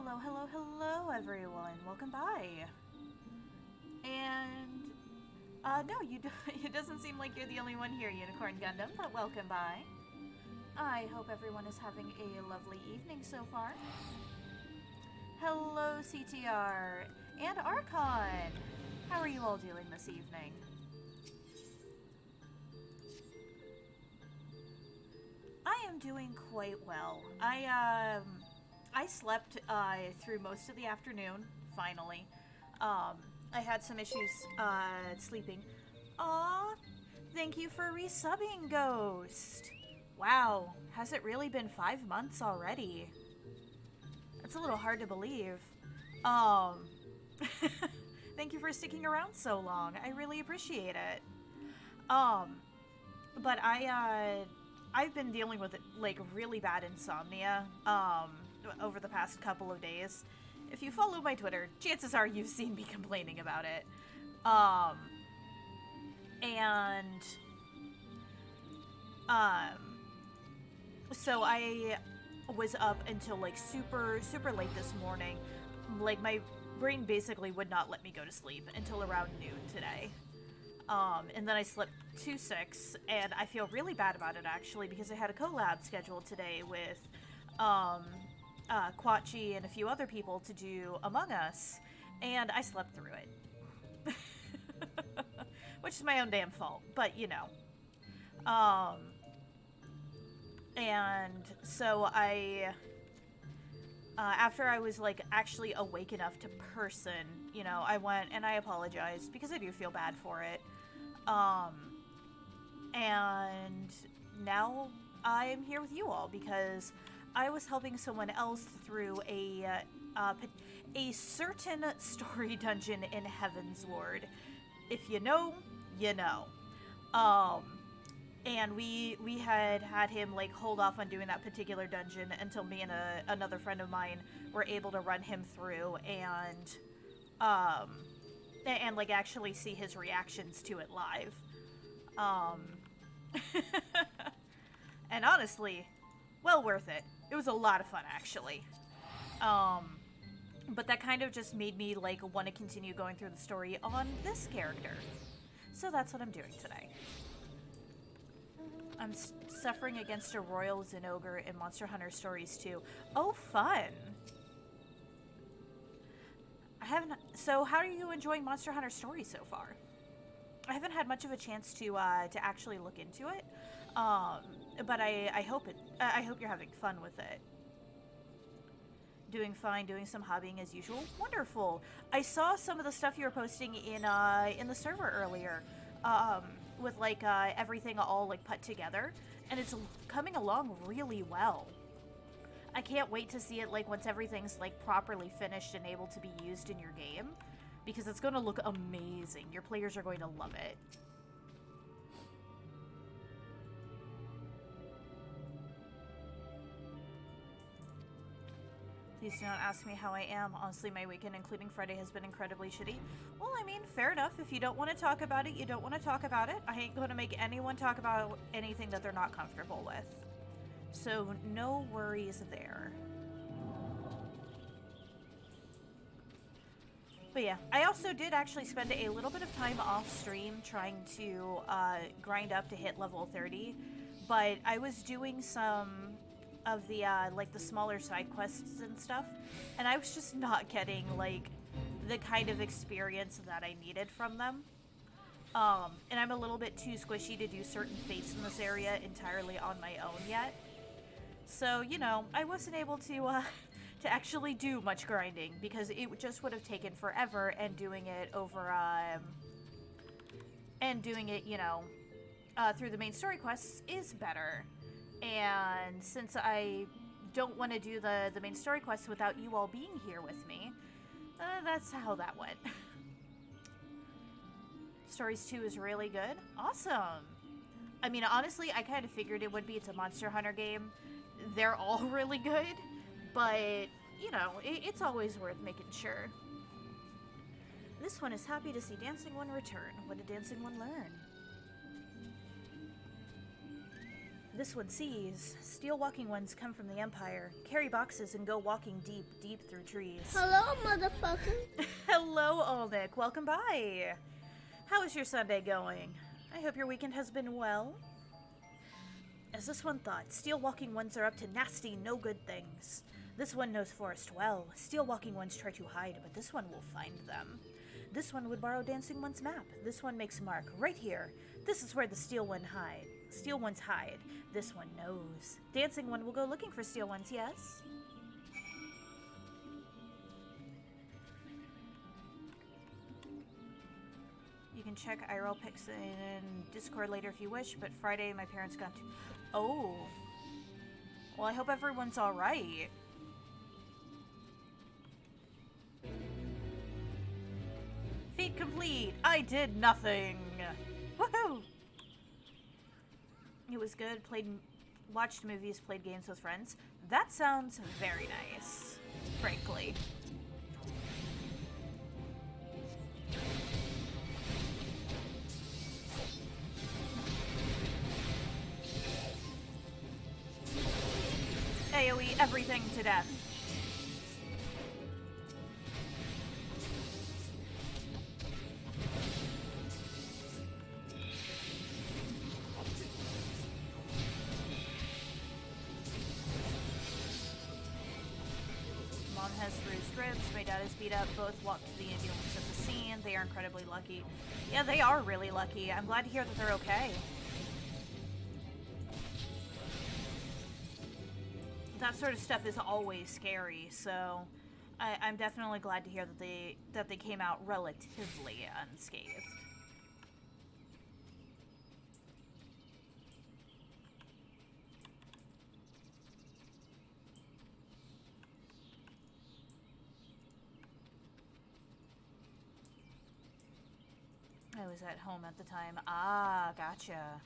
Hello, hello, hello, everyone. Welcome by. And, no, it doesn't seem like you're the only one here, Unicorn Gundam, but welcome by. I hope everyone is having a lovely evening so far. Hello, CTR and Archon. How are you all doing this evening? I am doing quite well. I slept through most of the afternoon, finally. I had some issues sleeping. Aw, thank you for resubbing, Ghost. Wow, has it really been 5 months already? That's a little hard to believe. Um, thank you for sticking around so long. I really appreciate it. Um, but I've been dealing with like really bad insomnia over the past couple of days. If you follow my Twitter, chances are you've seen me complaining about it. And so I was up until like super late this morning. Like my brain basically would not let me go to sleep until around noon today. And then I slept 2-6, and I feel really bad about it actually because I had a collab scheduled today with Quachi and a few other people to do Among Us, and I slept through it. Which is my own damn fault, but you know. And so after I was like actually awake enough to person, you know, I went and I apologized because I do feel bad for it. And now I'm here with you all because I was helping someone else through a certain story dungeon in Heaven's Ward. If you know, you know. And we had him like hold off on doing that particular dungeon until me and another friend of mine were able to run him through and like actually see his reactions to it live. And honestly, well worth it. It was a lot of fun actually. But that kind of just made me like want to continue going through the story on this character. So that's what I'm doing today. I'm suffering against a royal Zinogre in Monster Hunter Stories 2. Oh, fun! I haven't. So, how are you enjoying Monster Hunter Stories so far? I haven't had much of a chance to actually look into it, but I hope it. I hope you're having fun with it. Doing fine, doing some hobbying as usual. Wonderful. I saw some of the stuff you were posting in the server earlier. With like everything all like put together, and it's coming along really well. I can't wait to see it like once everything's like properly finished and able to be used in your game, because it's going to look amazing. Your players are going to love it. Please do not ask me how I am. Honestly, my weekend, including Friday, has been incredibly shitty. Well, I mean, fair enough. If you don't want to talk about it, you don't want to talk about it. I ain't going to make anyone talk about anything that they're not comfortable with. So, no worries there. But yeah, I also did actually spend a little bit of time off stream trying to grind up to hit level 30. But I was doing some of the like the smaller side quests and stuff, and I was just not getting like the kind of experience that I needed from them. And I'm a little bit too squishy to do certain fates in this area entirely on my own yet. So, you know, I wasn't able to actually do much grinding because it just would have taken forever, and doing it over you know, through the main story quests is better. And since I don't want to do the main story quests without you all being here with me, that's how that went. Stories 2 is really good. Awesome. I mean, honestly, I kind of figured it would be. It's a Monster Hunter game. They're all really good, but, you know, it's always worth making sure. This one is happy to see Dancing One return. What did Dancing One learn? This one sees. Steel walking ones come from the Empire, carry boxes, and go walking deep, deep through trees. Hello, motherfucker. Hello, Olnick. Welcome by. How is your Sunday going? I hope your weekend has been well. As this one thought, steel walking ones are up to nasty, no good things. This one knows forest well. Steel walking ones try to hide, but this one will find them. This one would borrow dancing one's map. This one makes a mark right here. This is where the steel ones hide. This one knows. Dancing one will go looking for steel ones, yes? You can check IRL pics in Discord later if you wish, but Friday my parents got to... Oh. Well, I hope everyone's alright. Feat complete! I did nothing! Woohoo! It was good. Watched movies, played games with friends. That sounds very nice, frankly. AoE everything to death. Mom has bruised ribs, my dad is beat up, both walked to the ambulance at the scene. They are incredibly lucky. Yeah, they are really lucky. I'm glad to hear that they're okay. That sort of stuff is always scary, so I'm definitely glad to hear that they came out relatively unscathed. I was at home at the time. Ah, gotcha.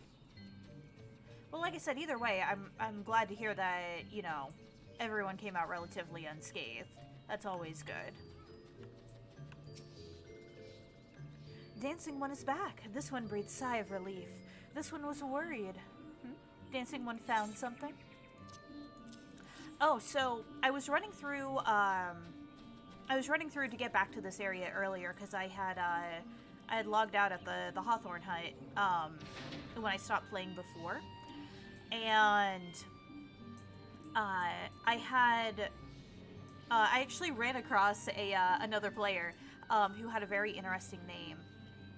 Well, like I said, either way, I'm glad to hear that, you know, everyone came out relatively unscathed. That's always good. Dancing one is back. This one breathed a sigh of relief. This one was worried. Dancing one found something? Oh, so I was running through to get back to this area earlier because I had logged out at the Hawthorne Hut when I stopped playing before. And I actually ran across another player who had a very interesting name.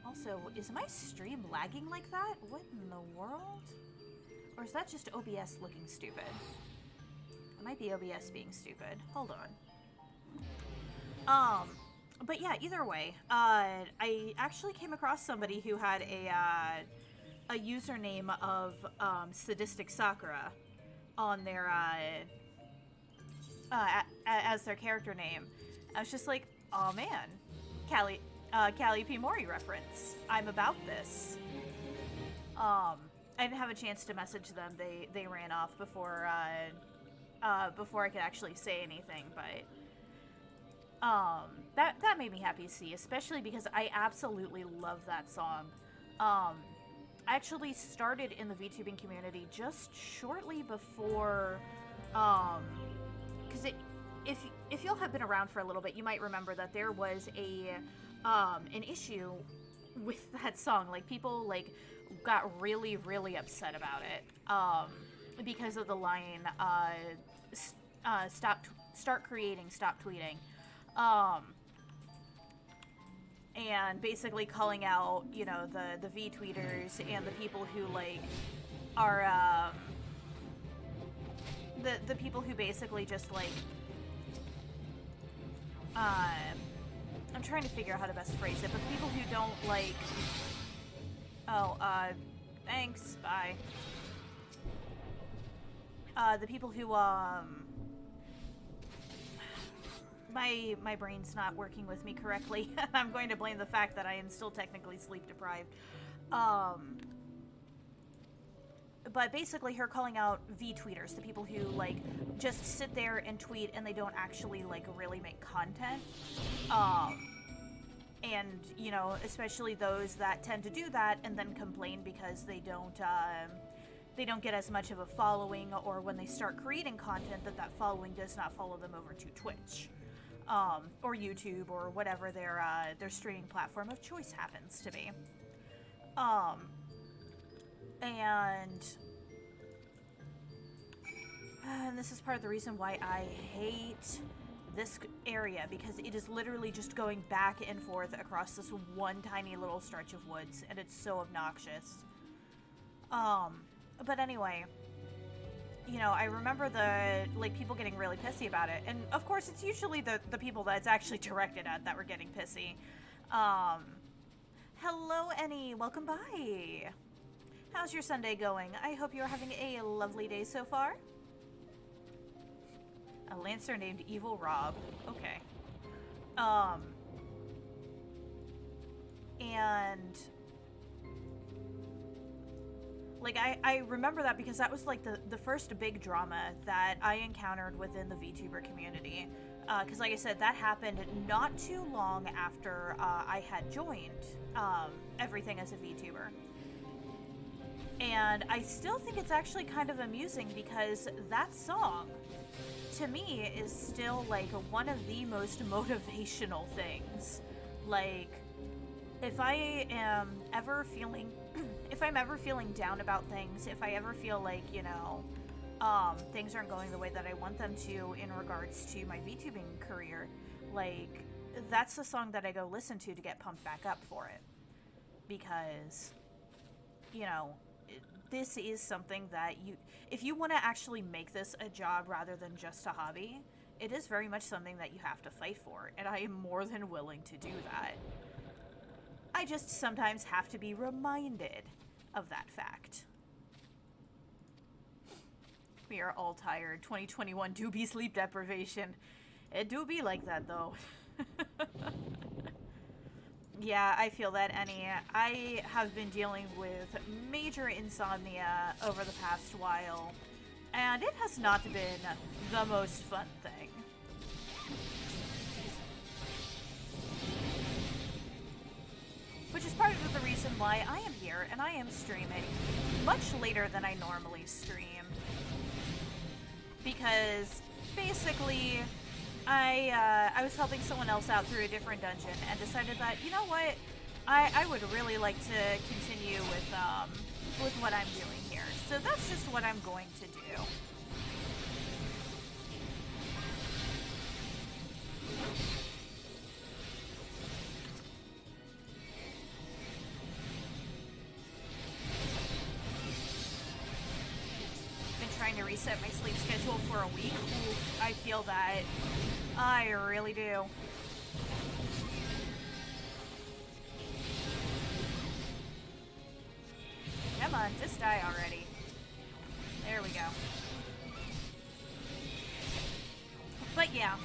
Also, is my stream lagging like that? What in the world? Or is that just OBS looking stupid? It might be OBS being stupid. Hold on. But yeah, either way, I actually came across somebody who had a username of Sadistic Sakura on their as their character name. I was just like, oh man, Callie P. Mori reference. I'm about this. I didn't have a chance to message them. They ran off before I could actually say anything, but that made me happy to see, especially because I absolutely love that song. I actually started in the VTubing community just shortly before, because if you'll have been around for a little bit, you might remember that there was an issue with that song. Like, people got really, really upset about it, because of the line, start creating, stop tweeting. And basically calling out, you know, the V-tweeters and the people who, are, the people who basically just, I'm trying to figure out how to best phrase it, but the people who don't, thanks, bye. The people who, my brain's not working with me correctly. I'm going to blame the fact that I am still technically sleep deprived. But basically her calling out V-tweeters, the people who, just sit there and tweet and they don't actually, really make content. And, you know, especially those that tend to do that and then complain because they don't, they don't get as much of a following, or when they start creating content, that following does not follow them over to Twitch, or YouTube, or whatever their streaming platform of choice happens to be. And this is part of the reason why I hate this area, because it is literally just going back and forth across this one tiny little stretch of woods, and it's so obnoxious. But anyway, you know, I remember people getting really pissy about it, and of course it's usually the people that it's actually directed at that were getting pissy. Hello, Annie, welcome by. How's your Sunday going? I hope you're having a lovely day so far. A Lancer named Evil Rob. Okay. And like, I remember that because that was like the first big drama that I encountered within the VTuber community. Because like I said, that happened not too long after I had joined everything as a VTuber. And I still think it's actually kind of amusing because that song, to me, is still like one of the most motivational things. Like, if I am ever feeling, if I'm ever feeling down about things, if I ever feel like, you know, things aren't going the way that I want them to in regards to my VTubing career, like, that's the song that I go listen to get pumped back up for it. Because, you know, this is something that if you want to actually make this a job rather than just a hobby, it is very much something that you have to fight for, and I am more than willing to do that. I just sometimes have to be reminded of that fact. We are all tired. 2021 do be sleep deprivation. It do be like that, though. Yeah, I feel that, Annie. I have been dealing with major insomnia over the past while, and it has not been the most fun thing. Which is part of the reason why I am here, and I am streaming much later than I normally stream. Because, basically, I was helping someone else out through a different dungeon and decided that, you know what, I would really like to continue with what I'm doing here. So that's just what I'm going to do. Been trying to reset my sleep schedule for a week. Ooh, I feel that. I really do. Come on, just die already. There we go. But yeah,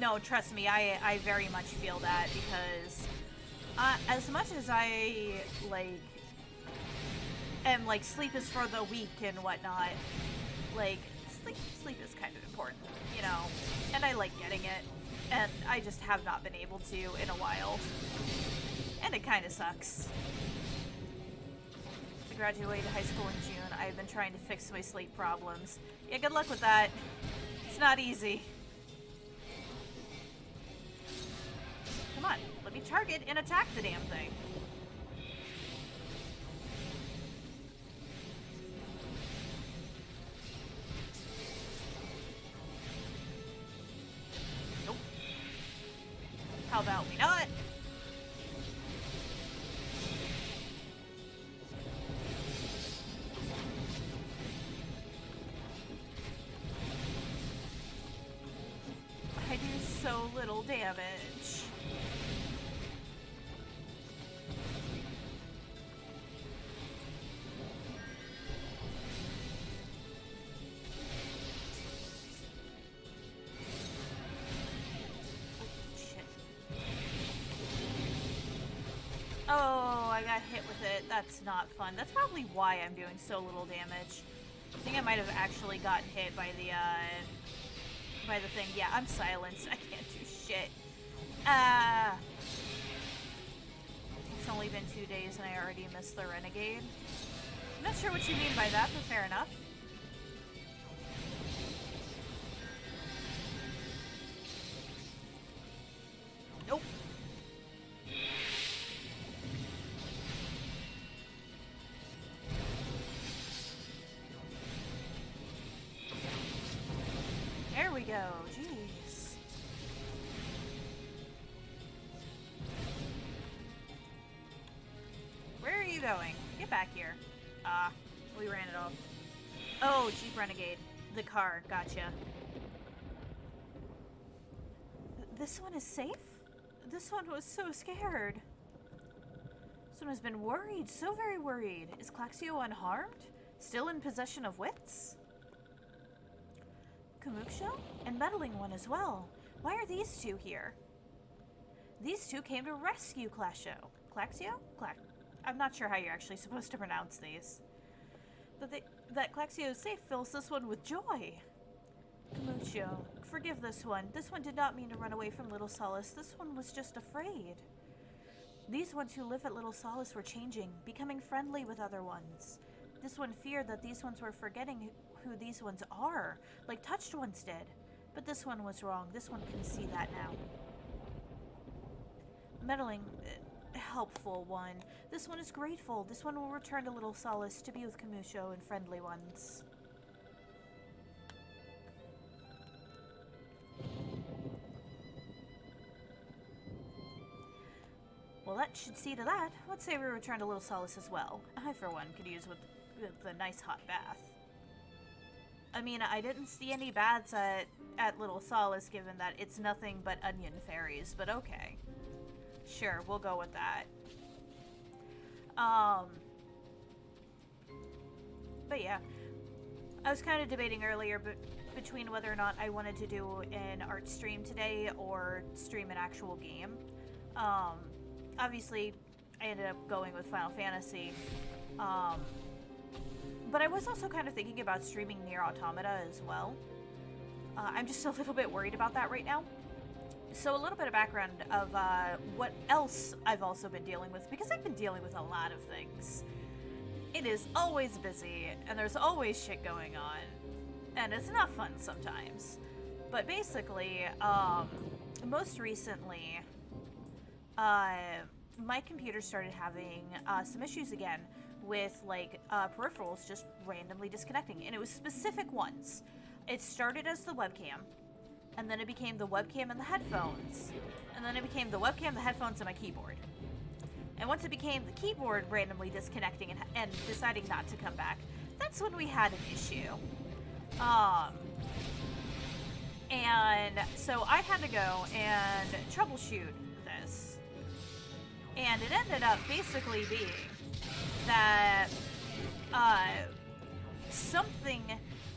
no, trust me, I very much feel that, because as much as I, like, am like, sleep is for the weak and whatnot, like, sleep is kind of important, you know, and I like getting it, and I just have not been able to in a while, and it kind of sucks. I graduated high school in June. I've been trying to fix my sleep problems. Yeah, good luck with that. It's not easy. Come on, let me target and attack the damn thing. Nope. How about we not? I do so little damage. Oh, I got hit with it. That's not fun. That's probably why I'm doing so little damage. I think I might have actually gotten hit by the thing. Yeah, I'm silenced. I can't do shit. It's only been 2 days and I already missed the renegade. I'm not sure what you mean by that, but fair enough. Nope. There we go. Jeez. Where are you going? Get back here. Ah, we ran it off. Oh, Jeep Renegade. The car. Gotcha. This one is safe? This one was so scared. This one has been worried. So very worried. Is Claxio unharmed? Still in possession of wits? Kamuksho? And Meddling One as well. Why are these two here? These two came to rescue Claxio. Claxio? I'm not sure how you're actually supposed to pronounce these. But that Claxio is safe fills this one with joy. Kamuksho, forgive this one. This one did not mean to run away from Little Solace. This one was just afraid. These ones who live at Little Solace were changing, becoming friendly with other ones. This one feared that these ones were forgetting who these ones are, like Touched Ones did. But this one was wrong. This one can see that now. Meddling, helpful one. This one is grateful. This one will return to Little Solace to be with Kamusho and friendly ones. Well, that should see to that. Let's say we return to Little Solace as well. I, for one, could use with a nice hot bath. I mean, I didn't see any baths at Little Solace, given that it's nothing but onion fairies, but okay. Sure, we'll go with that. But yeah. I was kind of debating earlier between whether or not I wanted to do an art stream today or stream an actual game. Obviously, I ended up going with Final Fantasy. But I was also kind of thinking about streaming Nier Automata as well. I'm just a little bit worried about that right now. So a little bit of background of what else I've also been dealing with, because I've been dealing with a lot of things. It is always busy, and there's always shit going on, and it's not fun sometimes. But basically, most recently, my computer started having some issues again with, like, peripherals just randomly disconnecting, and it was specific ones. It started as the webcam, and then it became the webcam and the headphones, and then it became the webcam, the headphones, and my keyboard. And once it became the keyboard randomly disconnecting and deciding not to come back, that's when we had an issue. And so I had to go and troubleshoot this. And it ended up basically being that something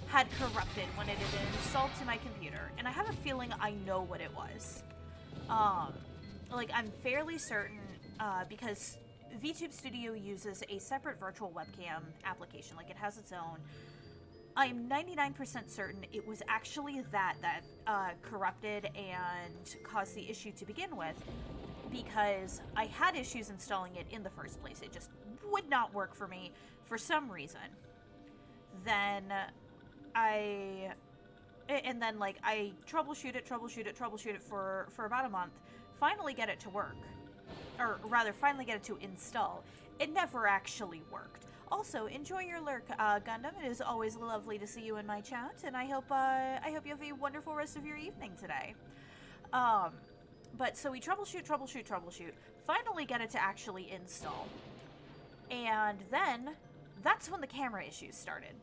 had corrupted when it had been installed to my computer. And I have a feeling I know what it was. Like, I'm fairly certain, because VTube Studio uses a separate virtual webcam application. Like, it has its own. I'm 99% certain it was actually that corrupted and caused the issue to begin with, because I had issues installing it in the first place. It just would not work for me for some reason. Then I troubleshoot it for about a month, finally get it to work. Or rather, finally get it to install. It never actually worked. Also, enjoy your lurk, Gundam. It is always lovely to see you in my chat, and I hope you have a wonderful rest of your evening today. But so we troubleshoot, finally get it to actually install. And then, that's when the camera issues started.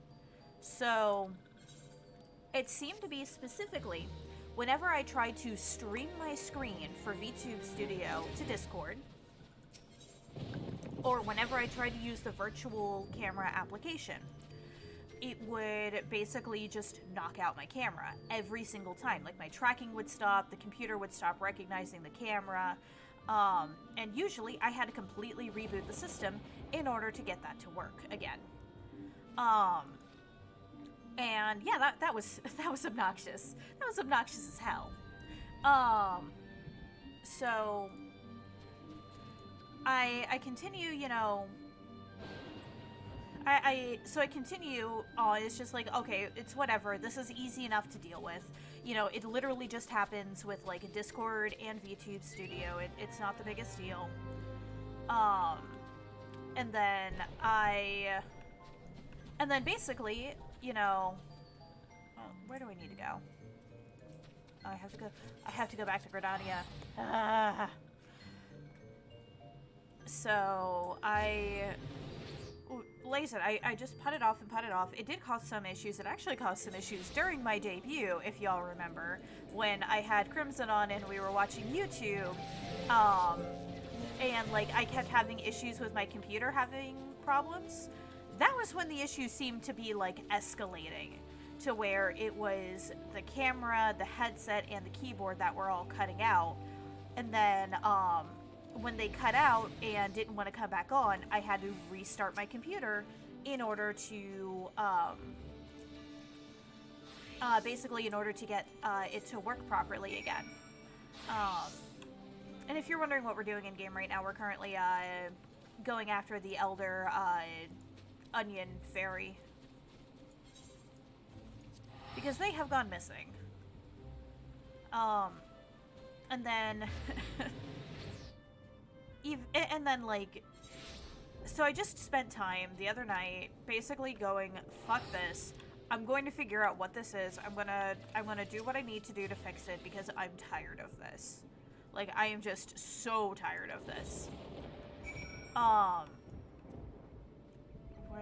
So, it seemed to be specifically, whenever I tried to stream my screen for VTube Studio to Discord, or whenever I tried to use the virtual camera application, it would basically just knock out my camera every single time. Like, my tracking would stop, the computer would stop recognizing the camera, and usually I had to completely reboot the system in order to get that to work again. And yeah, that was obnoxious. That was obnoxious as hell. So I continue, So I continue on. It's just like, okay, it's whatever. This is easy enough to deal with. You know, it literally just happens with like a Discord and VTube Studio. It's not the biggest deal. And then basically, you know, where do I need to go? Oh, I have to go back to Gridania. So like I said, I just put it off and put it off. It did cause some issues. It actually caused some issues during my debut, if y'all remember, when I had Crimson on and we were watching YouTube. And like I kept having issues with my computer having problems. That was when the issues seemed to be like escalating to where it was the camera, the headset, and the keyboard that were all cutting out. And then when they cut out and didn't want to come back on, I had to restart my computer in order to basically in order to get it to work properly again. And if you're wondering what we're doing in game right now, we're currently going after the Elder Onion Fairy. Because they have gone missing. And then... and then, like... So I just spent time the other night basically going, fuck this. I'm going to figure out what this is. I'm gonna do what I need to do to fix it because I'm tired of this. Like, I am just so tired of this. Where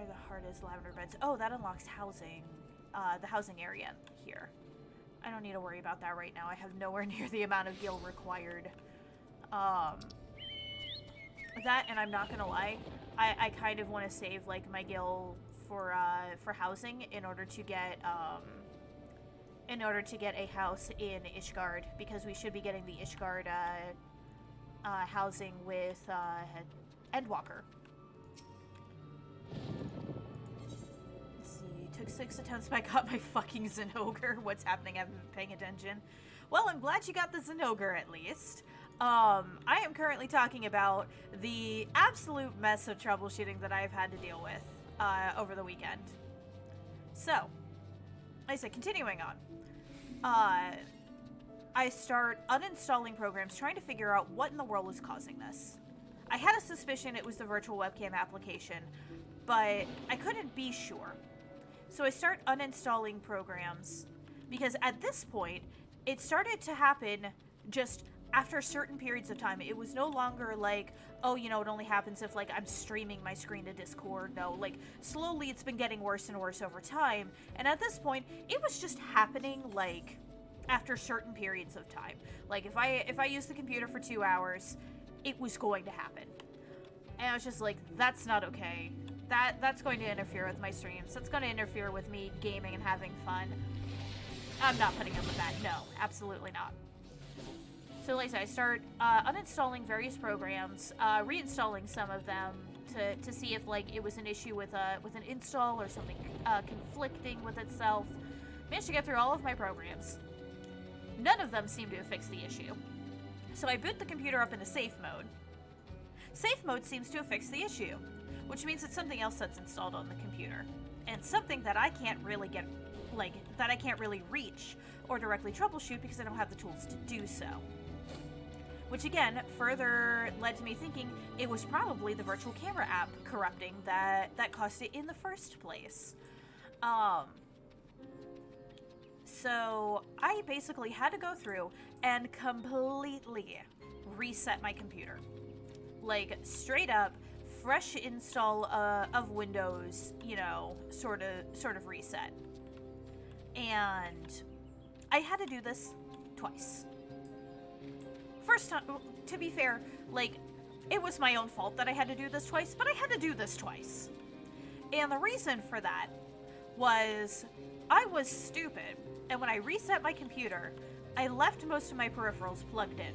the heart is, lavender beds. Oh, that unlocks housing. The housing area here. I don't need to worry about that right now. I have nowhere near the amount of gil required. That, and I'm not gonna lie, I kind of want to save, like, my gil for housing in order to get a house in Ishgard, because we should be getting the Ishgard housing with Endwalker. Let's see, took 6 attempts, but I got my fucking Zinogre. What's happening? I haven't been paying attention. Well, I'm glad you got the Zinogre at least. I am currently talking about the absolute mess of troubleshooting that I've had to deal with over the weekend. So, like I said, continuing on. I start uninstalling programs, trying to figure out what in the world was causing this. I had a suspicion it was the virtual webcam application, but I couldn't be sure. So I start uninstalling programs, because at this point, it started to happen just after certain periods of time. It was no longer like, oh, you know, it only happens if, like, I'm streaming my screen to Discord. No, like, slowly it's been getting worse and worse over time. And at this point, it was just happening, like, after certain periods of time. Like, if I used the computer for 2 hours, it was going to happen. And I was just like, that's not okay. That's going to interfere with my streams. That's going to interfere with me gaming and having fun. I'm not putting up with that. No, absolutely not. So like I said, I start uninstalling various programs, reinstalling some of them to see if, like, it was an issue with an install or something conflicting with itself. Managed to get through all of my programs. None of them seem to have fixed the issue. So I boot the computer up into safe mode. Safe mode seems to have fixed the issue, which means it's something else that's installed on the computer, and something that I can't really get, like, that I can't really reach or directly troubleshoot because I don't have the tools to do so. Which again, further led to me thinking it was probably the virtual camera app corrupting that caused it in the first place. So I basically had to go through and completely reset my computer. Like, straight up, fresh install of Windows, you know, sort of reset. And I had to do this twice. First time, to be fair, like, it was my own fault that I had to do this twice, but I had to do this twice. And the reason for that was I was stupid, and when I reset my computer, I left most of my peripherals plugged in.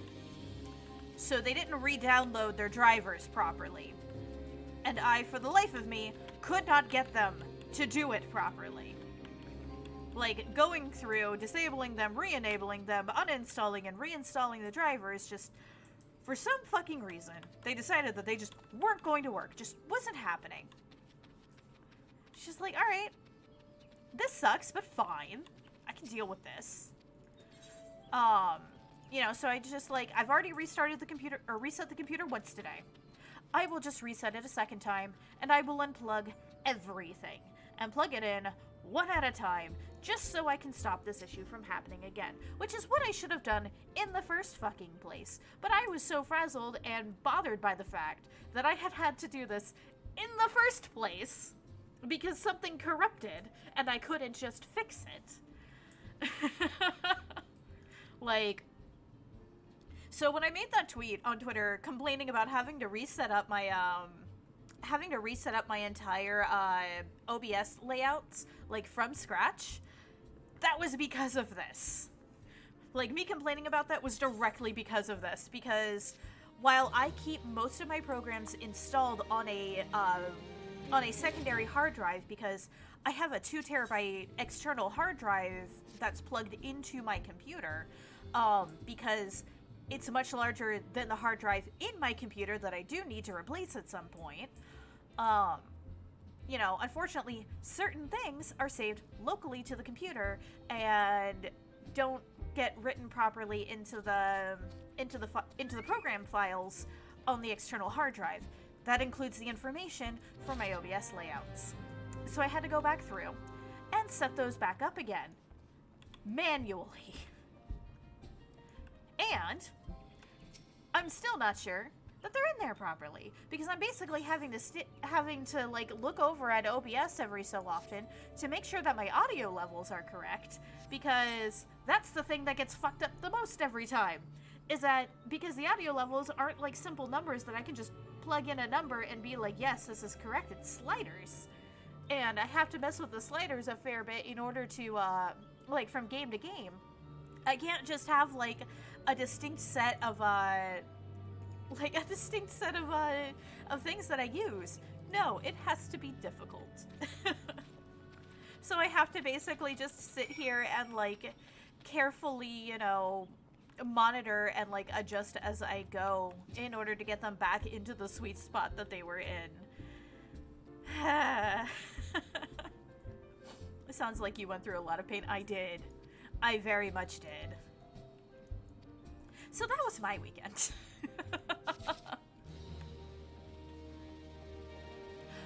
So they didn't re-download their drivers properly. And I, for the life of me, could not get them to do it properly. Like, going through, disabling them, re-enabling them, uninstalling and reinstalling the drivers, just, for some fucking reason, they decided that they just weren't going to work. Just wasn't happening. She's like, all right, this sucks, but fine. I can deal with this. You know, so I just like, I've already restarted the computer, or reset the computer once today. I will just reset it a second time, and I will unplug everything and plug it in one at a time, just so I can stop this issue from happening again, which is what I should have done in the first fucking place. But I was so frazzled and bothered by the fact that I had to do this in the first place because something corrupted and I couldn't just fix it. Like, so when I made that tweet on Twitter complaining about having to reset up my entire OBS layouts, like, from scratch, that was because of this. Like, me complaining about that was directly because of this, because while I keep most of my programs installed on a secondary hard drive, because I have a 2 terabyte external hard drive that's plugged into my computer, because it's much larger than the hard drive in my computer that I do need to replace at some point. You know, unfortunately, certain things are saved locally to the computer and don't get written properly into the program files on the external hard drive. That includes the information for my OBS layouts. So I had to go back through and set those back up again, manually. And I'm still not sure that they're in there properly, because I'm basically having to like look over at OBS every so often to make sure that my audio levels are correct, because that's the thing that gets fucked up the most every time, is that because the audio levels aren't like simple numbers that I can just plug in a number and be like, yes, this is correct. It's sliders, and I have to mess with the sliders a fair bit in order to like, from game to game. I can't just have like a distinct set of things that I use. No, it has to be difficult. So I have to basically just sit here and like carefully, you know, monitor and like adjust as I go in order to get them back into the sweet spot that they were in. It sounds like you went through a lot of pain. I did. I very much did. So that was my weekend.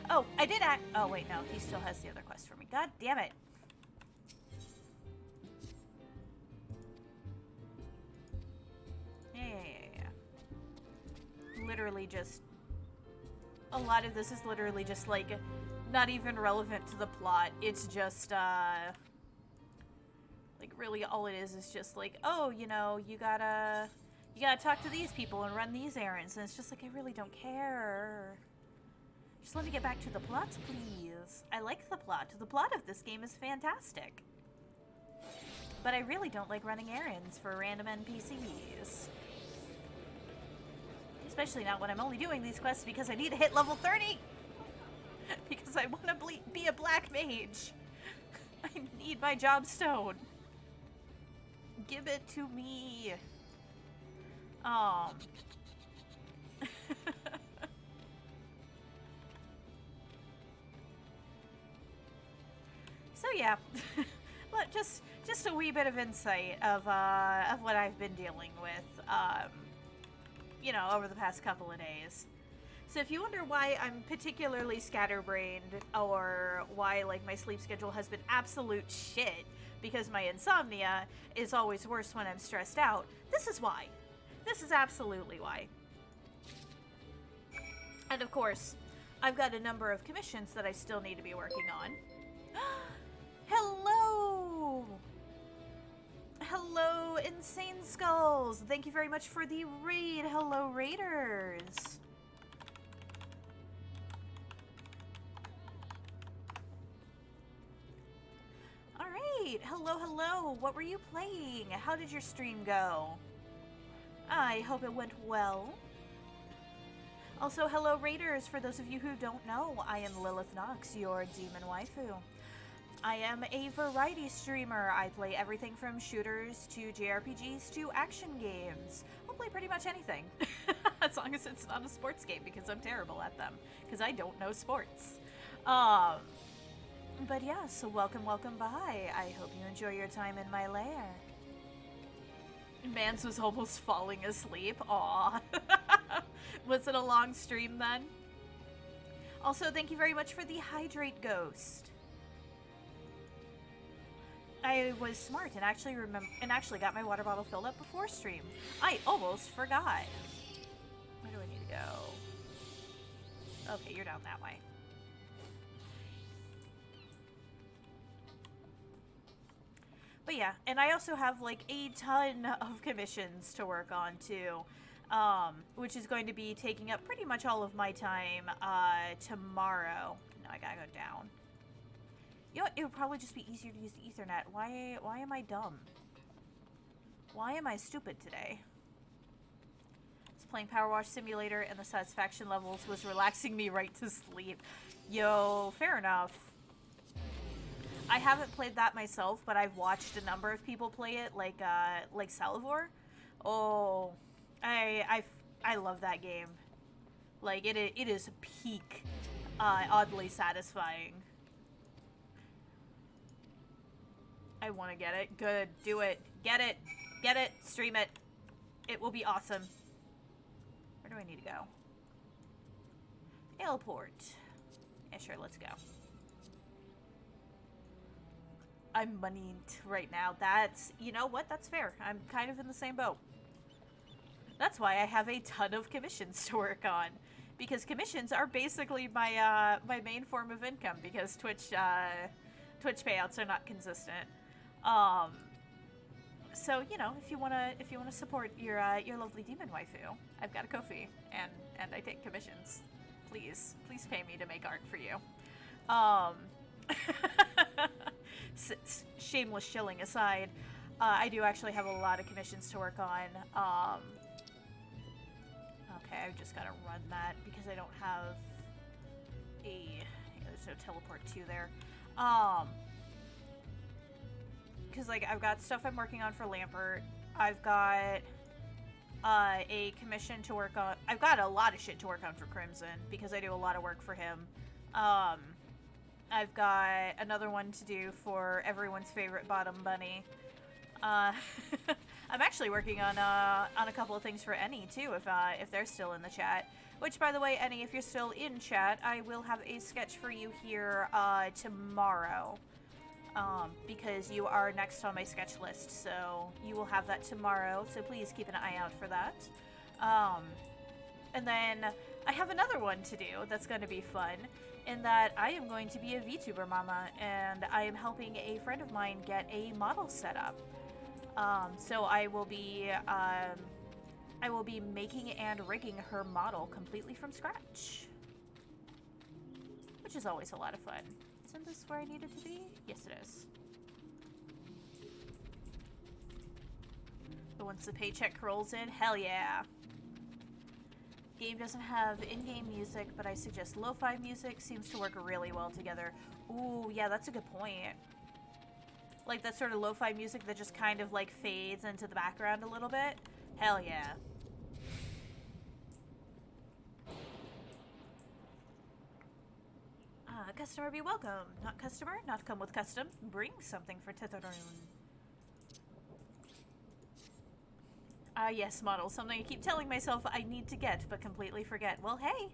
Oh, I did act. Oh, wait, no. He still has the other quest for me. God damn it. Yeah. Literally just... A lot of this is literally just, like, not even relevant to the plot. It's just, like, really all it is just like, oh, you know, you gotta talk to these people and run these errands. And it's just like, I really don't care. Just let me get back to the plot, please. I like the plot. The plot of this game is fantastic. But I really don't like running errands for random NPCs. Especially not when I'm only doing these quests because I need to hit level 30! Because I want to be a black mage. I need my job stone. Give it to me. So yeah, but just a wee bit of insight of what I've been dealing with, you know, over the past couple of days. So if you wonder why I'm particularly scatterbrained, or why like my sleep schedule has been absolute shit, because my insomnia is always worse when I'm stressed out, this is why. This is absolutely why. And of course, I've got a number of commissions that I still need to be working on. Hello! Hello, Insane Skulls! Thank you very much for the raid. Hello, Raiders! Alright, hello. What were you playing? How did your stream go? I hope it went well. Also, hello, Raiders. For those of you who don't know, I am Lilith Nox, your demon waifu. I am a variety streamer. I play everything from shooters to JRPGs to action games. I'll play pretty much anything. As long as it's not a sports game, because I'm terrible at them. Because I don't know sports. But yeah, so welcome by. I hope you enjoy your time in my lair. Mans was almost falling asleep. Aw. Was it a long stream then? Also, thank you very much for the hydrate ghost. I was smart and actually got my water bottle filled up before stream. I almost forgot. Where do I need to go? Okay, you're down that way. But yeah, and I also have like a ton of commissions to work on too, which is going to be taking up pretty much all of my time tomorrow. No, I gotta go down. You know what? It would probably just be easier to use the Ethernet. Why am I dumb? Why am I stupid today? I was playing Power Wash Simulator and the satisfaction levels was relaxing me right to sleep. Yo, fair enough. I haven't played that myself, but I've watched a number of people play it, like Salivor. Oh, I love that game. Like it is peak, oddly satisfying. I want to get it. Good, do it. Get it, stream it. It will be awesome. Where do I need to go? Airport. Yeah, sure. Let's go. I'm moneyed right now. That's, you know what? That's fair. I'm kind of in the same boat. That's why I have a ton of commissions to work on, because commissions are basically my my main form of income, because Twitch payouts are not consistent. So you know, if you wanna support your lovely demon waifu, I've got a Ko-fi, and I take commissions. Please pay me to make art for you. Shameless shilling aside, I do actually have a lot of commissions to work on. Okay, I've just got to run that because I don't have there's no teleport to there. Because like I've got stuff I'm working on for Lampert. I've got a commission to work on. I've got a lot of shit to work on for Crimson because I do a lot of work for him. I've got another one to do for everyone's favorite bottom bunny. I'm actually working on a couple of things for Ennie too, if they're still in the chat. Which, by the way, Ennie, if you're still in chat, I will have a sketch for you here tomorrow, because you are next on my sketch list. So you will have that tomorrow. So please keep an eye out for that. And then I have another one to do that's going to be fun. In that I am going to be a VTuber mama, and I am helping a friend of mine get a model set up. So I will be making and rigging her model completely from scratch, which is always a lot of fun. Isn't this where I needed to be? Yes, it is. But once the paycheck rolls in, hell yeah. Game doesn't have in-game music, but I suggest lo-fi music. Seems to work really well together. Ooh, yeah, that's a good point. Like that sort of lo-fi music that just kind of like fades into the background a little bit. Hell yeah. Customer be welcome. Not customer, not come with custom. Bring something for Tetarun. Yes, model. Something I keep telling myself I need to get, but completely forget. Well, hey,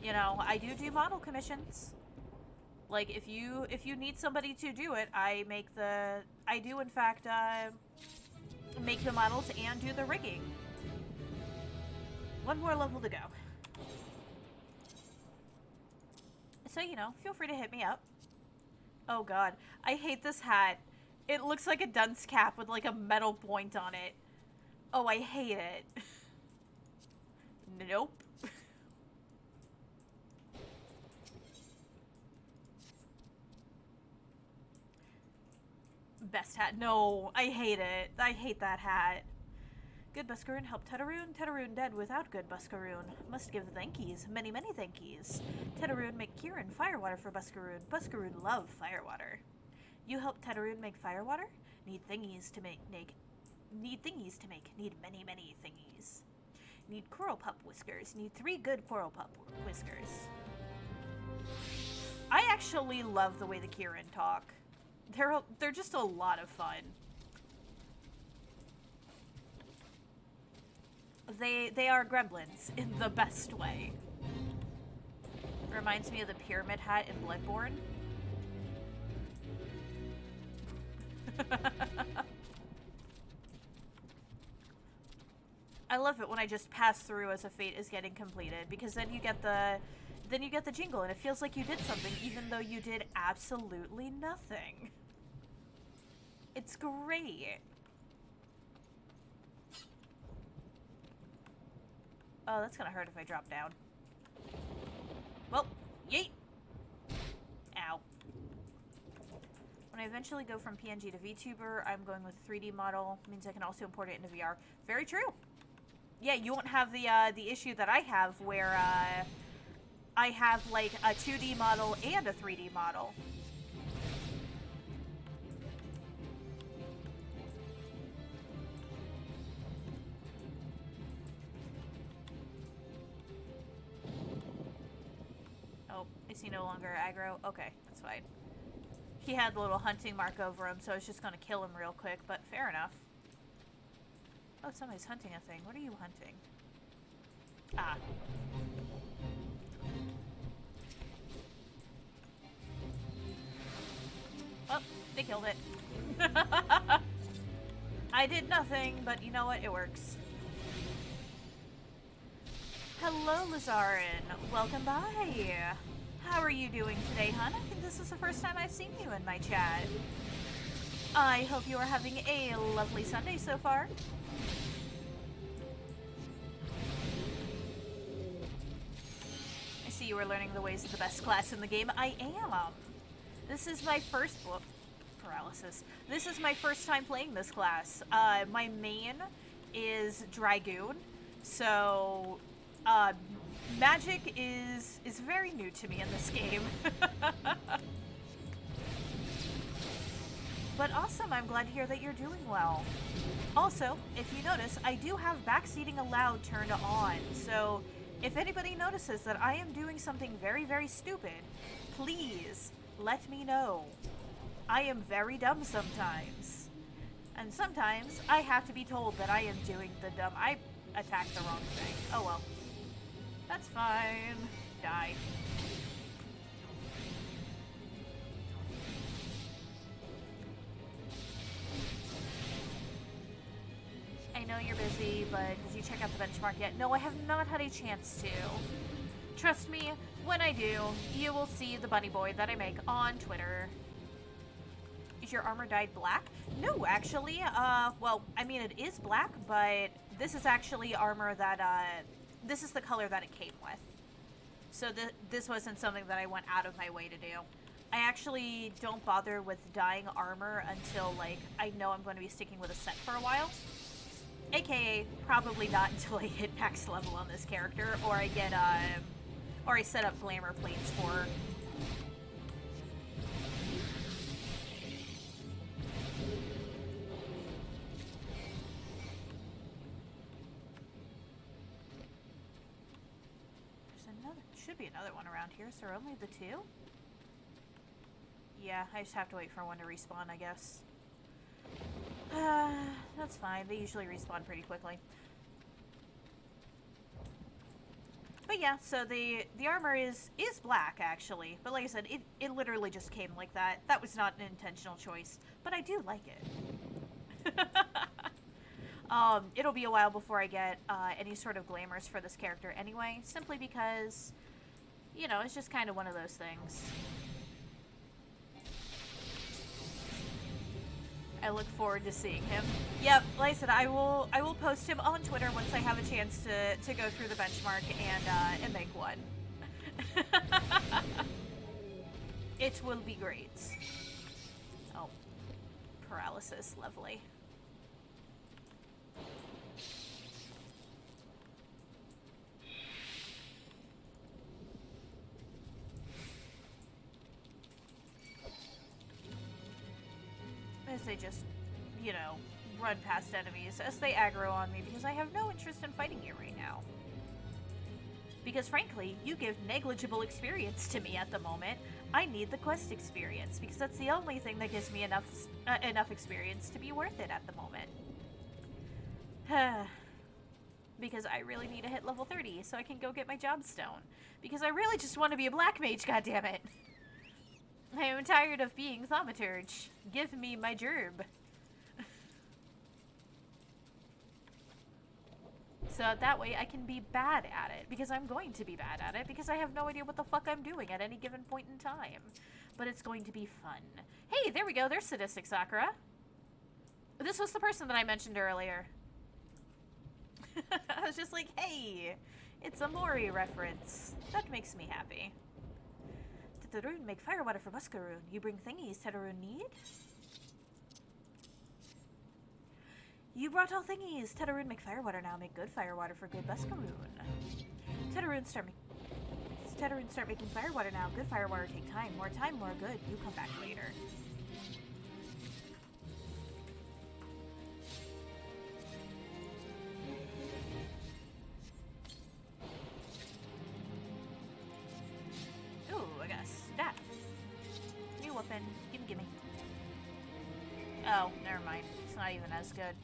you know, I do model commissions. Like, if you need somebody to do it, I do in fact, make the models and do the rigging. One more level to go. So, you know, feel free to hit me up. Oh god, I hate this hat. It looks like a dunce cap with like a metal point on it. Oh, I hate it. Nope. Best hat. No, I hate it. I hate that hat. Good Buscaroon helped Tetarun. Tetarun dead without good Buscaroon. Must give thankies. Many, many thankies. Tetarun make Kieran firewater for Buscaroon. Buscaroon love firewater. You help Tetarun make firewater? Need thingies to make. Need thingies to make. Need many, many thingies. Need coral pup whiskers. Need 3 good coral pup whiskers. I actually love the way the Kirin talk. They're just a lot of fun. They are gremlins in the best way. Reminds me of the pyramid hat in Bloodborne. I love it when I just pass through as a fate is getting completed, because then you get the jingle and it feels like you did something even though you did absolutely nothing. It's great. Oh, that's gonna hurt if I drop down. Well, yeet! Ow. When I eventually go from PNG to VTuber, I'm going with a 3D model. Means I can also import it into VR. Very true. Yeah, you won't have the issue that I have where I have like a 2D model and a 3D model. Oh, is he no longer aggro? Okay, that's fine. He had the little hunting mark over him, so I was just gonna kill him real quick, but fair enough. Oh, somebody's hunting a thing. What are you hunting? Ah. Oh, they killed it. I did nothing, but you know what? It works. Hello, Lazarin. Welcome by. How are you doing today, hon? I think this is the first time I've seen you in my chat. I hope you are having a lovely Sunday so far. I see you are learning the ways of the best class in the game. I am. This is my first... Whoop, paralysis. This is my first time playing this class. My main is Dragoon, so... magic is very new to me in this game. But awesome, I'm glad to hear that you're doing well. Also, if you notice, I do have backseating allowed turned on, so if anybody notices that I am doing something very, very stupid, please let me know. I am very dumb sometimes. And sometimes I have to be told that I am doing the dumb... I attacked the wrong thing. Oh well. That's fine. Die. I know you're busy, but did you check out the benchmark yet? No, I have not had a chance to. Trust me, when I do, you will see the bunny boy that I make on Twitter. Is your armor dyed black? No, actually. Well, I mean, it is black, but this is actually armor that, this is the color that it came with. So this wasn't something that I went out of my way to do. I actually don't bother with dyeing armor until, like, I know I'm going to be sticking with a set for a while. AKA, probably not until I hit max level on this character, or I get, or I set up glamour plates for... Should be another one around here, so only the two? Yeah, I just have to wait for one to respawn, I guess. That's fine. They usually respawn pretty quickly. But yeah, so the armor is black, actually. But like I said, it literally just came like that. That was not an intentional choice, but I do like it. It'll be a while before I get any sort of glamours for this character anyway, simply because, you know, it's just kind of one of those things. I look forward to seeing him. Yep, like I said, I will post him on Twitter once I have a chance to go through the benchmark and make one. It will be great. Oh, paralysis, lovely. As they just, you know, run past enemies as they aggro on me because I have no interest in fighting you right now. Because frankly, you give negligible experience to me at the moment. I need the quest experience, because that's the only thing that gives me enough experience to be worth it at the moment. Because I really need to hit level 30 so I can go get my job stone. Because I really just want to be a black mage, goddammit. I am tired of being thaumaturge. Give me my gerb. So that way I can be bad at it, because I'm going to be bad at it, because I have no idea what the fuck I'm doing at any given point in time. But it's going to be fun. Hey, there we go, there's Sadistic Sakura. This was the person that I mentioned earlier. I was just like, hey, it's a Mori reference. That makes me happy. Did the rune make firewater for Buscaroon? You bring thingies Tetaroon need? You brought all thingies. Tetaroon make firewater now. Make good firewater for good Buscaroon. Tetaroon start making firewater now. Good firewater take time. More time, more good. You come back later. Ooh, I got a staff. New weapon. Gimme. Oh, never mind. It's not even as good.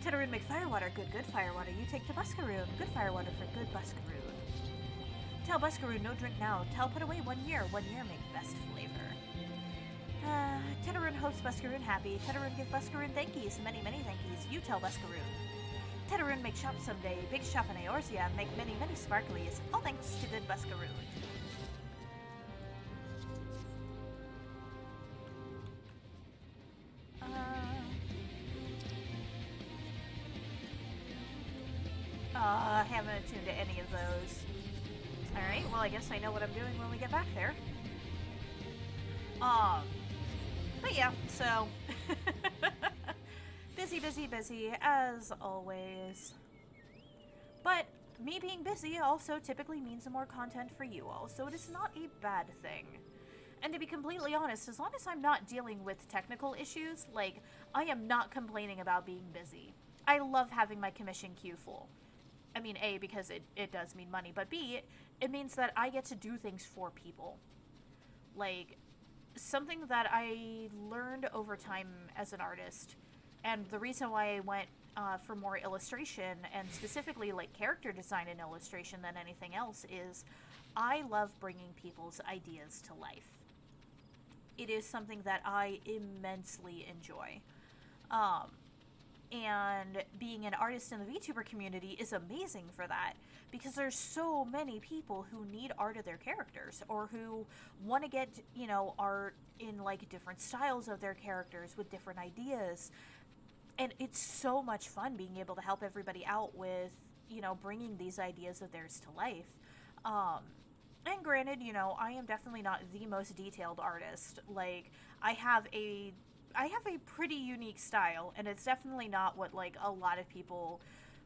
Tetaroon make firewater. Good firewater. You take to Buscaroon. Good firewater for good Buscaroon. Tell Buscaroon no drink now. Tell put away 1 year. 1 year make best flavor. Tetaroon hopes Buscaroon happy. Tetaroon give Buscaroon thankies. Many thankies. You tell Buscaroon. Tetaroon make shop someday. Big shop in Eorzea. Make many sparklies. All thanks to good Buscaroon. I haven't attuned to any of those. Alright, well I guess I know what I'm doing when we get back there. But yeah, so... busy, as always. But me being busy also typically means more content for you all, so it is not a bad thing. And to be completely honest, as long as I'm not dealing with technical issues, like, I am not complaining about being busy. I love having my commission queue full. I mean, A, because it does mean money, but B, it means that I get to do things for people. Like, something that I learned over time as an artist, and the reason why I went for more illustration, and specifically, like, character design and illustration than anything else, is I love bringing people's ideas to life. It is something that I immensely enjoy. And being an artist in the VTuber community is amazing for that, because there's so many people who need art of their characters, or who want to get, you know, art in, like, different styles of their characters with different ideas. And it's so much fun being able to help everybody out with, you know, bringing these ideas of theirs to life. And granted, you know, I am definitely not the most detailed artist. Like, I have a pretty unique style, and it's definitely not what, like, a lot of people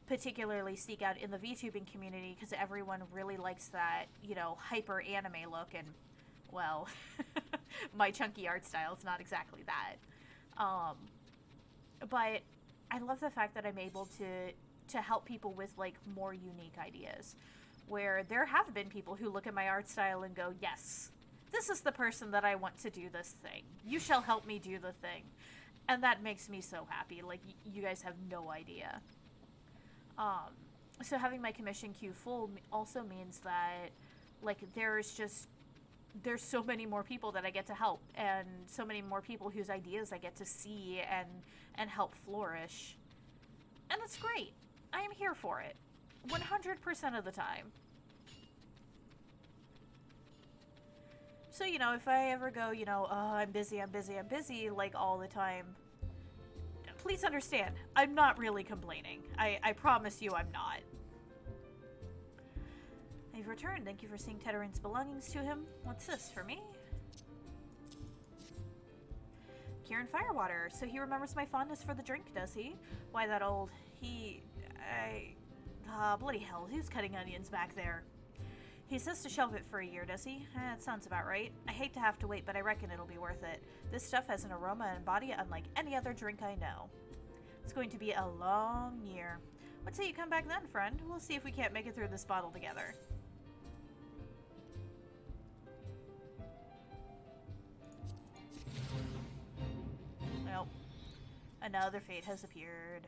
particularly seek out in the VTubing community, because everyone really likes that, you know, hyper anime look, and, well, my chunky art style is not exactly that. But I love the fact that I'm able to help people with, like, more unique ideas, where there have been people who look at my art style and go, yes, this is the person that I want to do this thing. You shall help me do the thing. And that makes me so happy. Like, you guys have no idea. So having my commission queue full also means that, like, there's so many more people that I get to help, and so many more people whose ideas I get to see and help flourish. And that's great. I am here for it. 100% of the time. So, you know, if I ever go, you know, oh, I'm busy, like, all the time, please understand, I'm not really complaining. I promise you I'm not. I've returned. Thank you for seeing Tetaroon's belongings to him. What's this, for me? Kieran Firewater. So he remembers my fondness for the drink, does he? Why, that old... bloody hell, who's cutting onions back there? He says to shelve it for a year, does he? That sounds about right. I hate to have to wait, but I reckon it'll be worth it. This stuff has an aroma and body unlike any other drink I know. It's going to be a long year. What say you come back then, friend? We'll see if we can't make it through this bottle together. Well, another fate has appeared.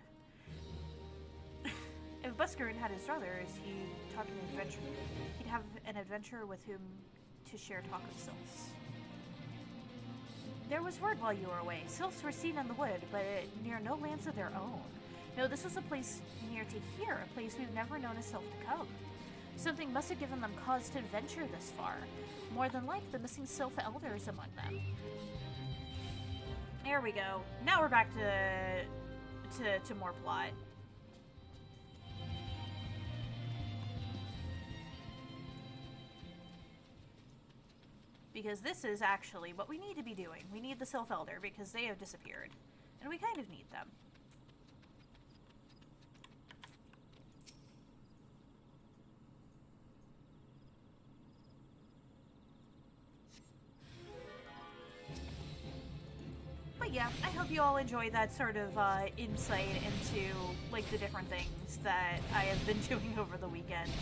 If Buscaroon had his druthers, he'd have an adventurer with whom to share talk of sylphs. There was word while you were away. Sylphs were seen in the wood, but near no lands of their own. No, this was a place near to here, a place we've never known a sylph to come. Something must have given them cause to venture this far. More than like the missing sylph elders among them. There we go. Now we're back to more plot. Because this is actually what we need to be doing. We need the Sylph Elder because they have disappeared. And we kind of need them. But yeah, I hope you all enjoy that sort of insight into like the different things that I have been doing over the weekend.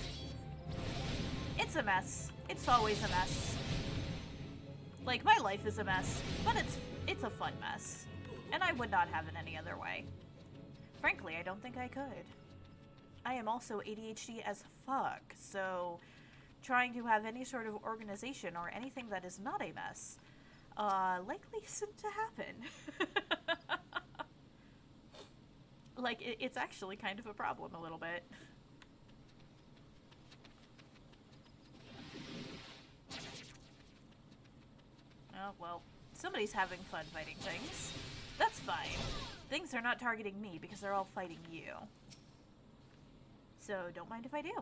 It's a mess. It's always a mess. Like, my life is a mess, but it's a fun mess. And I would not have it any other way. Frankly, I don't think I could. I am also ADHD as fuck, so trying to have any sort of organization or anything that is not a mess likely isn't to happen. Like, it's actually kind of a problem a little bit. Oh, well, somebody's having fun fighting things. That's fine. Things are not targeting me because they're all fighting you. So don't mind if I do.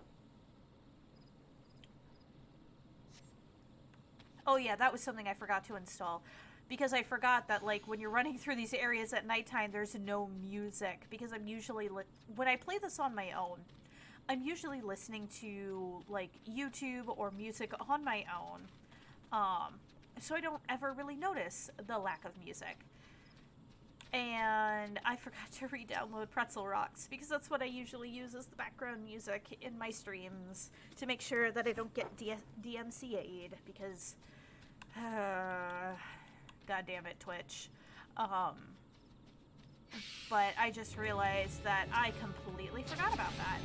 Oh yeah, that was something I forgot to install. Because I forgot that, like, when you're running through these areas at nighttime, there's no music. Because I'm usually, when I play this on my own, I'm usually listening to, like, YouTube or music on my own. So I don't ever really notice the lack of music. And I forgot to re-download Pretzel Rocks, because that's what I usually use as the background music in my streams, to make sure that I don't get DMCA'd, because... God damn it, Twitch. But I just realized that I completely forgot about that.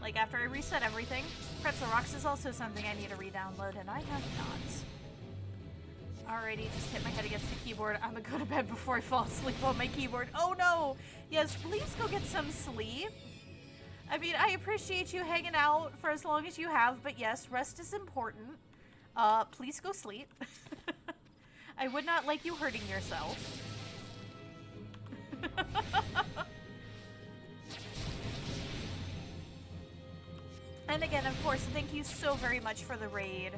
Like, after I reset everything, Pretzel Rocks is also something I need to re-download, and I have not. Alrighty, just hit my head against the keyboard. I'm gonna go to bed before I fall asleep on my keyboard. Oh no! Yes, please go get some sleep. I mean, I appreciate you hanging out for as long as you have, but yes, rest is important. Please go sleep. I would not like you hurting yourself. And again, of course, thank you so very much for the raid.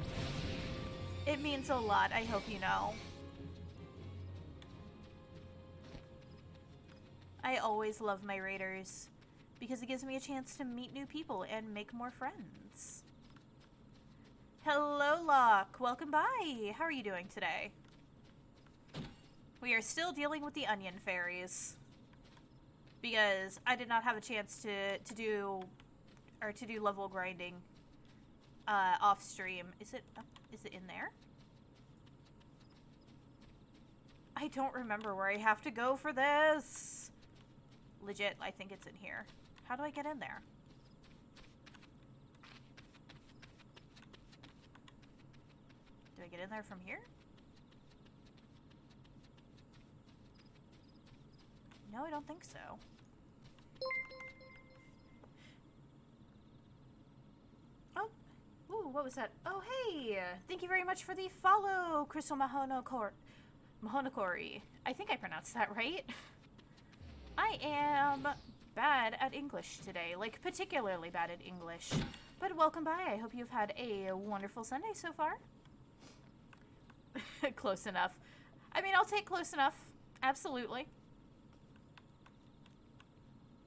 It means a lot, I hope you know. I always love my raiders, because it gives me a chance to meet new people and make more friends. Hello, Locke. Welcome by. How are you doing today? We are still dealing with the onion fairies, because I did not have a chance to do level grinding off stream. Is it in there? I don't remember where I have to go for this. Legit, I think it's in here. How do I get in there? Do I get in there from here? No, I don't think so. Oh, ooh, what was that? Oh, hey! Thank you very much for the follow, Crystal Mahonokori. I think I pronounced that right. I am bad at English today, like particularly bad at English. But welcome by. I hope you've had a wonderful Sunday so far. Close enough. I mean, I'll take close enough. Absolutely.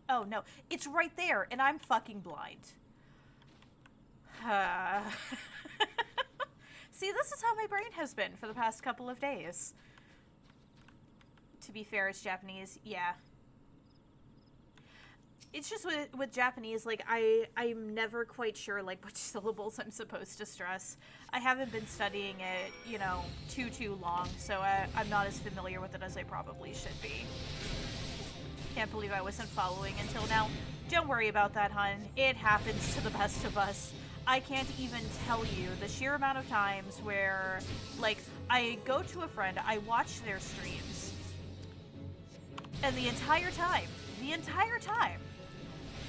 Oh, no. It's right there, and I'm fucking blind. See, this is how my brain has been for the past couple of days. To be fair, it's Japanese. Yeah. it's just with Japanese, like, I'm never quite sure, like, which syllables I'm supposed to stress. I haven't been studying it, you know, too long, so I'm not as familiar with it as I probably should be. Can't believe I wasn't following until now. Don't worry about that, hun. It happens to the best of us. I can't even tell you the sheer amount of times where, like, I go to a friend, I watch their streams, and the entire time,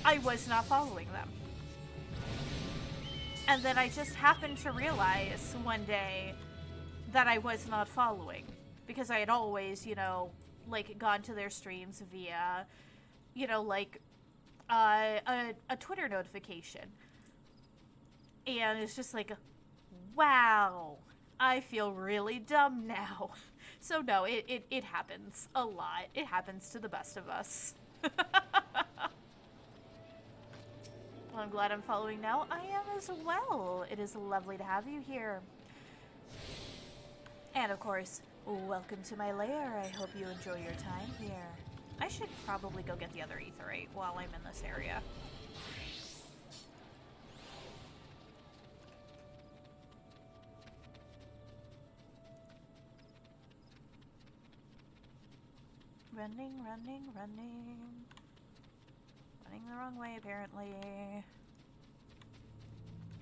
I was not following them. And then I just happened to realize one day that I was not following. Because I had always, you know, like, gone to their streams via, you know, like, a Twitter notification. And it's just like, wow, I feel really dumb now. So no, it happens a lot. It happens to the best of us. Well, I'm glad I'm following now. I am as well. It is lovely to have you here. And of course, welcome to my lair. I hope you enjoy your time here. I should probably go get the other aetherite while I'm in this area. Running. Running the wrong way, apparently.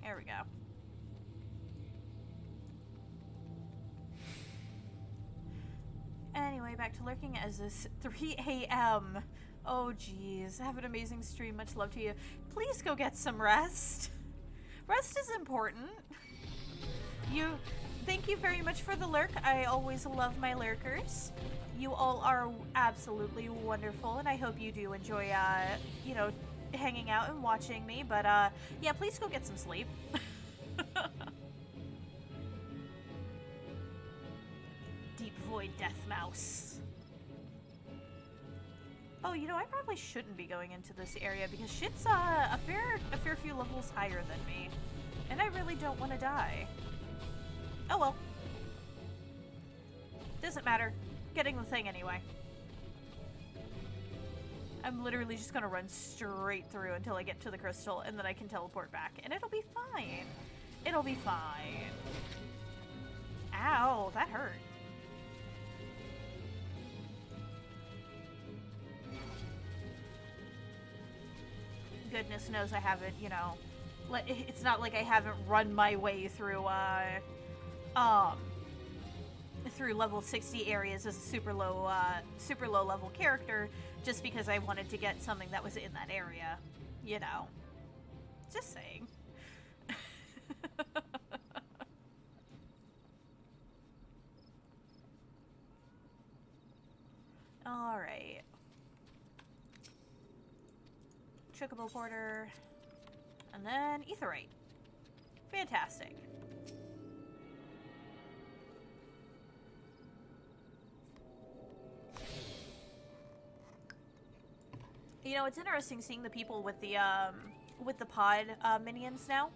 There we go. Anyway, back to lurking as this 3 a.m. Oh, geez. Have an amazing stream. Much love to you. Please go get some rest. Rest is important. Thank you very much for the lurk. I always love my lurkers. You all are absolutely wonderful, and I hope you do enjoy, you know, hanging out and watching me. But, yeah, please go get some sleep. Deep Void Death Mouse. Oh, you know, I probably shouldn't be going into this area because shit's a fair few levels higher than me, and I really don't want to die. Oh well. Doesn't matter. Getting the thing anyway. I'm literally just gonna run straight through until I get to the crystal, and then I can teleport back, and it'll be fine. It'll be fine. Ow, that hurt. Goodness knows I haven't, you know, it's not like I haven't run my way through, through level 60 areas as a super low level character just because I wanted to get something that was in that area, you know. Just saying. Alright. Chocobo Porter. And then Aetherite. Fantastic. You know, it's interesting seeing the people with the pod minions now,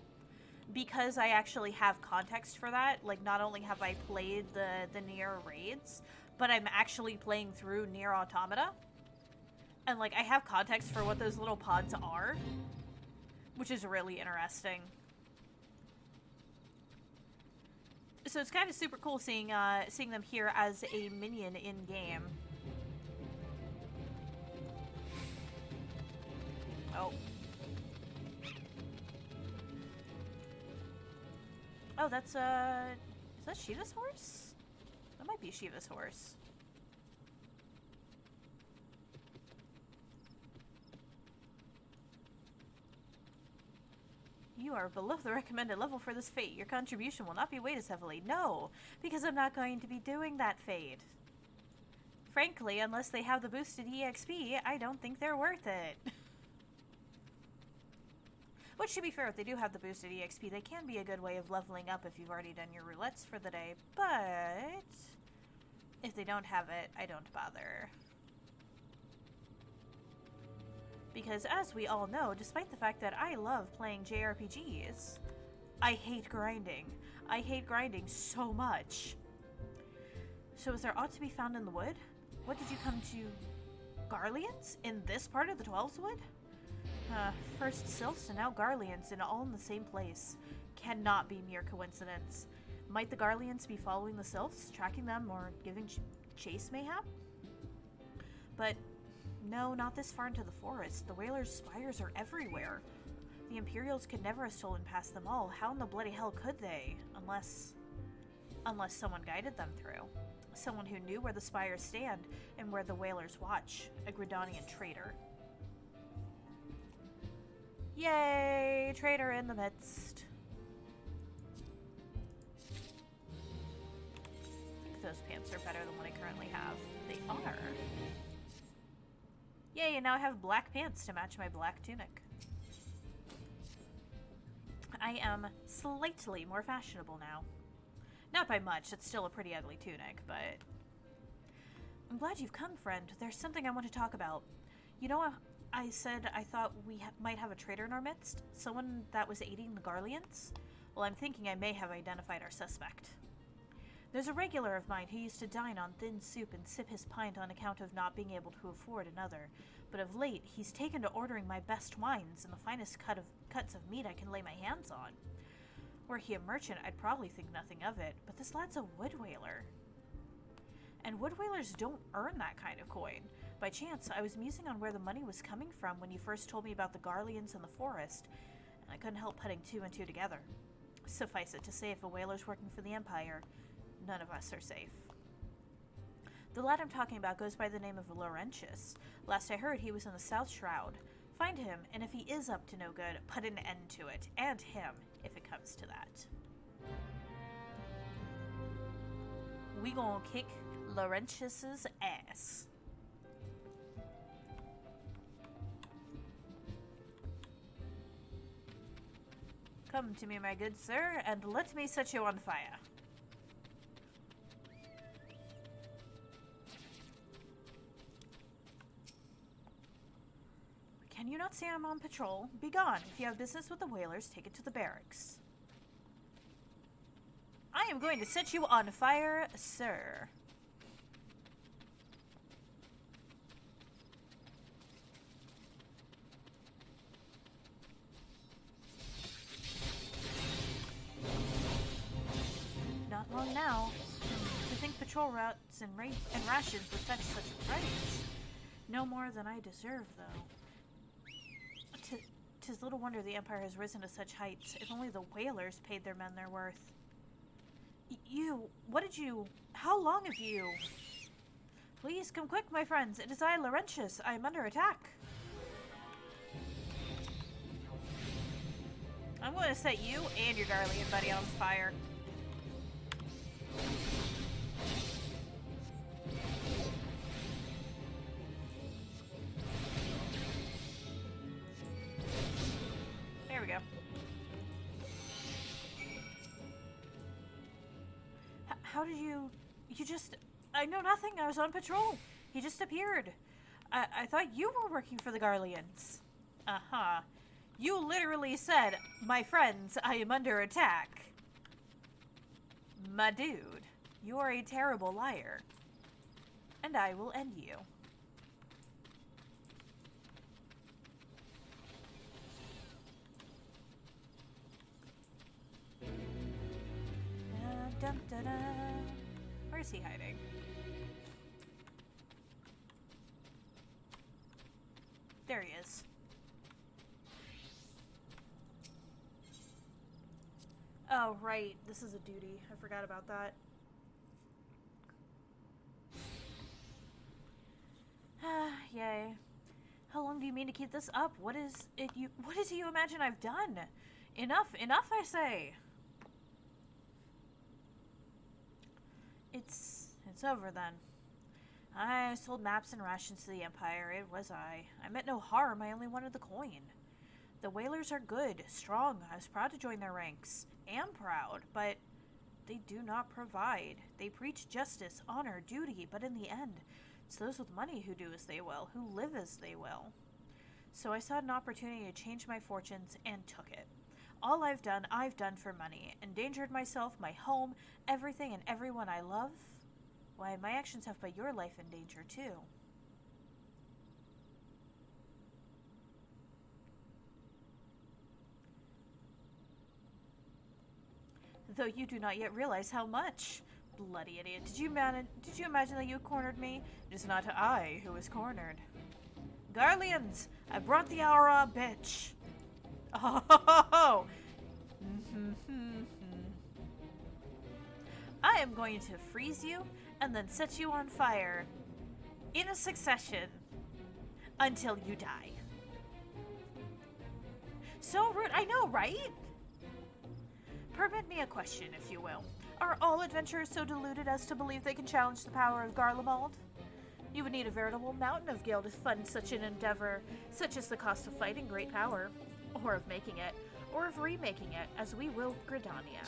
because I actually have context for that. Like, not only have I played the Nier raids, but I'm actually playing through Nier Automata, and like I have context for what those little pods are, which is really interesting. So it's kind of super cool seeing them here as a minion in game. Oh. Oh, that's, is that Shiva's horse? That might be Shiva's horse. You are below the recommended level for this fate. Your contribution will not be weighed as heavily. No, because I'm not going to be doing that fate. Frankly, unless they have the boosted EXP, I don't think they're worth it. Which, to be fair, if they do have the boosted EXP, they can be a good way of leveling up if you've already done your roulettes for the day, but if they don't have it, I don't bother. Because, as we all know, despite the fact that I love playing JRPGs, I hate grinding. I hate grinding so much. So is there aught to be found in the wood? What did you come to? Garleans? In this part of the 12's Wood? First sylphs and now Garleans, and all in the same place. Cannot be mere coincidence. Might the Garleans be following the sylphs, tracking them, or giving chase mayhap? But no, not this far into the forest. The Whalers' spires are everywhere. The Imperials could never have stolen past them all. How in the bloody hell could they? Unless someone guided them through. Someone who knew where the spires stand and where the Whalers watch. A Gridanian traitor. Yay! Traitor in the midst. I think those pants are better than what I currently have. They are. Yay, and now I have black pants to match my black tunic. I am slightly more fashionable now. Not by much, it's still a pretty ugly tunic, but... I'm glad you've come, friend. There's something I want to talk about. You know, I said I thought we might have a traitor in our midst? Someone that was aiding the Garleans? Well, I'm thinking I may have identified our suspect. There's a regular of mine who used to dine on thin soup and sip his pint on account of not being able to afford another, but of late he's taken to ordering my best wines and the finest cuts of meat I can lay my hands on. Were he a merchant, I'd probably think nothing of it, but this lad's a wood whaler. And wood whalers don't earn that kind of coin. By chance, I was musing on where the money was coming from when you first told me about the Garleans in the forest, and I couldn't help putting two and two together. Suffice it to say, if a whaler's working for the Empire, none of us are safe. The lad I'm talking about goes by the name of Laurentius. Last I heard, he was in the South Shroud. Find him, and if he is up to no good, put an end to it. And him, if it comes to that. We gonna kick Laurentius's ass. Come to me, my good sir, and let me set you on fire. Can you not say I'm on patrol? Be gone. If you have business with the whalers, take it to the barracks. I am going to set you on fire, sir. Not long now. To think patrol routes and rations would fetch such a price. No more than I deserve, though. 'Tis little wonder the Empire has risen to such heights. If only the whalers paid their men their worth. How long have you? Please come quick, my friends. It is I, Laurentius. I am under attack. I'm going to set you and your Garlean buddy on fire. There we go. How did you just... I know nothing. I was on patrol. He just appeared. I thought you were working for the Garleans. Uh-huh. You literally said, my friends, I am under attack. My dude, you are a terrible liar. And I will end you. Dun-dun-dun. Where is he hiding? There he is. Oh, right. This is a duty. I forgot about that. Yay. How long do you mean to keep this up? What is it you imagine I've done? Enough, I say. It's over then. I sold maps and rations to the Empire. It was I. I meant no harm. I only wanted the coin. The whalers are good, strong. I was proud to join their ranks. Am proud, but they do not provide. They preach justice, honor, duty, but in the end, it's those with money who do as they will, who live as they will. So I sought an opportunity to change my fortunes and took it. All I've done for money. Endangered myself, my home, everything and everyone I love. Why, my actions have put your life in danger, too. though you do not yet realize how much. Bloody idiot. Did you imagine that you cornered me? It is not I who was cornered. Garleans, I brought the Aura, bitch. Oh, I am going to freeze you and then set you on fire in a succession until you die. So rude, I know, right? Permit me a question, if you will. Are all adventurers so deluded as to believe they can challenge the power of Garlemald? You would need a veritable mountain of gale to fund such an endeavor, such as the cost of fighting great power, or of making it, or of remaking it, as we will Gridania.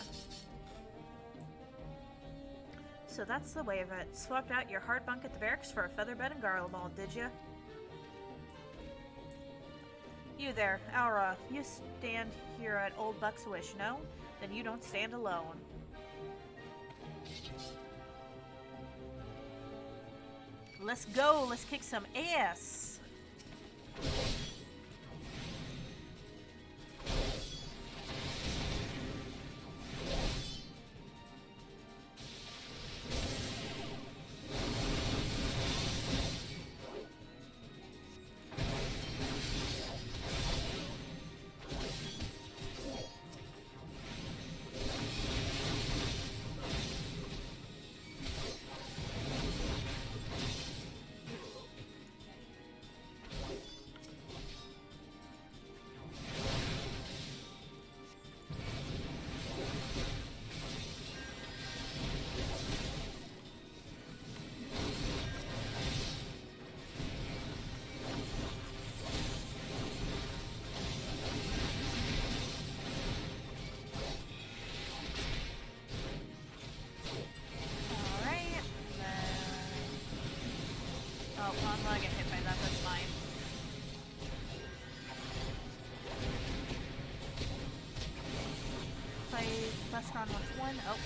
So that's the way of it. Swapped out your hard bunk at the barracks for a feather bed in Garlemald, did ya? You there, Aura, you stand here at Old Buck's wish, no? Then you don't stand alone. Let's go, let's kick some ass! I'm gonna get hit by that, that's fine. Play Buskron wants one. Oh.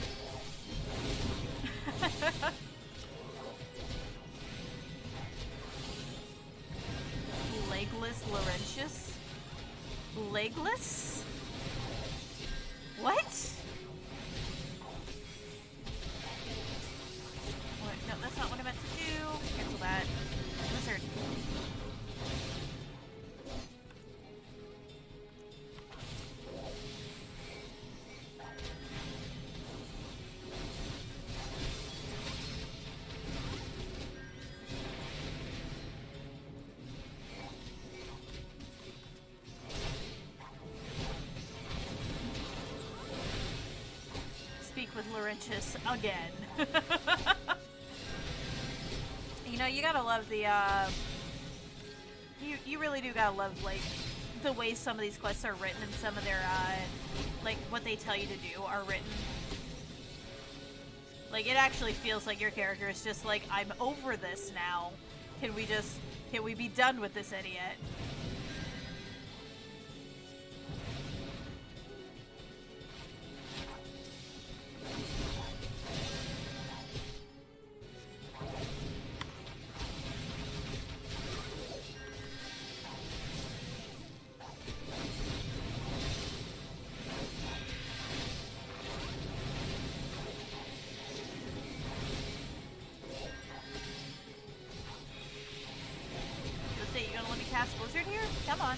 Legless Laurentius? Legless? What? What? No, that's not what I meant to do. Cancel that. Lizard. Speak with Laurentius again. You know, you gotta love the, you really do gotta love, like, the way some of these quests are written and some of their, like, what they tell you to do are written. Like, it actually feels like your character is just like, I'm over this now. Can we be done with this idiot? Cast Blizzard here? Come on.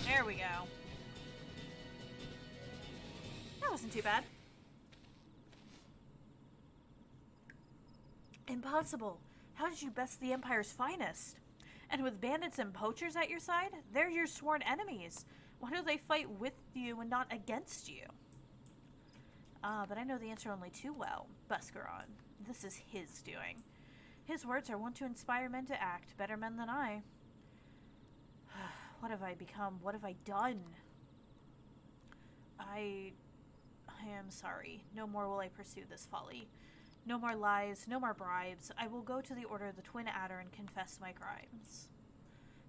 There we go. That wasn't too bad. Impossible. How did you best the Empire's finest? And with bandits and poachers at your side, they're your sworn enemies. Why do they fight with you and not against you? But I know the answer only too well. Buscaron. This is his doing. His words are one to inspire men to act, better men than I. What have I become? What have I done? I am sorry. No more will I pursue this folly. No more lies, no more bribes. I will go to the Order of the Twin Adder and confess my crimes.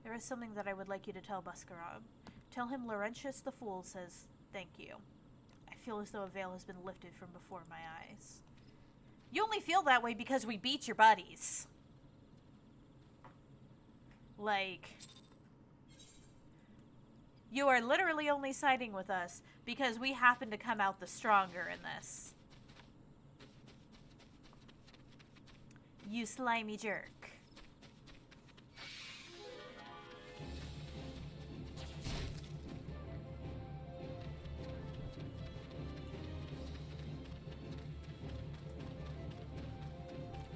There is something that I would like you to tell Buscaron. Tell him Laurentius the Fool says thank you. I feel as though a veil has been lifted from before my eyes. You only feel that way because we beat your buddies. Like, you are literally only siding with us because we happen to come out the stronger in this. You slimy jerk.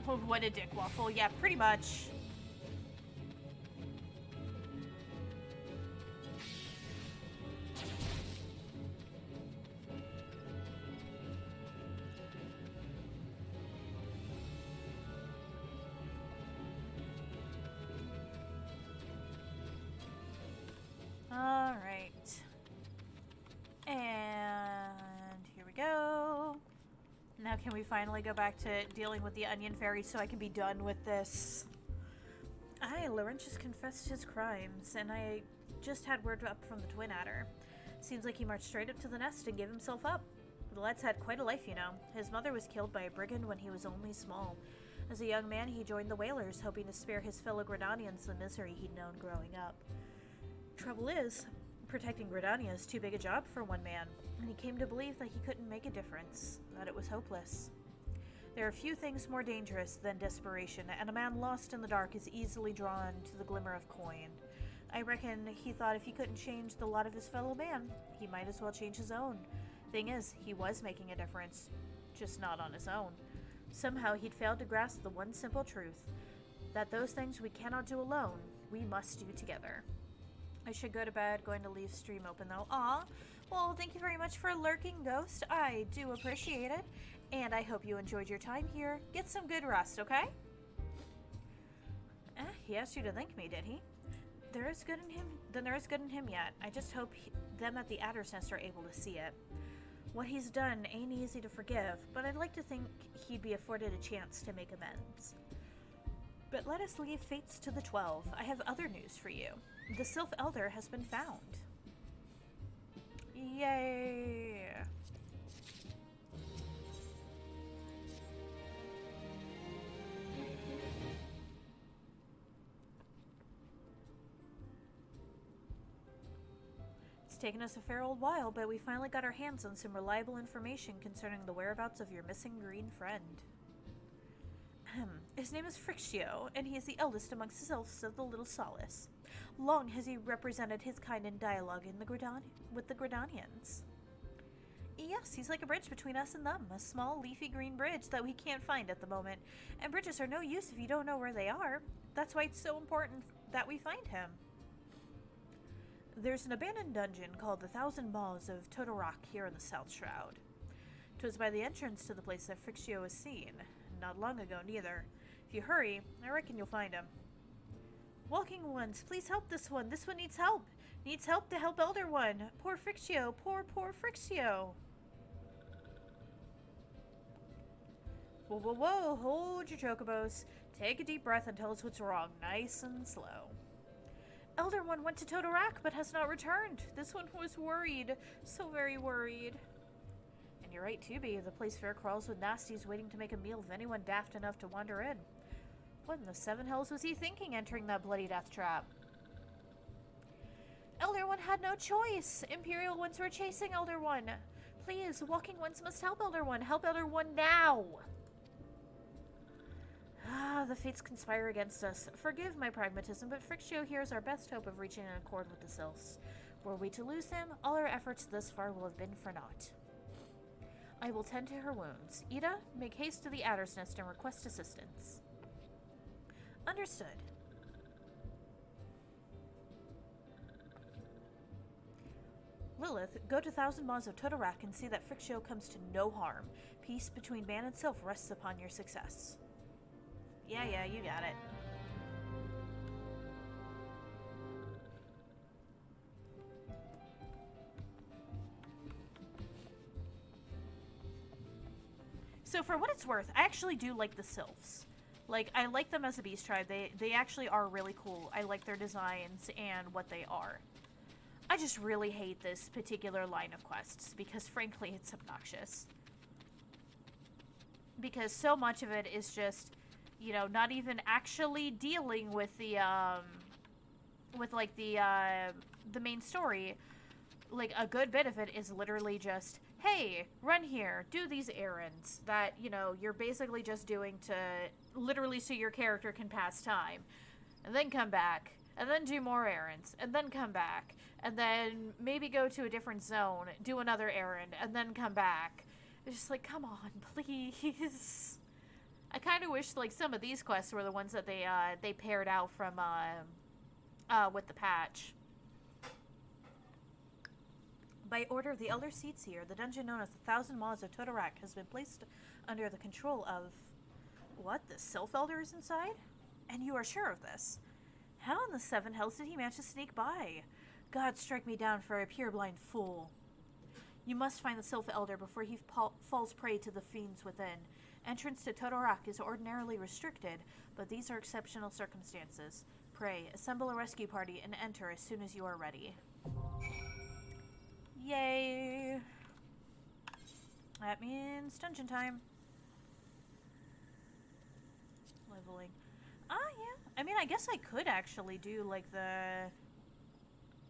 Oh, what a dick waffle. Yeah, pretty much. Alright. And here we go. Now can we finally go back to dealing with the Onion Fairy so I can be done with this? Laurentius confessed his crimes, and I just had word up from the Twin Adder. Seems like he marched straight up to the nest and gave himself up. The lad's had quite a life, you know. His mother was killed by a brigand when he was only small. As a young man, he joined the Whalers, hoping to spare his fellow Gridanians the misery he'd known growing up. Trouble is, protecting Gridania is too big a job for one man, and he came to believe that he couldn't make a difference, that it was hopeless. There are few things more dangerous than desperation, and a man lost in the dark is easily drawn to the glimmer of coin. I reckon he thought if he couldn't change the lot of his fellow man, he might as well change his own. Thing is, he was making a difference, just not on his own. Somehow he'd failed to grasp the one simple truth, that those things we cannot do alone, we must do together. I should go to bed, going to leave stream open though. Aw, well, thank you very much for lurking, Ghost. I do appreciate it, and I hope you enjoyed your time here. Get some good rest, okay? He asked you to thank me, did he? There is good in him. Then there is good in him yet. I just hope them at the Adder's Nest are able to see it. What he's done ain't easy to forgive, but I'd like to think he'd be afforded a chance to make amends. But let us leave fates to the 12. I have other news for you. The Sylph Elder has been found. Yay! It's taken us a fair old while, but we finally got our hands on some reliable information concerning the whereabouts of your missing green friend. His name is Frixio, and he is the eldest amongst the Sylphs of the Little Solace. Long has he represented his kind in dialogue in with the Gridanians. Yes, he's like a bridge between us and them, a small, leafy green bridge that we can't find at the moment. And bridges are no use if you don't know where they are. That's why it's so important that we find him. There's an abandoned dungeon called the Thousand Maws of Todorok here in the South Shroud. 'Twas by the entrance to the place that Frixio was seen. Not long ago, neither. If you hurry, I reckon you'll find him. Walking ones, please help this one. This one needs help. Needs help to help Elder One. Poor Frixio. Poor Frixio. Whoa, whoa, whoa. Hold your chocobos. Take a deep breath and tell us what's wrong. Nice and slow. Elder One went to Todorok, but has not returned. This one was worried. So very worried. And you're right, too, the place fair crawls with nasties waiting to make a meal of anyone daft enough to wander in. What in the seven hells was he thinking entering that bloody death trap? Elder One had no choice. Imperial ones were chasing Elder One. Please, walking ones must help Elder One. Help Elder One now. The fates conspire against us. Forgive my pragmatism, but Frixio here is our best hope of reaching an accord with the Sylphs. Were we to lose him, all our efforts thus far will have been for naught. I will tend to her wounds. Ida, make haste to the Adder's Nest and request assistance. Understood. Lilith, go to Thousand Maws of Todorok and see that Frixio comes to no harm. Peace between man and sylph rests upon your success. Yeah, you got it. So for what it's worth, I actually do like the sylphs. Like, I like them as a beast tribe. They actually are really cool. I like their designs and what they are. I just really hate this particular line of quests because, frankly, it's obnoxious. because so much of it is just, you know, not even actually dealing with the the main story. Like, a good bit of it is literally just, hey, run here, do these errands that, you know, you're basically just doing to literally so your character can pass time, and then come back, and then do more errands, and then come back, and then maybe go to a different zone, do another errand, and then come back. It's just like, come on, please. I kind of wish, like, some of these quests were the ones that they paired out from, with the patch. By order of the Elder Seats here, the dungeon known as the Thousand Maws of Totorak has been placed under the control of... What? The Sylph Elder is inside? And you are sure of this? How in the seven hells did he manage to sneak by? God strike me down for a pure-blind fool. You must find the Sylph Elder before he falls prey to the fiends within. Entrance to Totorak is ordinarily restricted, but these are exceptional circumstances. Pray, assemble a rescue party and enter as soon as you are ready. Yay! That means dungeon time. Leveling. Ah, yeah. I mean, I guess I could actually do, like, the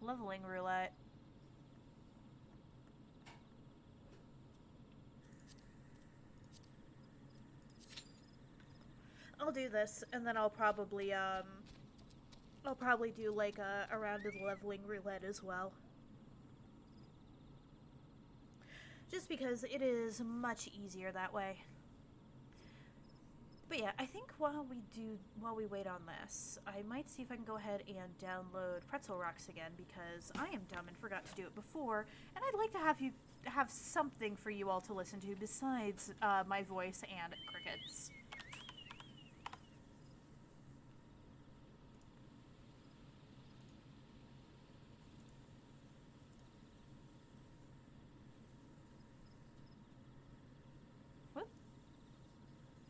leveling roulette. I'll do this, and then I'll probably do, like, a round of the leveling roulette as well. Just because it is much easier that way. But yeah, I think while we wait on this, I might see if I can go ahead and download Pretzel Rocks again, because I am dumb and forgot to do it before, and I'd like to have something for you all to listen to besides my voice and crickets.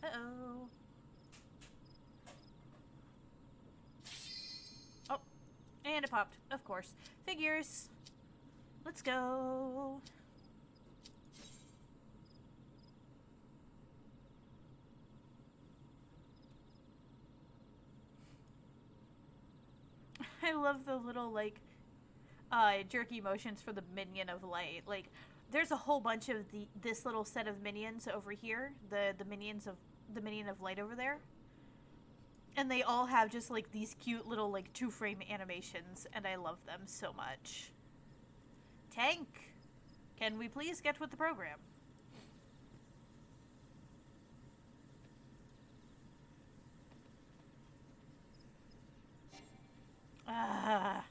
Uh-oh. Oh, and it popped, of course. Figures. Let's go. I love the little, like, jerky motions for the minion of light. Like, there's a whole bunch of this little set of minions over here, the minion of light over there, and they all have just like these cute little like 2-frame animations, and I love them so much. Tank, can we please get with the program? Ah.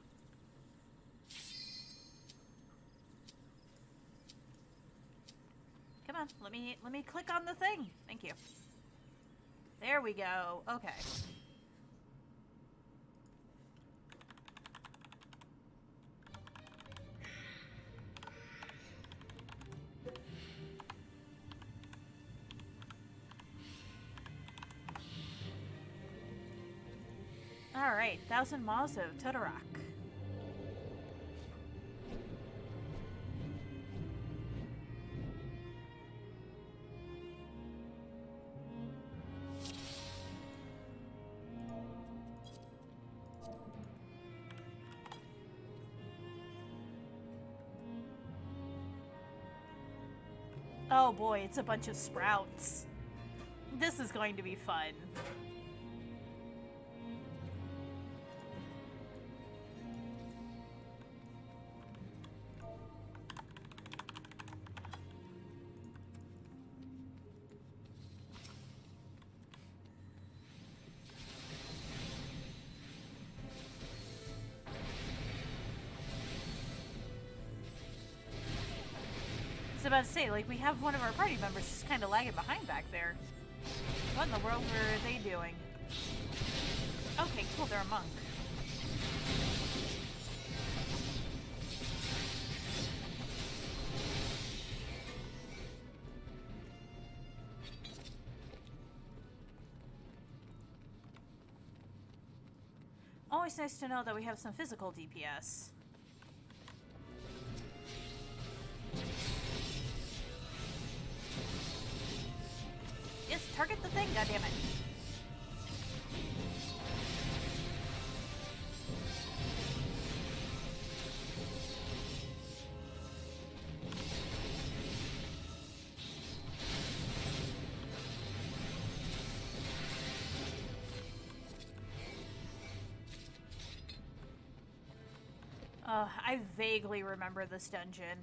Come on, let me click on the thing. Thank you. There we go. Okay. All right, Thousand Maws of Totorak. Oh boy, it's a bunch of sprouts. This is going to be fun. About to say, like, we have one of our party members just kind of lagging behind back there. What in the world were they doing? Okay, cool, they're a monk. Always nice to know that we have some physical DPS. God damn it. I vaguely remember this dungeon.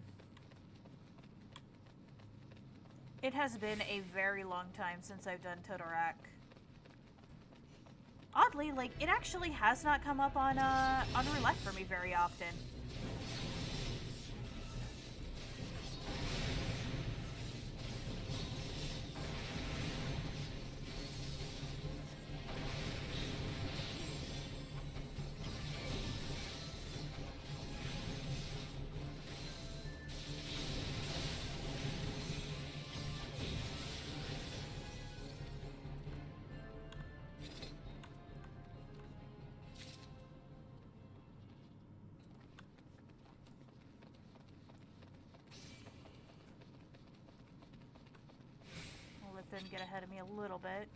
It has been a very long time since I've done Totorak. Oddly, like, it actually has not come up on roulette for me very often. Then get ahead of me a little bit.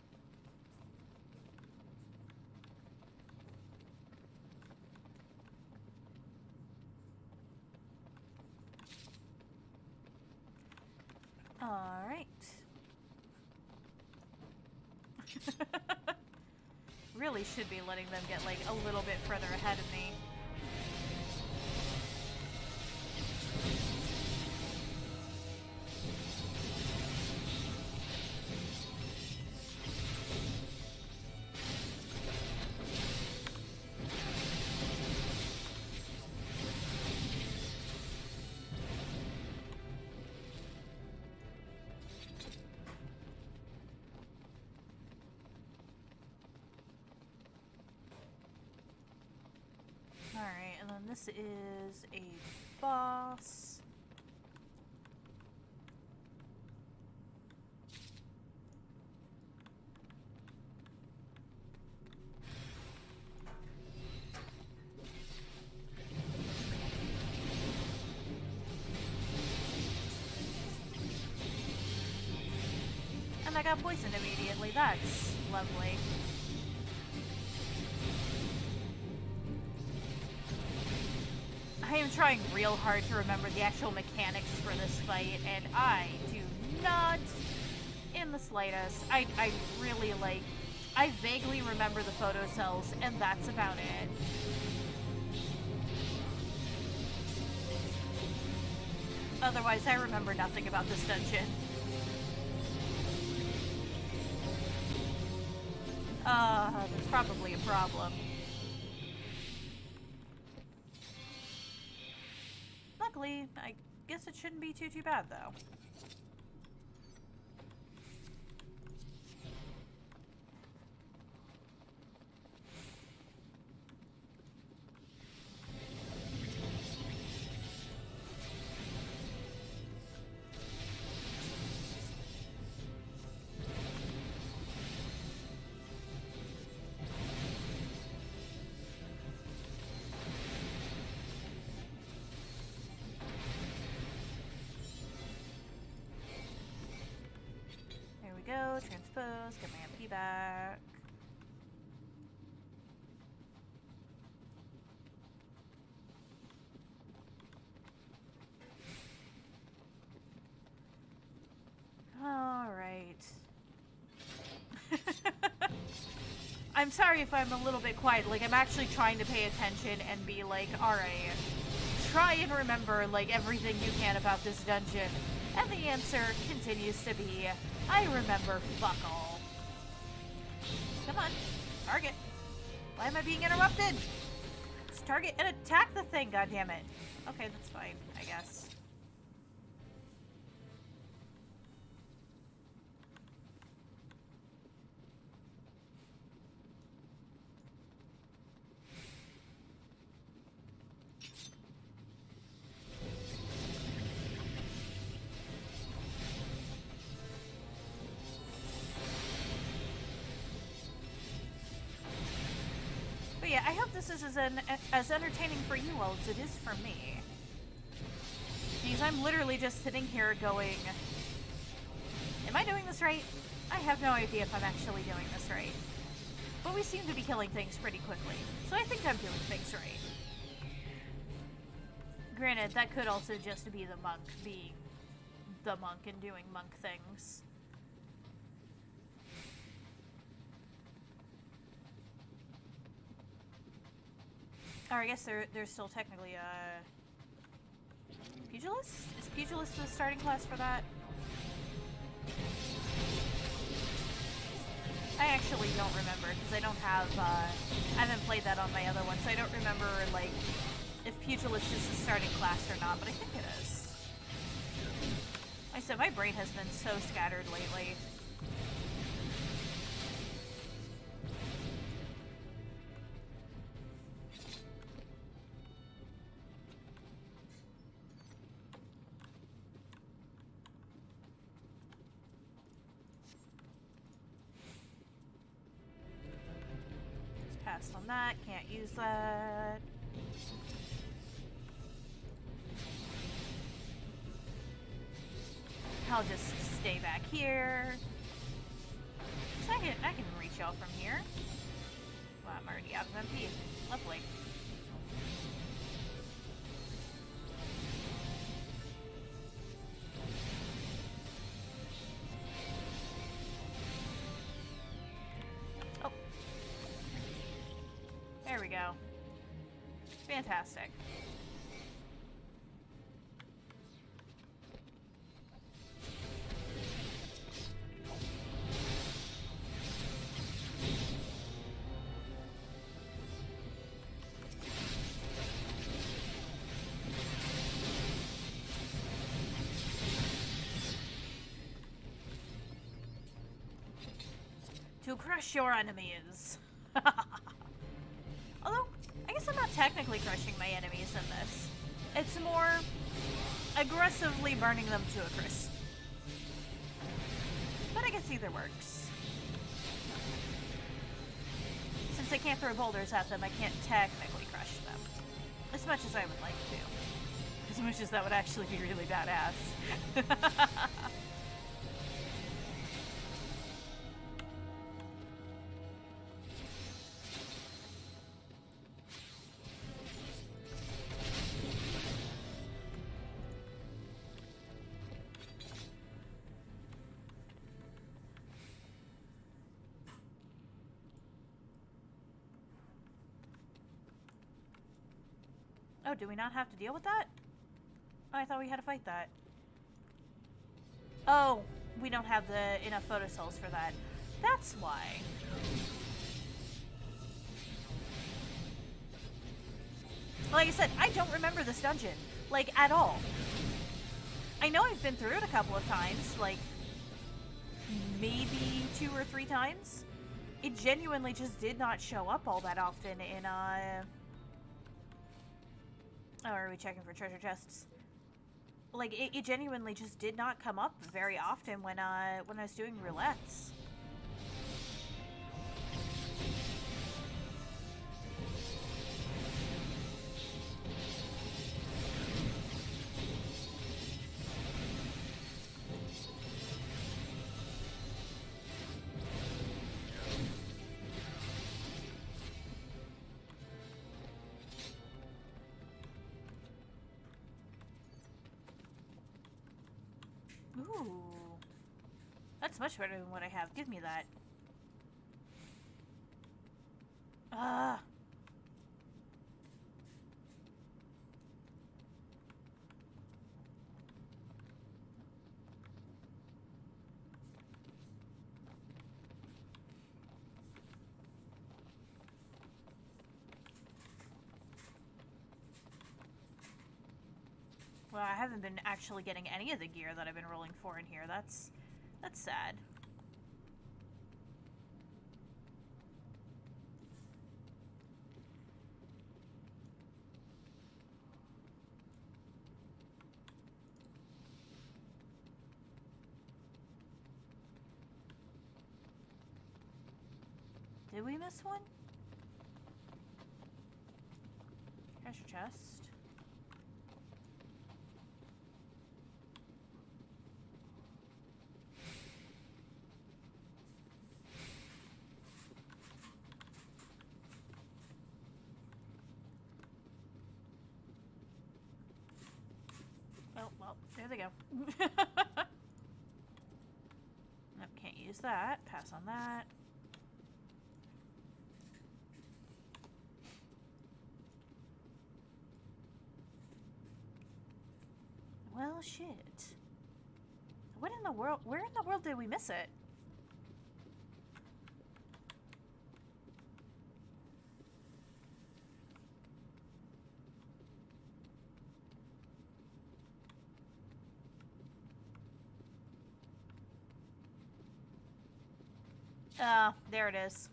All right. Really should be letting them get like a little bit further ahead of me. Alright, and then this is a boss. And I got poisoned immediately. That's lovely. I am trying real hard to remember the actual mechanics for this fight, and I do not in the slightest. I really, like, I vaguely remember the photo cells, and that's about it. Otherwise, I remember nothing about this dungeon. That's probably a problem. Luckily, I guess it shouldn't be too bad, though. Go, transpose, get my MP back. Alright. I'm sorry if I'm a little bit quiet, like I'm actually trying to pay attention and be like, alright, try and remember like everything you can about this dungeon. And the answer continues to be, I remember fuck all. Come on. Target. Why am I being interrupted? Just target and attack the thing, goddammit. Okay, that's fine, I guess. But yeah, I hope this is as entertaining for you all as it is for me. Because I'm literally just sitting here going, am I doing this right? I have no idea if I'm actually doing this right. But we seem to be killing things pretty quickly, so I think I'm doing things right. Granted, that could also just be the monk being the monk and doing monk things. Or I guess there's still technically a pugilist? Is pugilist the starting class for that? I actually don't remember, because I don't have, I haven't played that on my other one, so I don't remember, like, if Pugilist is the starting class or not, but I think it is. Like I said, my brain has been so scattered lately. Pass on that, can't use that. I'll just stay back here. So I can reach y'all from here. Well, I'm already out of MP. Lovely. Oh. There we go. Fantastic. To crush your enemies. Although, I guess I'm not technically crushing my enemies in this. It's more aggressively burning them to a crisp. But I guess either works. Since I can't throw boulders at them, I can't technically crush them. As much as I would like to. As much as that would actually be really badass. Oh, do we not have to deal with that? Oh, I thought we had to fight that. Oh, we don't have enough photo cells for that. That's why. Like I said, I don't remember this dungeon. Like, at all. I know I've been through it a couple of times. Like, maybe 2 or 3 times. It genuinely just did not show up all that often in, Oh, are we checking for treasure chests? Like, it genuinely just did not come up very often when I was doing roulettes. Ooh. That's much better than what I have. Give me that. Ah. Well, I haven't been actually getting any of the gear that I've been rolling for in here. That's sad. Did we miss one? Treasure chest. Nope, can't use that. Pass on that. Well, shit. What in the world? Where in the world did we miss it? There it is.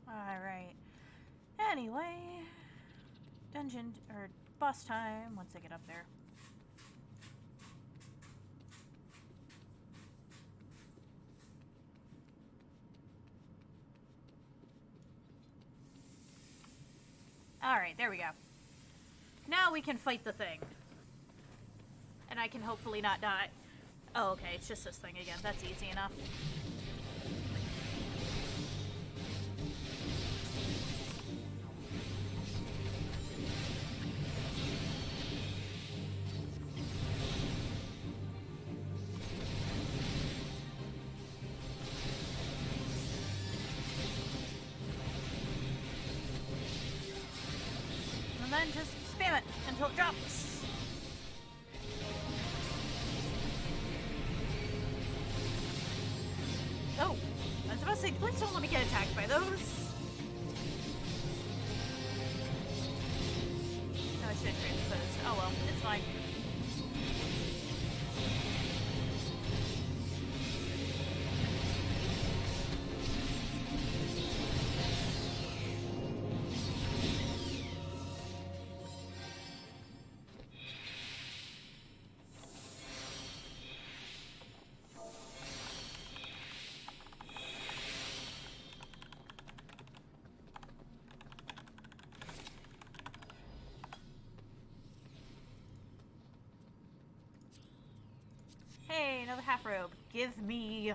Alright. Anyway, dungeon, or boss time once I get up there. Alright, there we go. Now we can fight the thing. And I can hopefully not die. Oh, okay, it's just this thing again. That's easy enough. And then just spam it until it drops. Oh, I was about to say, please don't let me get attacked by those. No, I should transpose. Oh well, it's fine. Hey, another half robe. Give me.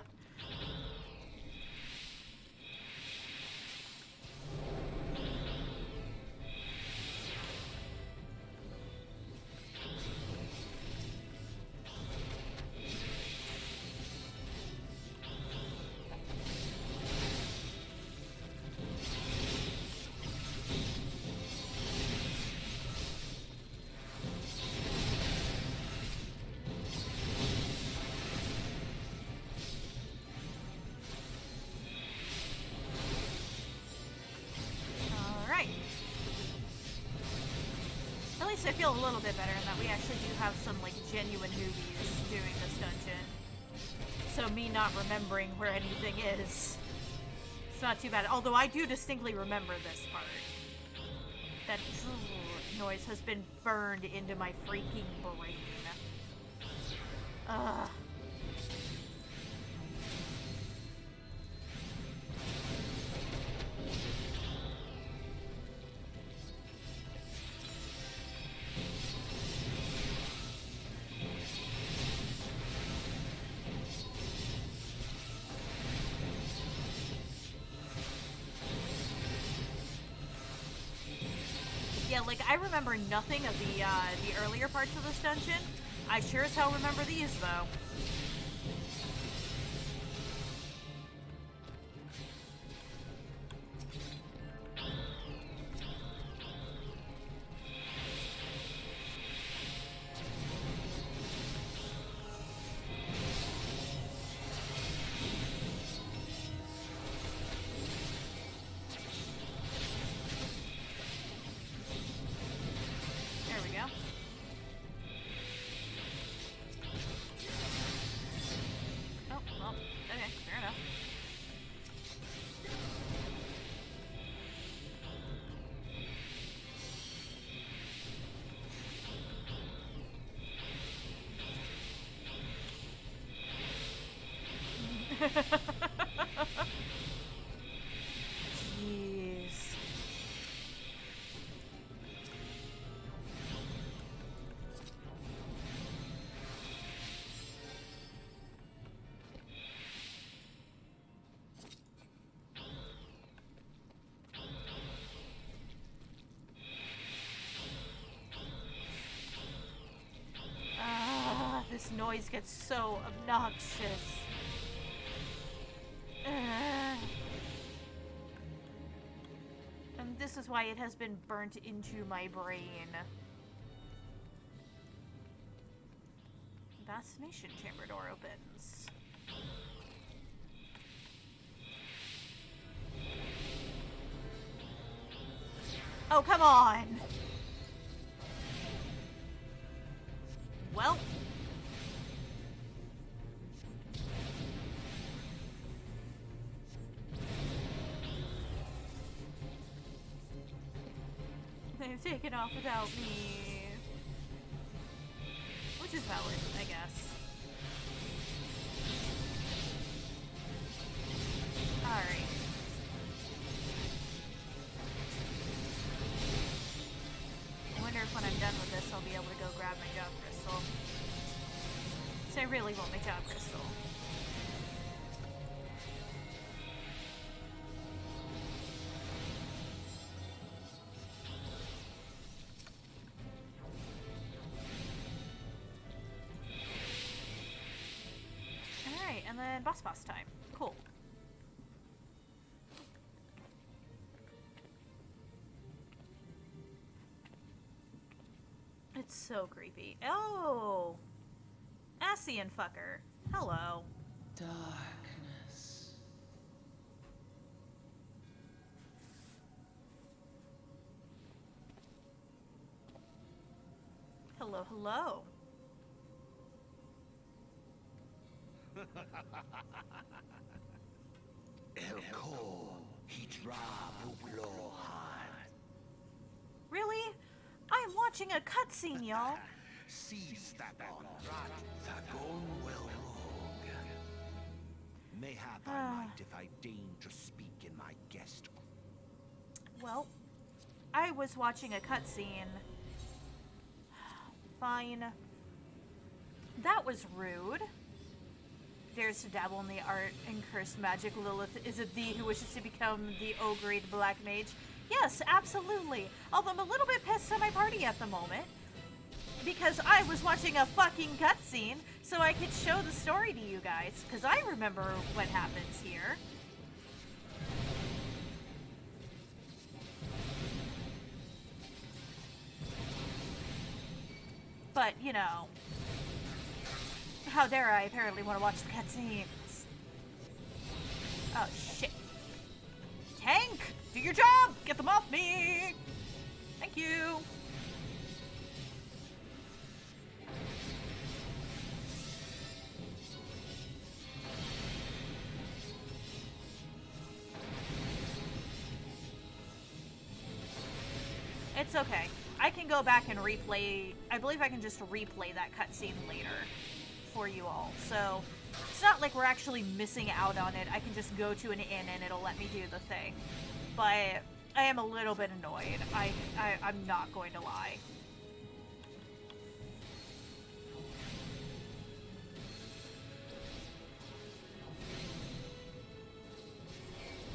I feel a little bit better in that we actually do have some, like, genuine newbies doing this dungeon. So me not remembering where anything is, it's not too bad. Although I do distinctly remember this part. That noise has been burned into my freaking brain. Ugh. Yeah, like, I remember nothing of the earlier parts of this dungeon. I sure as hell remember these, though. Jeez. This noise gets so obnoxious. And this is why it has been burnt into my brain. Fascination chamber door opens. Oh, come on! Well... they've taken off without me. Which is valid, I guess. Alright. I wonder if when I'm done with this, I'll be able to go grab my job crystal. So I really want my job crystal. Alright, and then boss time. Cool. It's so creepy. Oh! Asian fucker. Hello. Darkness. Hello, hello. Really? I'm watching a cutscene, y'all. Mayhap I might if I deign to speak in my guest. Well, I was watching a cutscene. Fine. That was rude. Dares to dabble in the art and cursed magic. Lilith, is it thee who wishes to become the O-grade black mage? Yes, absolutely. Although I'm a little bit pissed at my party at the moment. Because I was watching a fucking cutscene so I could show the story to you guys. Because I remember what happens here. But, you know, how dare I apparently want to watch the cutscenes. Oh, shit. Tank! Do your job! Get them off me! Thank you! It's okay. I can go back and replay. I believe I can just replay that cutscene later for you all. So it's not like we're actually missing out on it. I can just go to an inn and it'll let me do the thing. But I am a little bit annoyed. I'm not going to lie.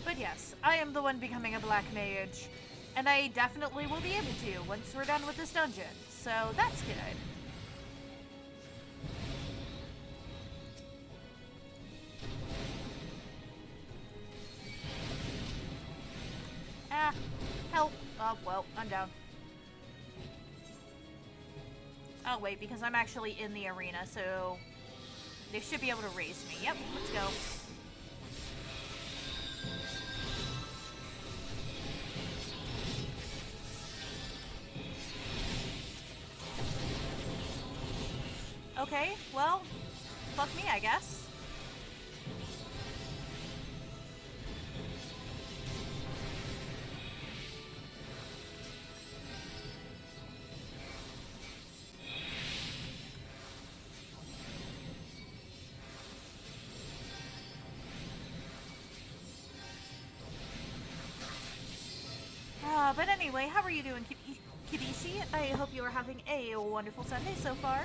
But yes, I am the one becoming a black mage. And I definitely will be able to once we're done with this dungeon. So that's good. Ah, help. Oh, well, I'm down. Oh, wait, because I'm actually in the arena, so they should be able to raise me. Yep, let's go. Okay, well, fuck me, I guess. Anyway, how are you doing, Kibishi? I hope you are having a wonderful Sunday so far.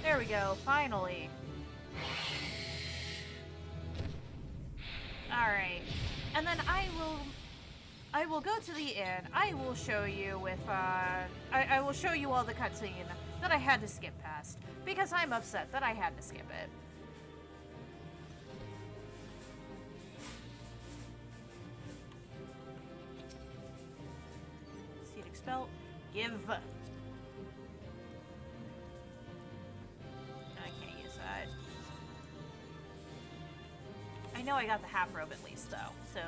There we go, finally. Alright. And then I will go to the inn. I will show you with, I will show you all the cutscene that I had to skip past. Because I'm upset that I had to skip it. Seed expel. Give. I can't use that. I know I got the half robe at least, though, so...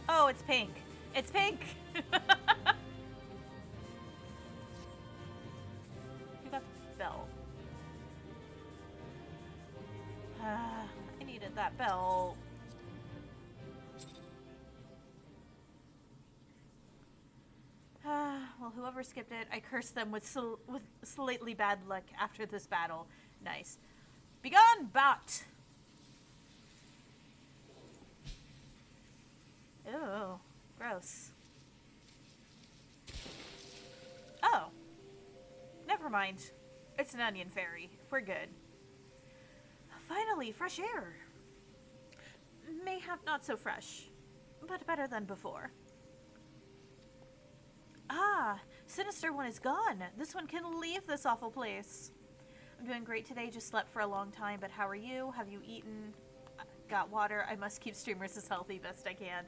Oh, it's pink. It's pink! Who got the belt? I needed that belt. Well, whoever skipped it, I cursed them with slightly bad luck after this battle. Nice. Begone, bot! Ew, gross. Oh. Never mind. It's an onion fairy. We're good. Finally, fresh air. Mayhap not so fresh, but better than before. Ah, Sinister One is gone. This one can leave this awful place. I'm doing great today, just slept for a long time, but how are you? Have you eaten? Got water? I must keep streamers as healthy best I can.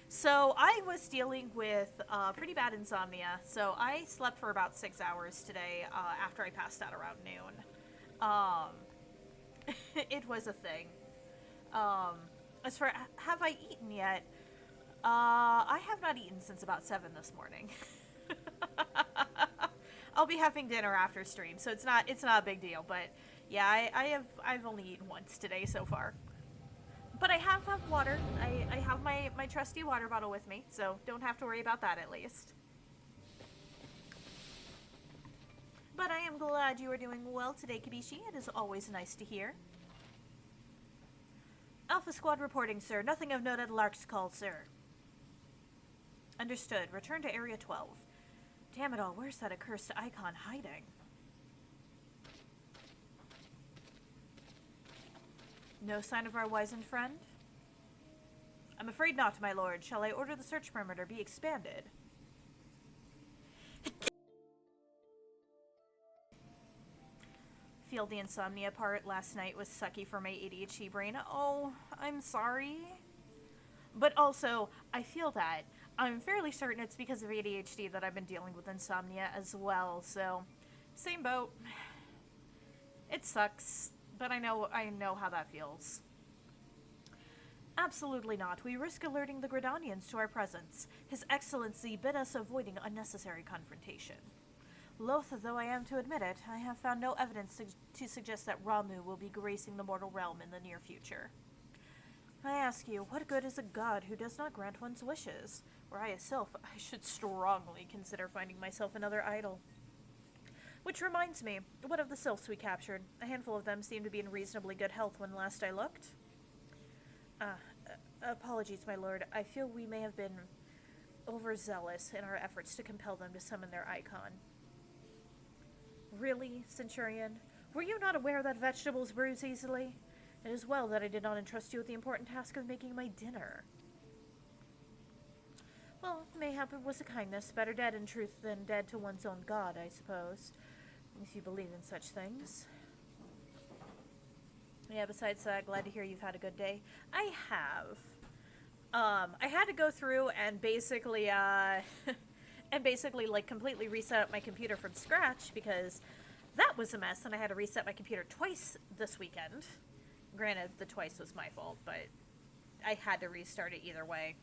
So I was dealing with pretty bad insomnia, so I slept for about 6 hours today after I passed out around noon. It was a thing. As for have I eaten yet? I have not eaten since about 7 this morning. I'll be having dinner after stream, so it's not a big deal. But yeah, I've only eaten once today so far. But I have water. I have my trusty water bottle with me, so don't have to worry about that at least. But I am glad you are doing well today, Kibishi. It is always nice to hear. Alpha Squad reporting, sir. Nothing of note at Lark's call, sir. Understood. Return to Area 12. Damn it all, where's that accursed icon hiding? No sign of our wizened friend? I'm afraid not, my lord. Shall I order the search perimeter be expanded? Feel the insomnia part last night was sucky for my ADHD brain. Oh, I'm sorry. But also, I feel that. I'm fairly certain it's because of ADHD that I've been dealing with insomnia as well, so same boat. It sucks, but I know how that feels. Absolutely not. We risk alerting the Gridanians to our presence. His Excellency bid us avoiding unnecessary confrontation. Loath though I am to admit it, I have found no evidence to suggest that Ramu will be gracing the mortal realm in the near future. I ask you, what good is a god who does not grant one's wishes? Were I a sylph, I should strongly consider finding myself another idol. Which reminds me, what of the sylphs we captured? A handful of them seemed to be in reasonably good health when last I looked. Apologies, my lord. I feel we may have been overzealous in our efforts to compel them to summon their icon. Really, Centurion? Were you not aware that vegetables bruise easily? It is well that I did not entrust you with the important task of making my dinner. Well, mayhap it was a kindness. Better dead in truth than dead to one's own god, I suppose. If you believe in such things. Yeah, besides that, glad to hear you've had a good day. I have. I had to go through and basically, like, completely reset up my computer from scratch because that was a mess, and I had to reset my computer twice this weekend. Granted, the twice was my fault, but I had to restart it either way.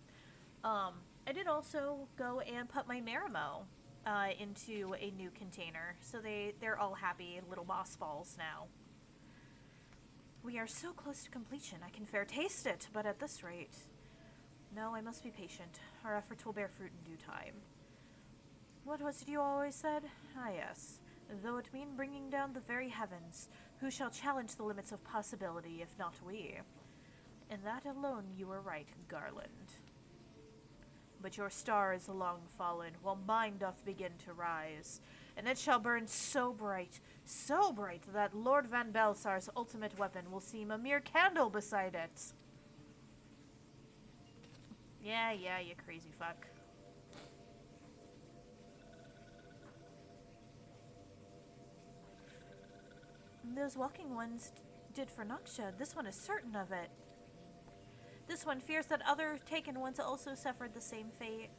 I did also go and put my Marimo into a new container, so they're all happy little moss balls now. We are so close to completion, I can fair taste it, but at this rate... No, I must be patient. Our efforts will bear fruit in due time. What was it you always said? Ah, yes. though it mean bringing down the very heavens. Who shall challenge the limits of possibility, if not we? In that alone you were right, Garland. But your star is long fallen, while mine doth begin to rise, and it shall burn so bright, that Lord Van Belsar's ultimate weapon will seem a mere candle beside it. Yeah, you crazy fuck. Those walking ones did for Noxia. This one is certain of it. This one fears that other taken ones also suffered the same fate.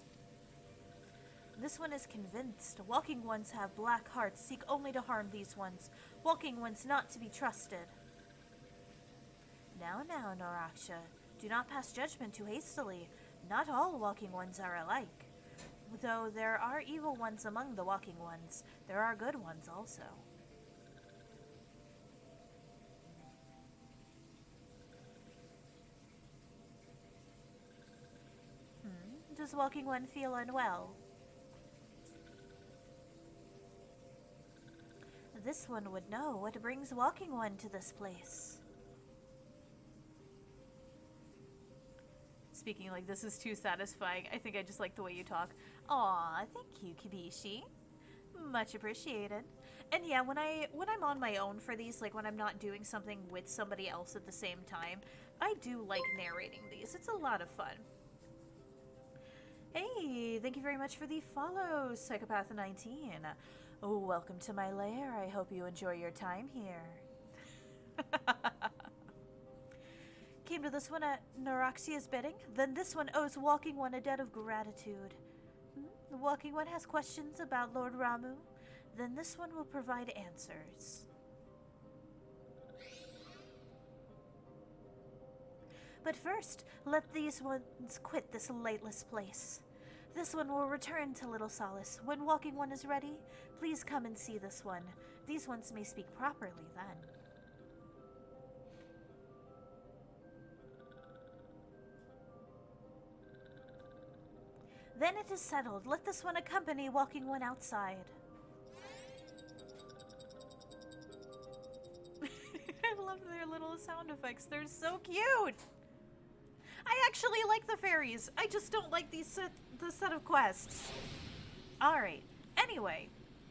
This one is convinced. Walking ones have black hearts, seek only to harm these ones. Walking ones not to be trusted. Now, Noraksha, do not pass judgment too hastily. Not all walking ones are alike. Though there are evil ones among the walking ones, there are good ones also. Does walking one feel unwell? This one would know what brings walking one to this place. Speaking like this is too satisfying. I think I just like the way you talk. Aw, thank you, Kibishi. Much appreciated. And yeah, when I'm on my own for these, like when I'm not doing something with somebody else at the same time, I do like narrating these. It's a lot of fun. Hey, thank you very much for the follow, Psychopath19. Oh, welcome to my lair. I hope you enjoy your time here. Came to this one at Noraxia's bidding? Then this one owes Walking One a debt of gratitude. The Walking One has questions about Lord Ramu? Then this one will provide answers. But first, let these ones quit this lightless place. This one will return to Little Solace. When Walking One is ready, please come and see this one. These ones may speak properly then. Then it is settled. Let this one accompany Walking One outside. I love their little sound effects. They're so cute! I actually like the fairies. I just don't like the set of quests. Alright. Anyway,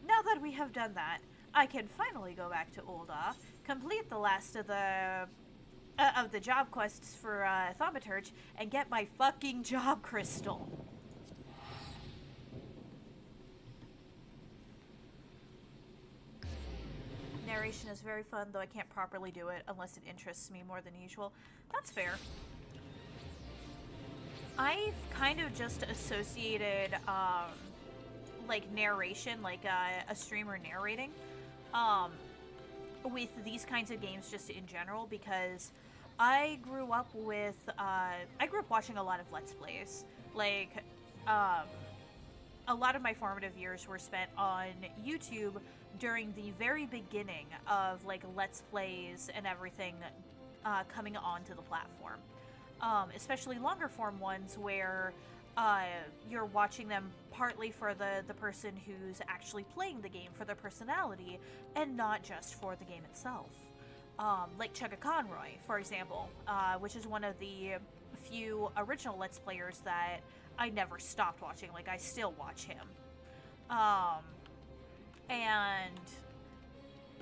now that we have done that, I can finally go back to Ul'dah, complete the last of the job quests for Thaumaturge, and get my fucking job crystal. Narration is very fun, though I can't properly do it unless it interests me more than usual. That's fair. I've kind of just associated, like, narration, like, a streamer narrating, with these kinds of games just in general, because I grew up watching a lot of Let's Plays. Like, a lot of my formative years were spent on YouTube during the very beginning of, like, Let's Plays and everything, coming onto the platform. Especially longer form ones where you're watching them partly for the person who's actually playing the game, for their personality, and not just for the game itself. Like Chugga Conroy, for example, which is one of the few original Let's Players that I never stopped watching. Like, I still watch him. And,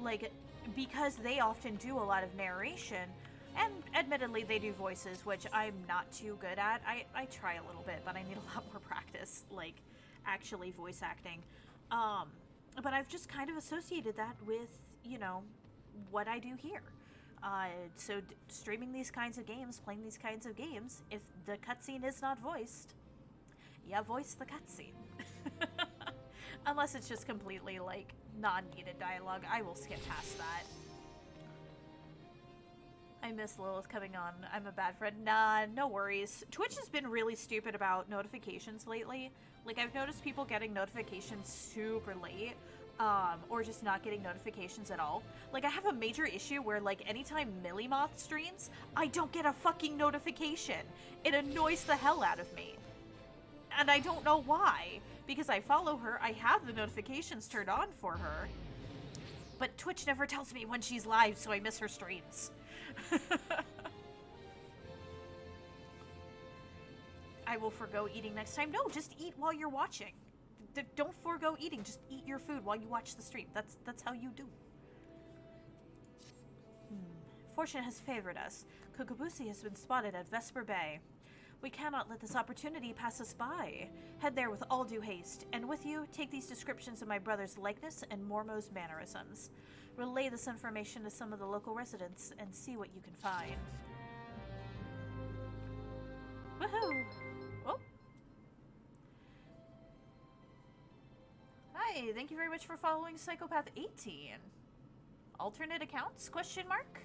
like, because they often do a lot of narration, and admittedly, they do voices, which I'm not too good at. I try a little bit, but I need a lot more practice, like, actually voice acting. But I've just kind of associated that with, you know, what I do here. So streaming these kinds of games, playing these kinds of games, if the cutscene is not voiced, yeah, voice the cutscene. Unless it's just completely, like, non-needed dialogue, I will skip past that. I miss Lilith coming on. I'm a bad friend. Nah, no worries. Twitch has been really stupid about notifications lately. Like, I've noticed people getting notifications super late, or just not getting notifications at all. Like, I have a major issue where, like, anytime Millimoth streams, I don't get a fucking notification. It annoys the hell out of me. And I don't know why. Because I follow her, I have the notifications turned on for her. but Twitch never tells me when she's live, so I miss her streams. I will forgo eating next time. No, just eat while you're watching. Don't forego eating. Just eat your food while you watch the stream. That's how you do. Fortune has favored us. Kukubusi has been spotted at Vesper Bay. We cannot let this opportunity pass us by. Head there with all due haste, and with you, take these descriptions of my brother's likeness and Mormo's mannerisms. Relay this information to some of the local residents and see what you can find. Woohoo! Oh. Hi, thank you very much for following Psychopath 18. Alternate accounts? Question mark?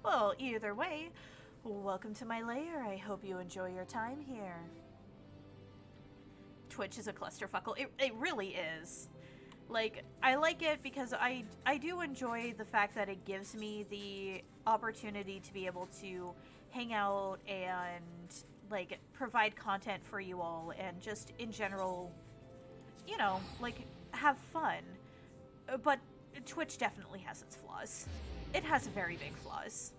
Well, either way, welcome to my lair. I hope you enjoy your time here. Twitch is a clusterfuckle. It really is. Like, I like it because I do enjoy the fact that it gives me the opportunity to be able to hang out and, like, provide content for you all and just, in general, you know, like, have fun. But Twitch definitely has its flaws. It has very big flaws.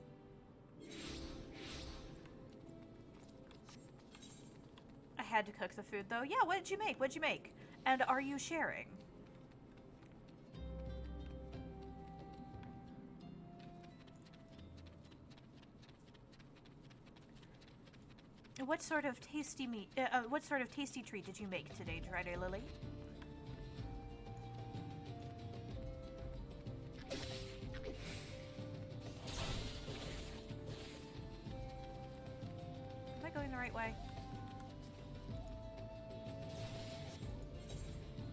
I had to cook the food, though. Yeah, what did you make? What'd you make? And are you sharing? What sort of tasty treat did you make today, Drider Lily? Am I going the right way?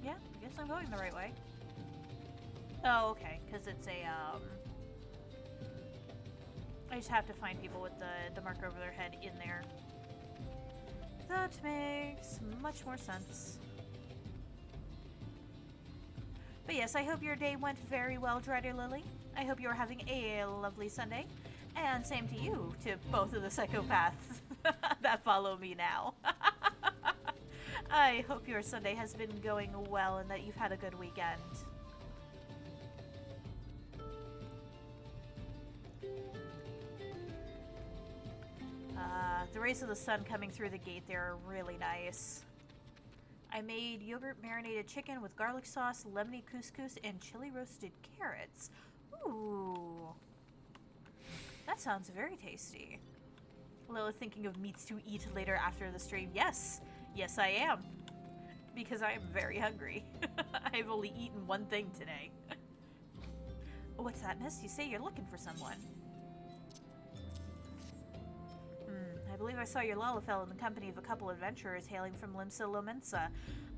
Yeah, I guess I'm going the right way. Oh, okay, because it's a, I just have to find people with the marker over their head in there. That makes much more sense. But yes, I hope your day went very well, Drider Lily. I hope you're having a lovely Sunday. And same to you, to both of the psychopaths that follow me now. I hope your Sunday has been going well and that you've had a good weekend. The rays of the sun coming through the gate there are really nice. I made yogurt marinated chicken with garlic sauce, lemony couscous, and chili roasted carrots. Ooh. That sounds very tasty. Lilith thinking of meats to eat later after the stream. Yes. Yes, I am. Because I am very hungry. I've only eaten one thing today. What's that, miss? You say you're looking for someone. I believe I saw your Lalafell in the company of a couple adventurers hailing from Limsa Lomensa,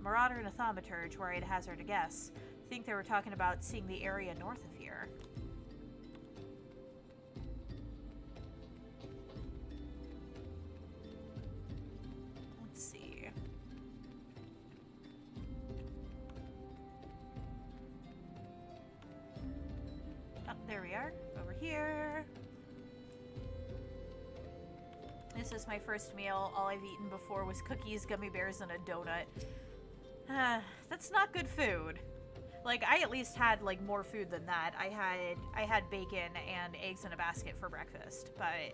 Marauder and a Thaumaturge, where I'd hazard a guess. I think they were talking about seeing the area north of here. Let's see. Oh, there we are. Over here. This is my first meal. All I've eaten before was cookies, gummy bears, and a donut. That's not good food. Like, I at least had, like, more food than that. I had bacon and eggs in a basket for breakfast, but,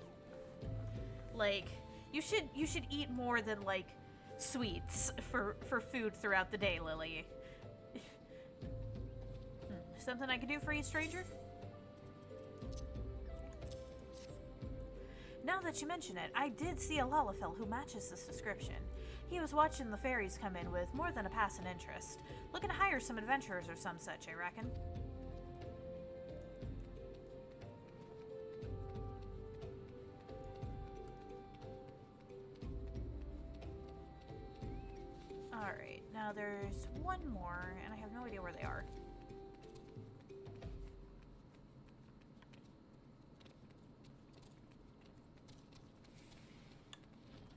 like, you should eat more than, like, sweets for food throughout the day, Lily. Something I can do for you, stranger? Now that you mention it, I did see a Lalafell who matches this description. He was watching the fairies come in with more than a passing interest. Looking to hire some adventurers or some such, I reckon. Alright, now there's one more, and I have no idea where they are.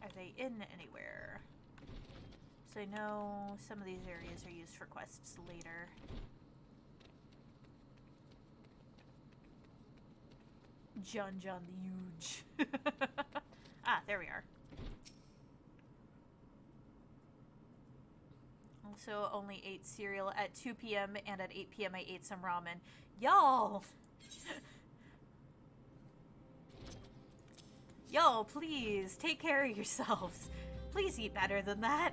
Are they in anywhere? So I know some of these areas are used for quests later. John the Huge. Ah, there we are. So only ate cereal at 2 p.m. and at 8 p.m. I ate some ramen. Y'all! Y'all, please, take care of yourselves. Please eat better than that.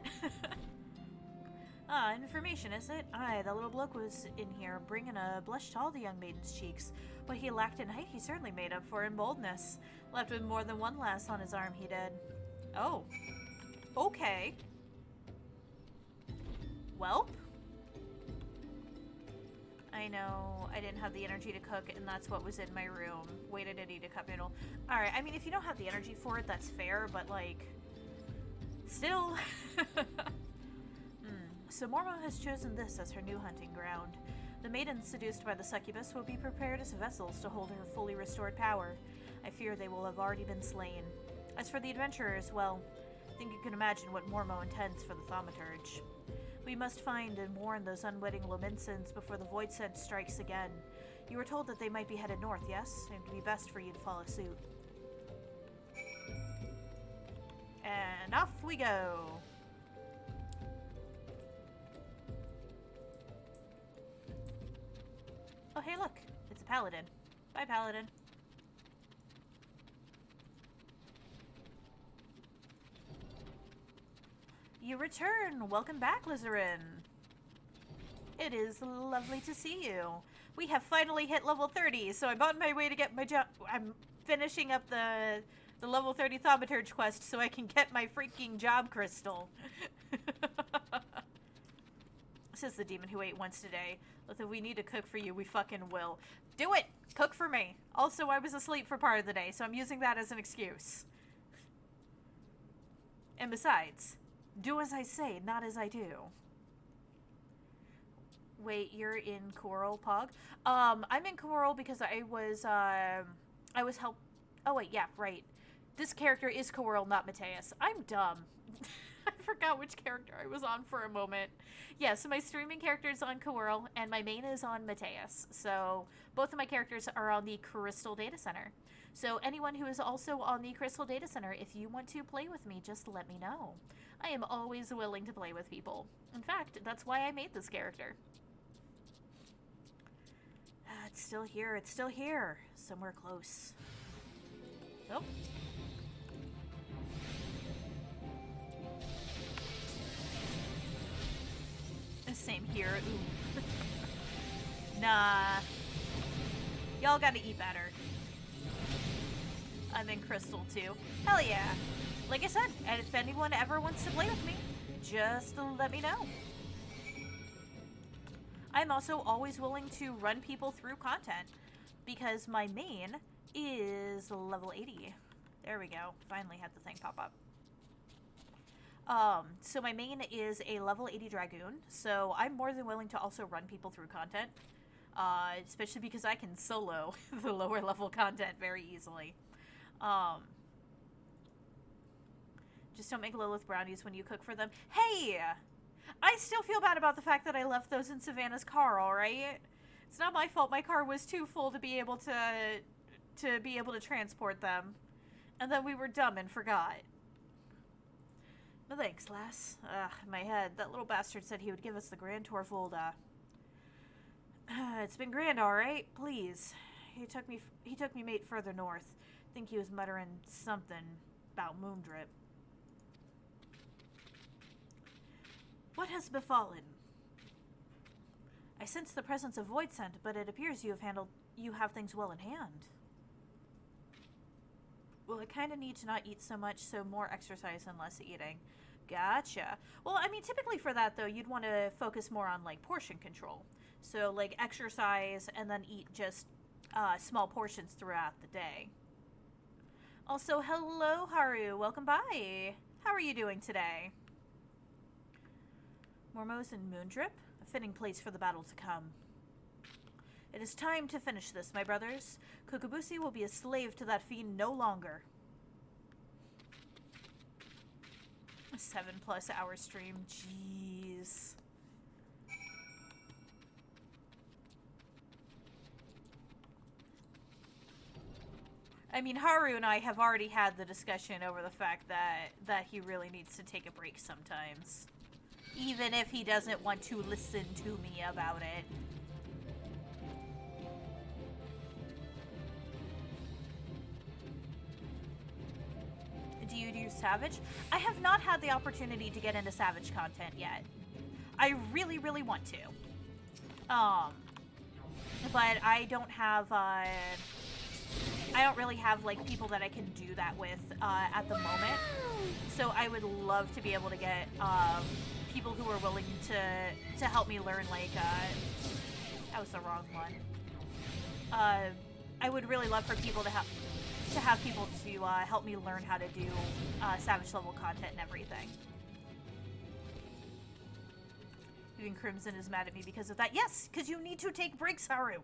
Information, is it? Aye, that little bloke was in here, bringing a blush to all the young maiden's cheeks. What he lacked in height, he certainly made up for in boldness. Left with more than one lass on his arm, he did. Oh. Okay. Welp. I know, I didn't have the energy to cook, and that's what was in my room. Wait, I did eat a cup noodle. Alright, I mean, if you don't have the energy for it, that's fair, but, like, still. So Mormo has chosen this as her new hunting ground. The maidens seduced by the succubus will be prepared as vessels to hold her fully restored power. I fear they will have already been slain. As for the adventurers, well, I think you can imagine what Mormo intends for the thaumaturge. We must find and warn those unwitting Lominsons before the void scent strikes again. You were told that they might be headed north, yes? It would be best for you to follow suit. And off we go! Oh, hey, look. It's a paladin. Bye, paladin. You return! Welcome back, Lizarin. It is lovely to see you. We have finally hit level 30, so I'm on my way to get my job. I'm finishing up the level 30 thaumaturge quest so I can get my freaking job crystal. Says the demon who ate once today. If we need to cook for you, we fucking will. Do it! Cook for me. Also, I was asleep for part of the day, so I'm using that as an excuse. And besides, do as I say, not as I do. Wait, you're in Coral, Pog? I'm in Coral because I was oh wait, yeah, right. This character is Coral, not Mateus. I'm dumb. I forgot which character I was on for a moment. Yeah, so my streaming character is on Coral, and my main is on Mateus. So both of my characters are on the Crystal Data Center. So anyone who is also on the Crystal Data Center, if you want to play with me, just let me know. I am always willing to play with people. In fact, that's why I made this character. It's still here. It's still here. Somewhere close. Oh. Same here. Ooh. Nah. Y'all gotta eat better. I'm in Crystal too. Hell yeah. Like I said, and if anyone ever wants to play with me, just let me know. I'm also always willing to run people through content because my main is level 80. There we go. Finally had the thing pop up. So my main is a level 80 Dragoon, so I'm more than willing to also run people through content, especially because I can solo the lower level content very easily. Just don't make Lilith brownies when you cook for them. Hey! I still feel bad about the fact that I left those in Savannah's car, alright? It's not my fault. My car was too full to be able to transport them. And then we were dumb and forgot. No thanks, lass. Ugh, in my head, that little bastard said he would give us the Grand Tour Volda. It's been grand, alright? Please. He took me mate further north. Think he was muttering something about Moondrip. What has befallen? I sense the presence of Void Scent, but it appears you have things well in hand. Well, I kind of need to not eat so much, so more exercise and less eating. Gotcha. Well, I mean, typically for that, though, you'd want to focus more on, like, portion control. So, like, exercise and then eat just small portions throughout the day. Also, hello, Haru. Welcome by. How are you doing today? Mormos and Moondrip? A fitting place for the battle to come. It is time to finish this, my brothers. Kokobushi will be a slave to that fiend no longer. A 7+ hour stream. Jeez. I mean, Haru and I have already had the discussion over the fact that he really needs to take a break sometimes. even if he doesn't want to listen to me about it. Do you do Savage? I have not had the opportunity to get into Savage content yet. I really, really want to. But I don't have, I don't really have, like, people that I can do that with, at the moment. So I would love to be able to get, people who are willing to help me learn, like, that was the wrong one. I would really love for people to have people to, help me learn how to do, Savage level content and everything. Even Crimson is mad at me because of that. Yes, because you need to take breaks, Haru.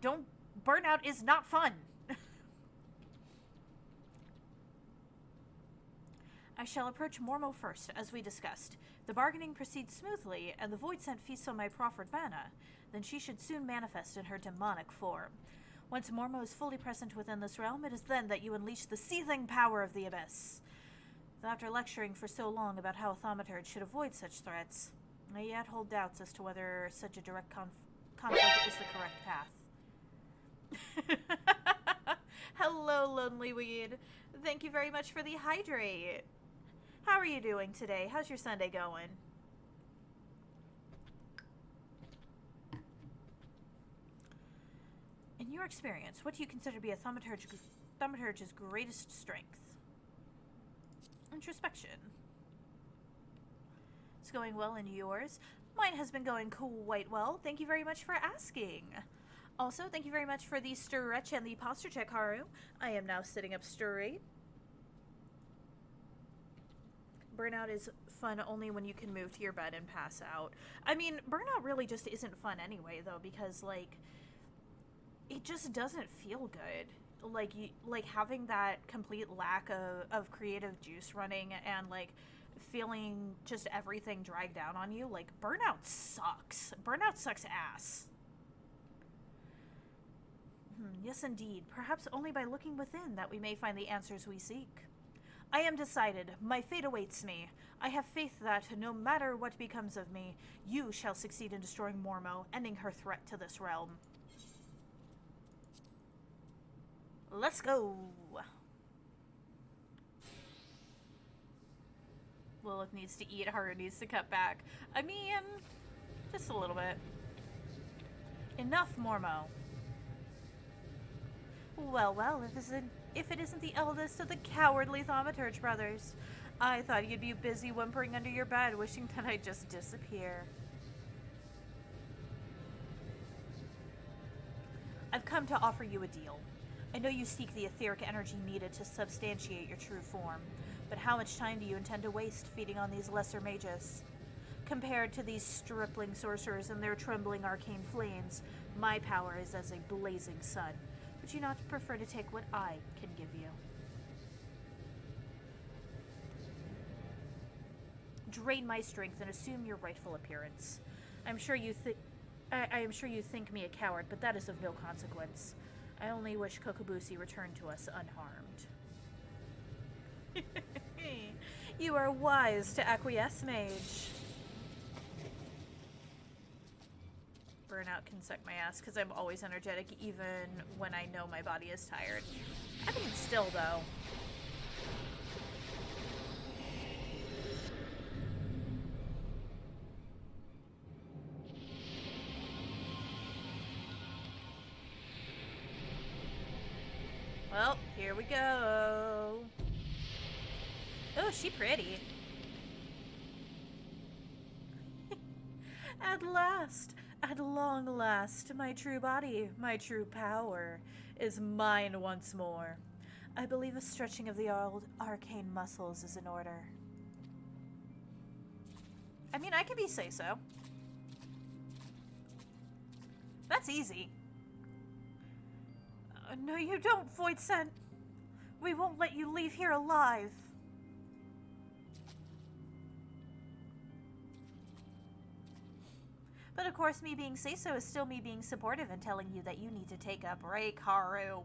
Burnout is not fun. I shall approach Mormo first, as we discussed. The bargaining proceeds smoothly, and the Void Scent feasts on my proffered mana. Then she should soon manifest in her demonic form. Once Mormo is fully present within this realm, it is then that you unleash the seething power of the Abyss. After lecturing for so long about how a thaumaturge should avoid such threats, I yet hold doubts as to whether such a direct conflict is the correct path. Hello, Lonely Weed. Thank you very much for the hydrate. How are you doing today? How's your Sunday going? In your experience, what do you consider to be a thaumaturge's greatest strength? Introspection. It's going well in yours. Mine has been going quite well. Thank you very much for asking. Also, thank you very much for the stretch and the posture check, Haru. I am now sitting up straight. Burnout is fun only when you can move to your bed and pass out. I mean, burnout really just isn't fun anyway, though, because, like, it just doesn't feel good. Like having that complete lack of creative juice running and, like, feeling just everything drag down on you. Like, burnout sucks. Burnout sucks ass. Yes, indeed. Perhaps only by looking within that we may find the answers we seek. I am decided. My fate awaits me. I have faith that, no matter what becomes of me, you shall succeed in destroying Mormo, ending her threat to this realm. Let's go! Lilith needs to eat, Haru needs to cut back. I mean, just a little bit. Enough, Mormo. Well, if it isn't the eldest of the cowardly Thaumaturge brothers. I thought you'd be busy whimpering under your bed, wishing that I'd just disappear. I've come to offer you a deal. I know you seek the etheric energy needed to substantiate your true form, but how much time do you intend to waste feeding on these lesser mages? Compared to these stripling sorcerers and their trembling arcane flames, my power is as a blazing sun. Would you not prefer to take what I can give you? Drain my strength and assume your rightful appearance. I am sure you think me a coward, but that is of no consequence. I only wish Kokobushi returned to us unharmed. You are wise to acquiesce, mage. Burnout can suck my ass because I'm always energetic even when I know my body is tired. I mean, still though. Well, here we go. Oh, she pretty. At long last, my true body, my true power, is mine once more. I believe a stretching of the old arcane muscles is in order. I mean, I can be say-so. That's easy. No, you don't, Void Scent. We won't let you leave here alive. But of course, me being say-so is still me being supportive and telling you that you need to take a break, Haru.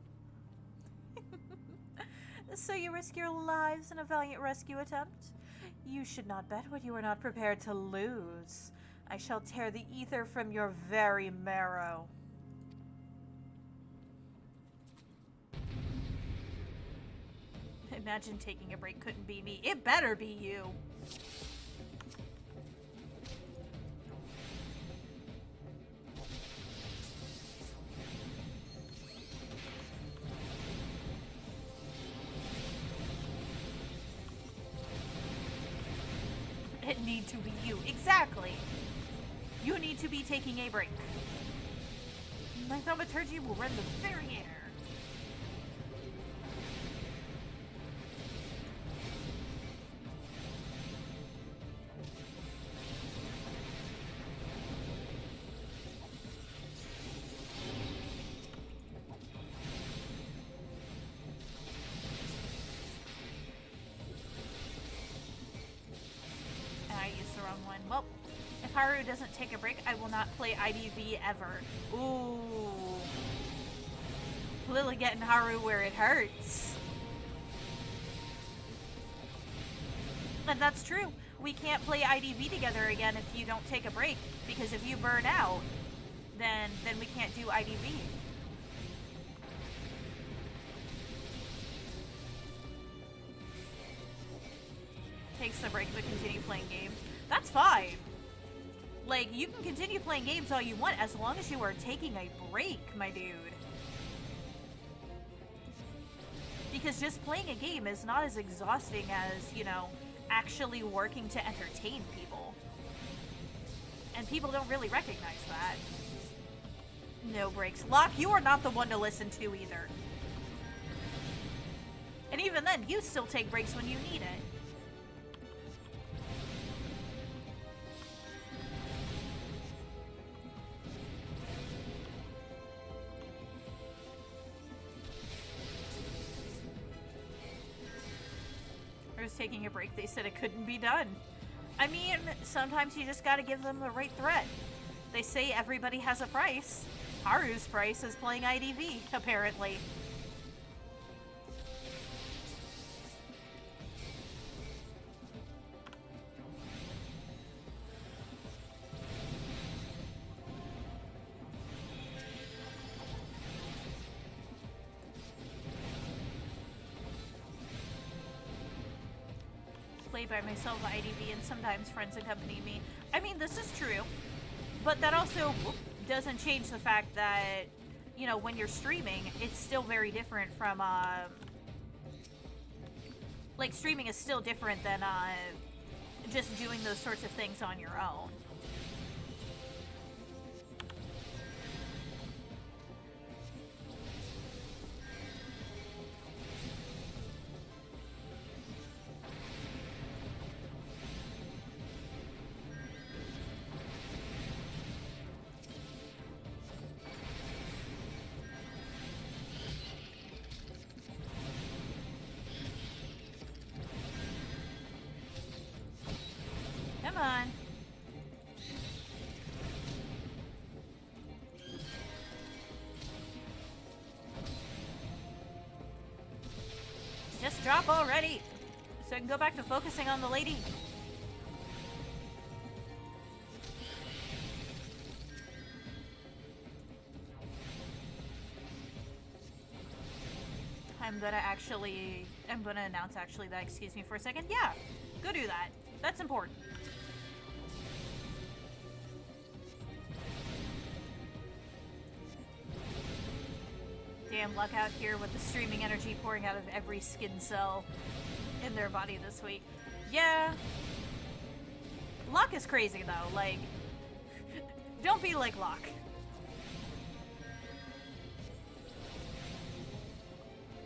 So you risk your lives in a valiant rescue attempt? You should not bet what you are not prepared to lose. I shall tear the ether from your very marrow. Imagine taking a break couldn't be me. It better be you. It need to be you. Exactly. You need to be taking a break. My thaumaturgy will rend the very air. Well, if Haru doesn't take a break, I will not play IDV ever. Ooh. Lily getting Haru where it hurts. And that's true. We can't play IDV together again if you don't take a break. Because if you burn out, then we can't do IDV. Takes the break but continue playing games. That's fine. Like, you can continue playing games all you want as long as you are taking a break, my dude. Because just playing a game is not as exhausting as, you know, actually working to entertain people. And people don't really recognize that. No breaks. Locke, you are not the one to listen to either. And even then, you still take breaks when you need it. Taking a break, they said it couldn't be done. I mean, sometimes you just gotta give them the right threat. They say everybody has a price. Haru's price is playing IDV, apparently. By myself IDV and sometimes friends accompany me. I mean, this is true, but that also doesn't change the fact that, you know, when you're streaming, it's still very different from, like, streaming is still different than, just doing those sorts of things on your own. On. Just drop already, so I can go back to focusing on the lady. I'm gonna announce actually that, excuse me for a second. Yeah, go do that. That's important. Damn luck out here with the streaming energy pouring out of every skin cell in their body this week. Yeah. Locke is crazy though, like, don't be like Locke.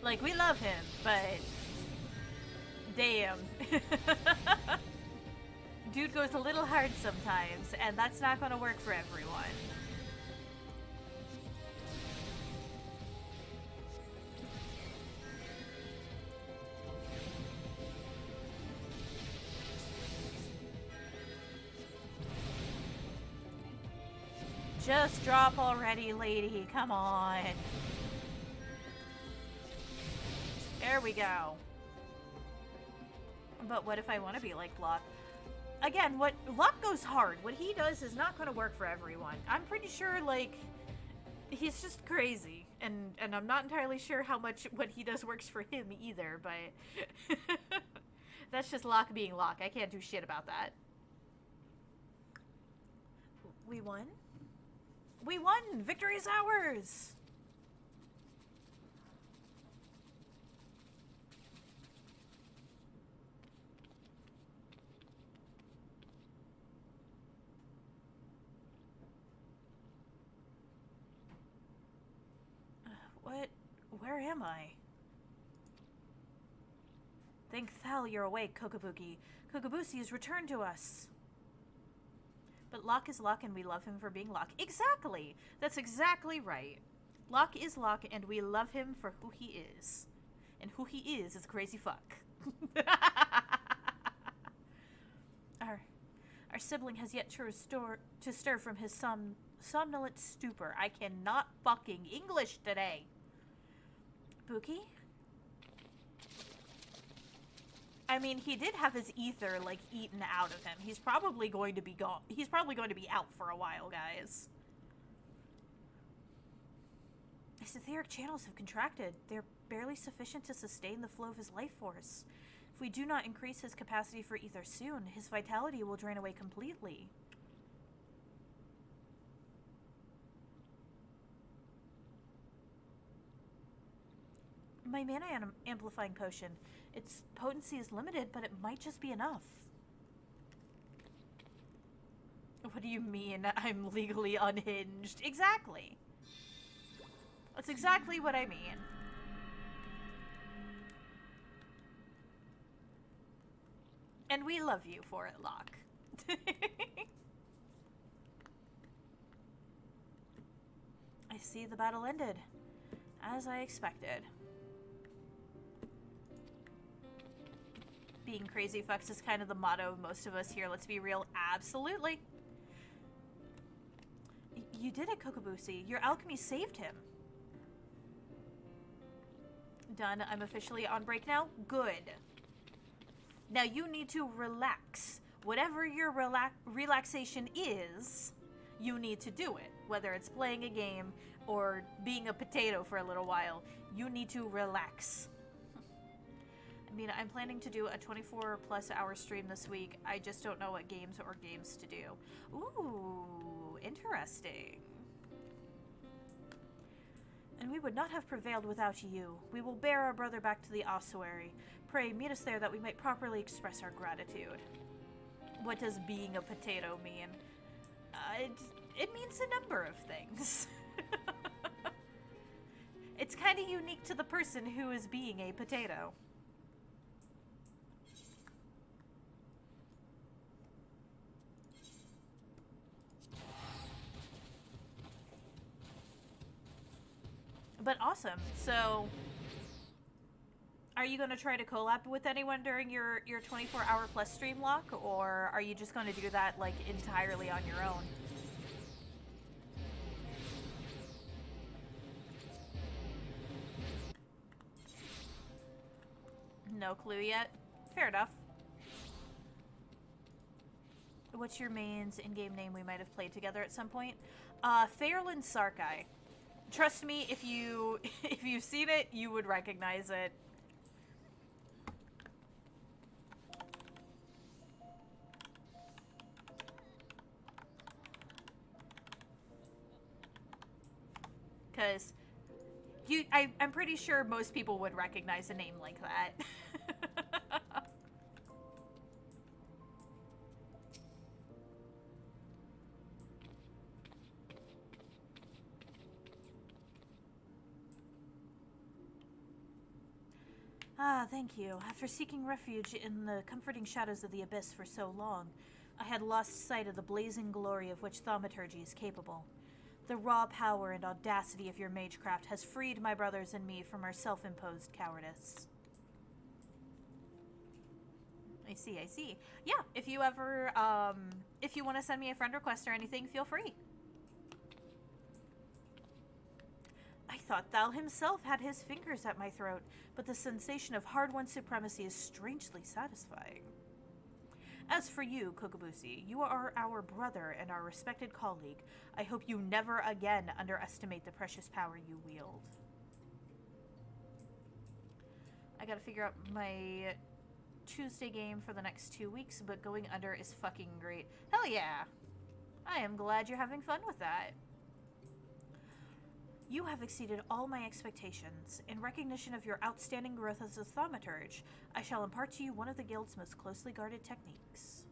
Like, we love him, but damn. Dude goes a little hard sometimes, and that's not gonna work for everyone. Just drop already, lady. Come on. There we go. But what if I want to be like Locke? Again, Locke goes hard. What he does is not going to work for everyone. I'm pretty sure, like, he's just crazy. And I'm not entirely sure how much what he does works for him either, but that's just Locke being Locke. I can't do shit about that. We won? We won! Victory is ours! Where am I? Thank Thal you're awake, Kokobuki. Kokobusi has returned to us. But Locke is Locke and we love him for being Locke. Exactly! That's exactly right. Locke is Locke and we love him for who he is. And who he is crazy fuck. Our sibling has yet to stir from his somnolent stupor. I cannot fucking English today. Buki? I mean, he did have his ether, like, eaten out of him. He's probably going to be gone. He's probably going to be out for a while, guys. His etheric channels have contracted. They're barely sufficient to sustain the flow of his life force. If we do not increase his capacity for ether soon, his vitality will drain away completely. My mana amplifying potion. Its potency is limited, but it might just be enough. What do you mean I'm legally unhinged? Exactly. That's exactly what I mean. And we love you for it, Locke. I see the battle ended. As I expected. Being crazy fucks is kind of the motto of most of us here. Let's be real. Absolutely. You did it, Kokobusi. Your alchemy saved him. Done. I'm officially on break now. Good. Now you need to relax. Whatever your relaxation is, you need to do it. Whether it's playing a game or being a potato for a little while, you need to relax. I mean, I'm planning to do a 24+ hour stream this week. I just don't know what games to do. Ooh, interesting. And we would not have prevailed without you. We will bear our brother back to the ossuary. Pray, meet us there that we might properly express our gratitude. What does being a potato mean? It means a number of things. It's kind of unique to the person who is being a potato. But awesome. So, are you going to try to collab with anyone during your 24-hour plus stream, Locke? Or are you just going to do that, like, entirely on your own? No clue yet? Fair enough. What's your main's in-game name? We might have played together at some point. Fairland Sarkai. Trust me, if you've seen it, you would recognize it. Because I'm pretty sure most people would recognize a name like that. Ah, thank you. After seeking refuge in the comforting shadows of the abyss for so long, I had lost sight of the blazing glory of which thaumaturgy is capable. The raw power and audacity of your magecraft has freed my brothers and me from our self-imposed cowardice. I see. Yeah, if you ever, if you want to send me a friend request or anything, feel free. I thought Thal himself had his fingers at my throat, but the sensation of hard-won supremacy is strangely satisfying. As for you, Kokobushi, you are our brother and our respected colleague. I hope you never again underestimate the precious power you wield. I gotta figure out my Tuesday game for the next 2 weeks, but going under is fucking great. Hell yeah! I am glad you're having fun with that. You have exceeded all my expectations. In recognition of your outstanding growth as a thaumaturge, I shall impart to you one of the guild's most closely guarded techniques.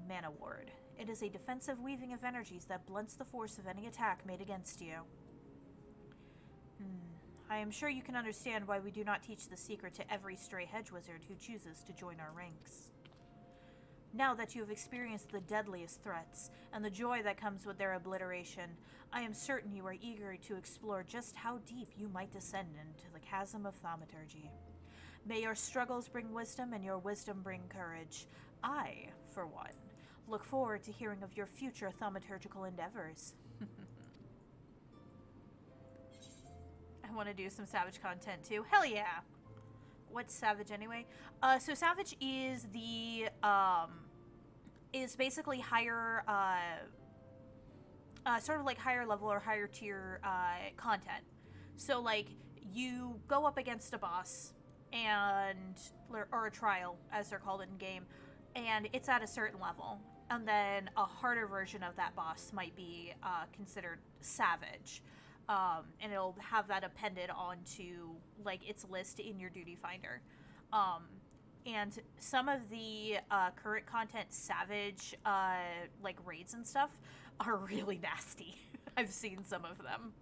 Mana Ward. It is a defensive weaving of energies that blunts the force of any attack made against you. I am sure you can understand why we do not teach the secret to every stray hedge wizard who chooses to join our ranks. Now that you have experienced the deadliest threats, and the joy that comes with their obliteration, I am certain you are eager to explore just how deep you might descend into the chasm of thaumaturgy. May your struggles bring wisdom, and your wisdom bring courage. I, for one, look forward to hearing of your future thaumaturgical endeavors. I want to do some Savage content too. Hell yeah! What's Savage anyway? So Savage is the, is basically higher, sort of like higher level or higher tier, content. So, like, you go up against a boss, and, or a trial, as they're called in game, and it's at a certain level. And then a harder version of that boss might be, considered Savage. And it'll have that appended onto, like, its list in your duty finder. And some of the current content Savage, like, raids and stuff are really nasty. I've seen some of them.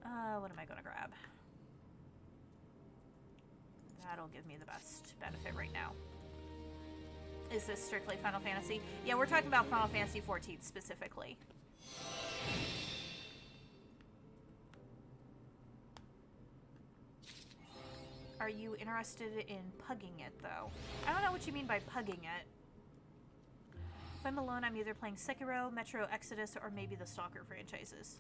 What am I going to grab? That'll give me the best benefit right now. Is this strictly Final Fantasy? Yeah, we're talking about Final Fantasy XIV specifically. Are you interested in pugging it, though? I don't know what you mean by pugging it. If I'm alone, I'm either playing Sekiro, Metro Exodus, or maybe the Stalker franchises.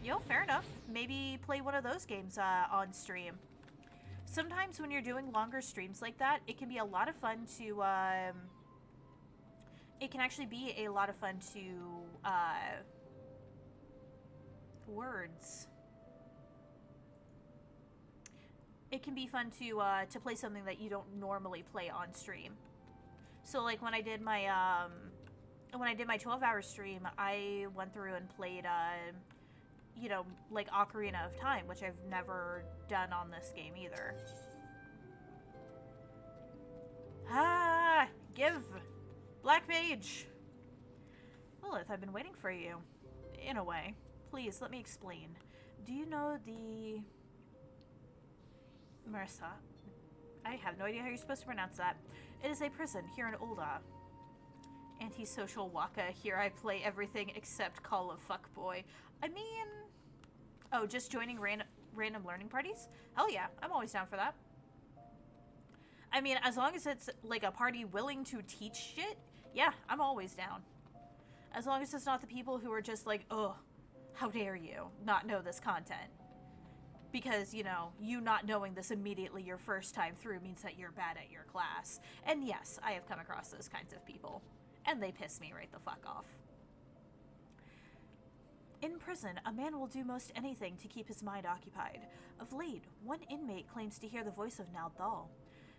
Yo, fair enough. Maybe play one of those games on stream. Sometimes when you're doing longer streams like that, it can be a lot of fun to, it can actually be a lot of fun to, It can be fun to play something that you don't normally play on stream. So, like, when I did my 12-hour stream, I went through and played, you know, like, Ocarina of Time, which I've never done on this game either. Give! Black Mage! Lilith, I've been waiting for you. In a way. Please, let me explain. Do you know the... Marisa? I have no idea how you're supposed to pronounce that. It is a prison here in Ul'dah. Antisocial Waka, here I play everything except Call of Fuckboy. I mean... Oh, just joining random learning parties? Hell yeah, I'm always down for that. I mean, as long as it's, like, a party willing to teach shit, yeah, I'm always down. As long as it's not the people who are just like, ugh, how dare you not know this content. Because, you know, you not knowing this immediately your first time through means that you're bad at your class. And yes, I have come across those kinds of people. And they piss me right the fuck off. In prison, a man will do most anything to keep his mind occupied. Of late, one inmate claims to hear the voice of Naldal.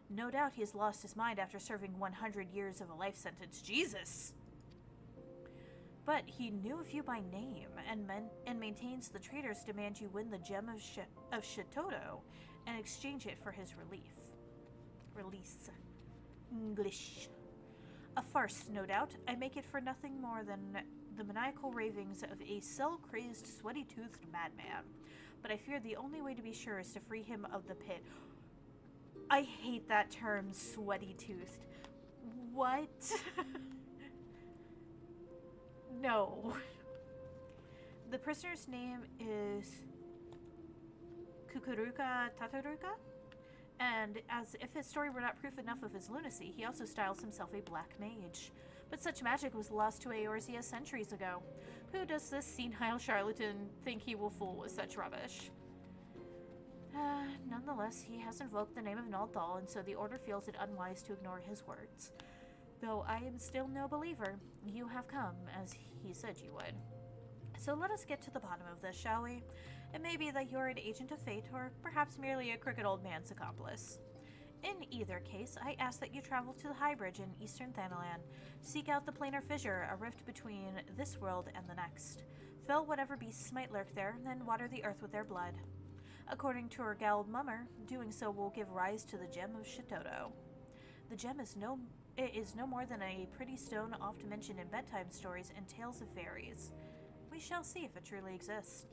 No doubt he has lost his mind after serving 100 years of a life sentence. Jesus! But he knew a few by name, and maintains the traitors demand you win the gem of Shitoto and exchange it for his release. English. A farce, no doubt. I make it for nothing more than the maniacal ravings of a cell-crazed, sweaty-toothed madman. But I fear the only way to be sure is to free him of the pit. I hate that term, sweaty-toothed. What? No. The prisoner's name is Kukuruka Tataruka, and as if his story were not proof enough of his lunacy, he also styles himself a black mage. But such magic was lost to Eorzea centuries ago. Who does this senile charlatan think he will fool with such rubbish? Nonetheless, he has invoked the name of Naldal, and so the Order feels it unwise to ignore his words. Though I am still no believer, you have come, as he said you would. So let us get to the bottom of this, shall we? It may be that you're an agent of fate, or perhaps merely a crooked old man's accomplice. In either case, I ask that you travel to the High Bridge in eastern Thanalan. Seek out the planar fissure, a rift between this world and the next. Fell whatever beasts might lurk there, then water the earth with their blood. According to Urgald Mummer, doing so will give rise to the Gem of Shitoto. The gem is no more than a pretty stone often mentioned in bedtime stories and tales of fairies. We shall see if it truly exists.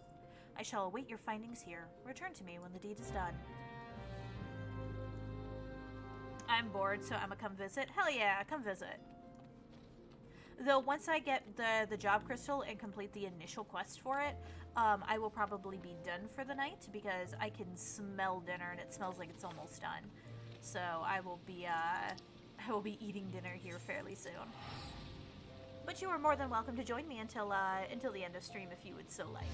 I shall await your findings here. Return to me when the deed is done. I'm bored, so I'ma come visit. Hell yeah, come visit. Though once I get the job crystal and complete the initial quest for it, I will probably be done for the night because I can smell dinner and it smells like it's almost done. So I will be eating dinner here fairly soon. But you are more than welcome to join me until the end of stream if you would so like.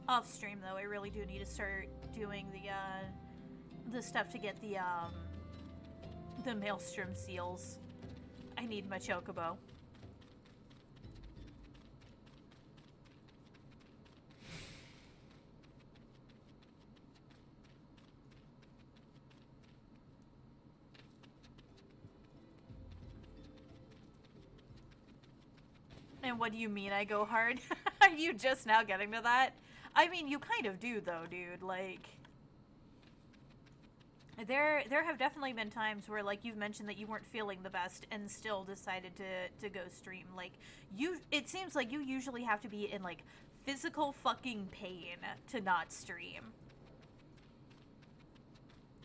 Off stream though, I really do need to start doing the stuff to get the Maelstrom seals. I need my chocobo. And what do you mean I go hard? Are you just now getting to that? I mean, you kind of do, though, dude. Like, there have definitely been times where, like, you've mentioned that you weren't feeling the best and still decided to go stream. Like, it seems like you usually have to be in, like, physical fucking pain to not stream.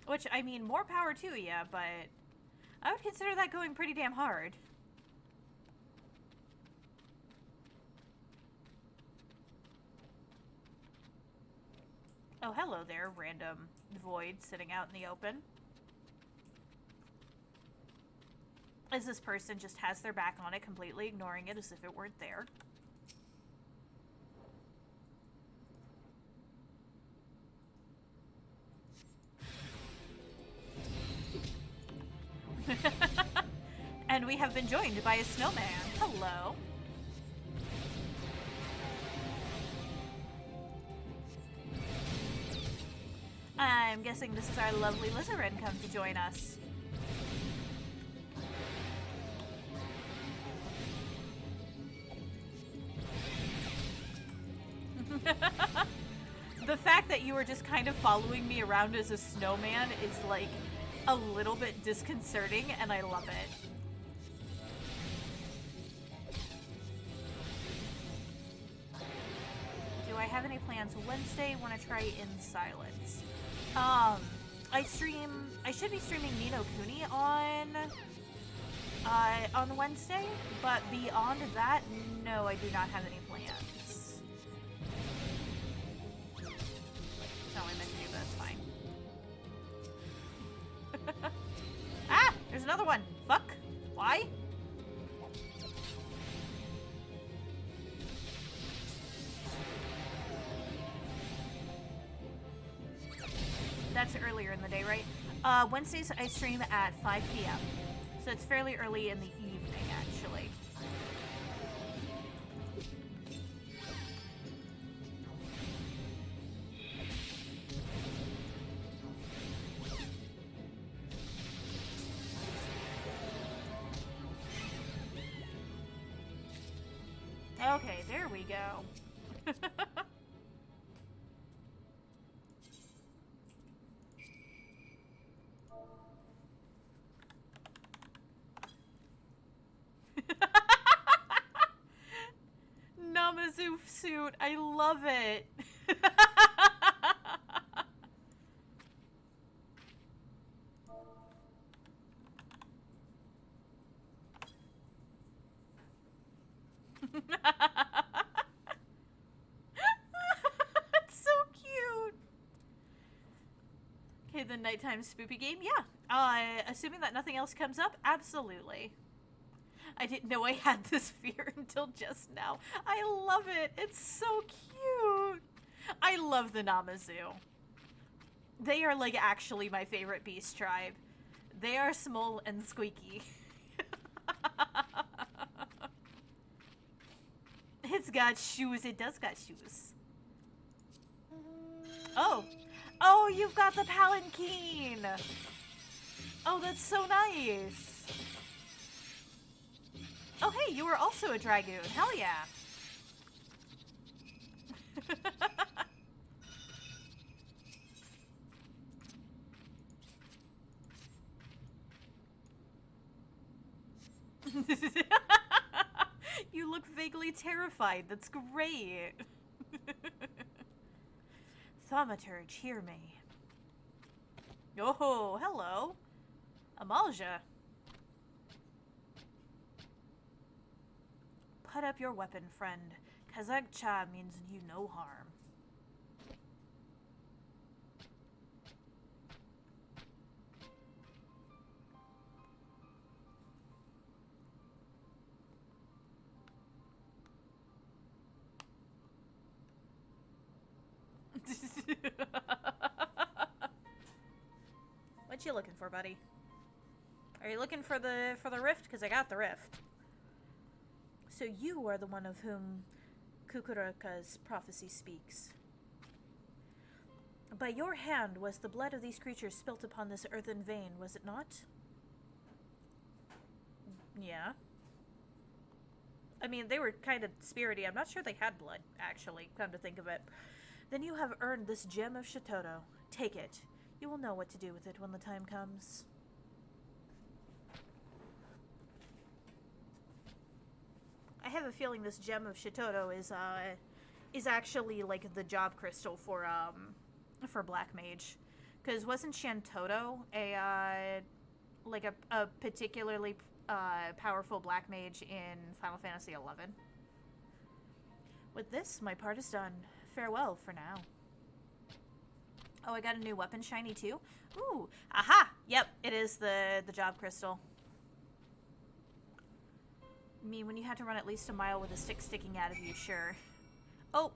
Which, I mean, more power to you, but I would consider that going pretty damn hard. Oh, hello there, random void sitting out in the open. As this person just has their back on it, completely ignoring it as if it weren't there. And we have been joined by a snowman. Hello. I'm guessing this is our lovely Lizardin come to join us. The fact that you were just kind of following me around as a snowman is like a little bit disconcerting, and I love it. Do I have any plans Wednesday? Want to try In Silence? I should be streaming Ni no Kuni on Wednesday, but beyond that, no, I do not have any plans. That's not what I meant to do, but that's fine. Ah! There's another one! Fuck! Why? That's earlier in the day, right? Wednesdays I stream at 5 p.m. So it's fairly early in the evening, actually. Okay, there we go. Namazu suit, I love it. nighttime spoopy game? Yeah. Assuming that nothing else comes up, absolutely. I didn't know I had this fear until just now. I love it. It's so cute. I love the Namazu. They are, like, actually my favorite beast tribe. They are small and squeaky. It's got shoes. It does got shoes. Oh. Oh, you've got the palanquin. Oh, that's so nice. Oh, hey, you were also a dragoon. Hell yeah. You look vaguely terrified. That's great. Thaumaturge, hear me. Oh, hello. Amalja. Put up your weapon, friend. Kazag-cha means you no harm. What you looking for, buddy? Are you looking for the rift? Because I got the rift. So you are the one of whom Kukuraka's prophecy speaks. By your hand was the blood of these creatures spilt upon this earthen vein, was it not? Yeah. I mean, they were kind of spirity. I'm not sure they had blood, actually, come to think of it. Then you have earned this gem of Shitoto. Take it. You will know what to do with it when the time comes. I have a feeling this gem of Shitoto is actually like the job crystal for Black Mage, because wasn't Shantoto a particularly powerful Black Mage in Final Fantasy XI? With this, my part is done. Farewell for now. Oh, I got a new weapon shiny too. Ooh, aha! Yep, it is the job crystal. I mean, when you had to run at least a mile with a stick sticking out of you, sure. Oh.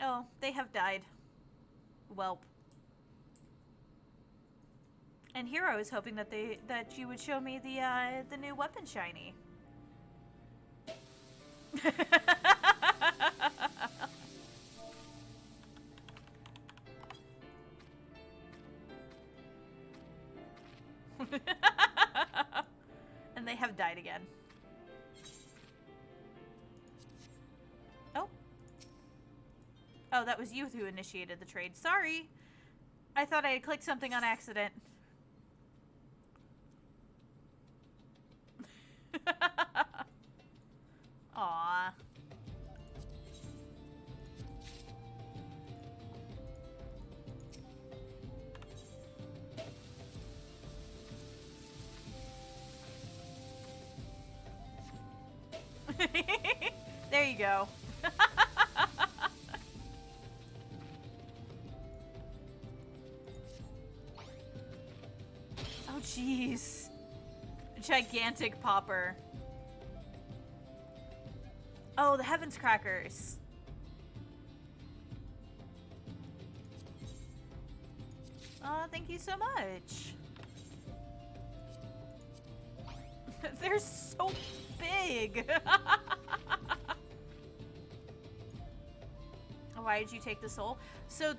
Oh, they have died. Welp. And here I was hoping that you would show me the new weapon shiny. And they have died again. Oh. Oh, that was you who initiated the trade. Sorry. I thought I had clicked something on accident. Aww. There you go. Oh, jeez. Gigantic popper. Oh, the Heavens Crackers. Oh, thank you so much. They're so big. Why did you take the soul? So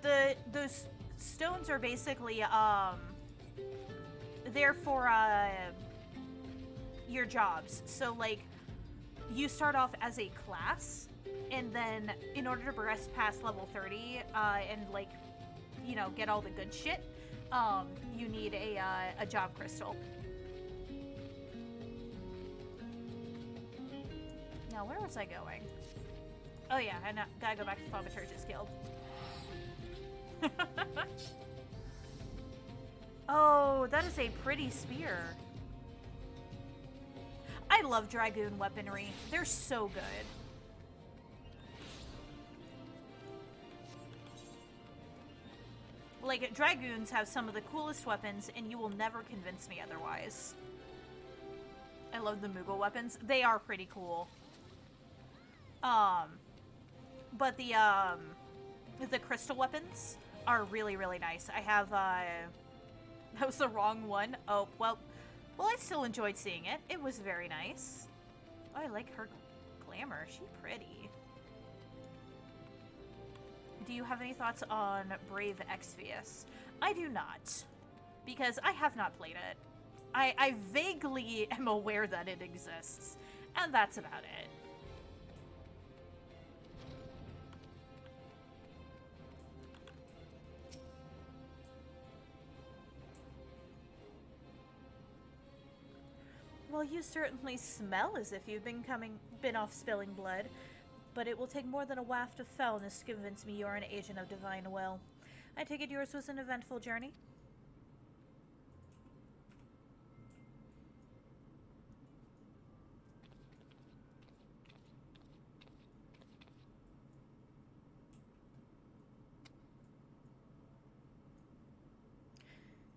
those stones are basically there for your jobs. So like you start off as a class, and then in order to progress past level 30 and like, you know, get all the good shit, you need a job crystal. Now, where was I going? Oh yeah, I gotta go back to Thaumaturge's Guild. Oh, that is a pretty spear. I love Dragoon weaponry. They're so good. Like, Dragoons have some of the coolest weapons, and you will never convince me otherwise. I love the Moogle weapons. They are pretty cool. But the crystal weapons are really, really nice. I have, that was the wrong one. Oh, well, I still enjoyed seeing it. It was very nice. Oh, I like her glamour. She's pretty. Do you have any thoughts on Brave Exvius? I do not, because I have not played it. I vaguely am aware that it exists, and that's about it. Well, you certainly smell as if you've been off spilling blood, but it will take more than a waft of foulness to convince me you're an agent of divine will. I take it yours was an eventful journey?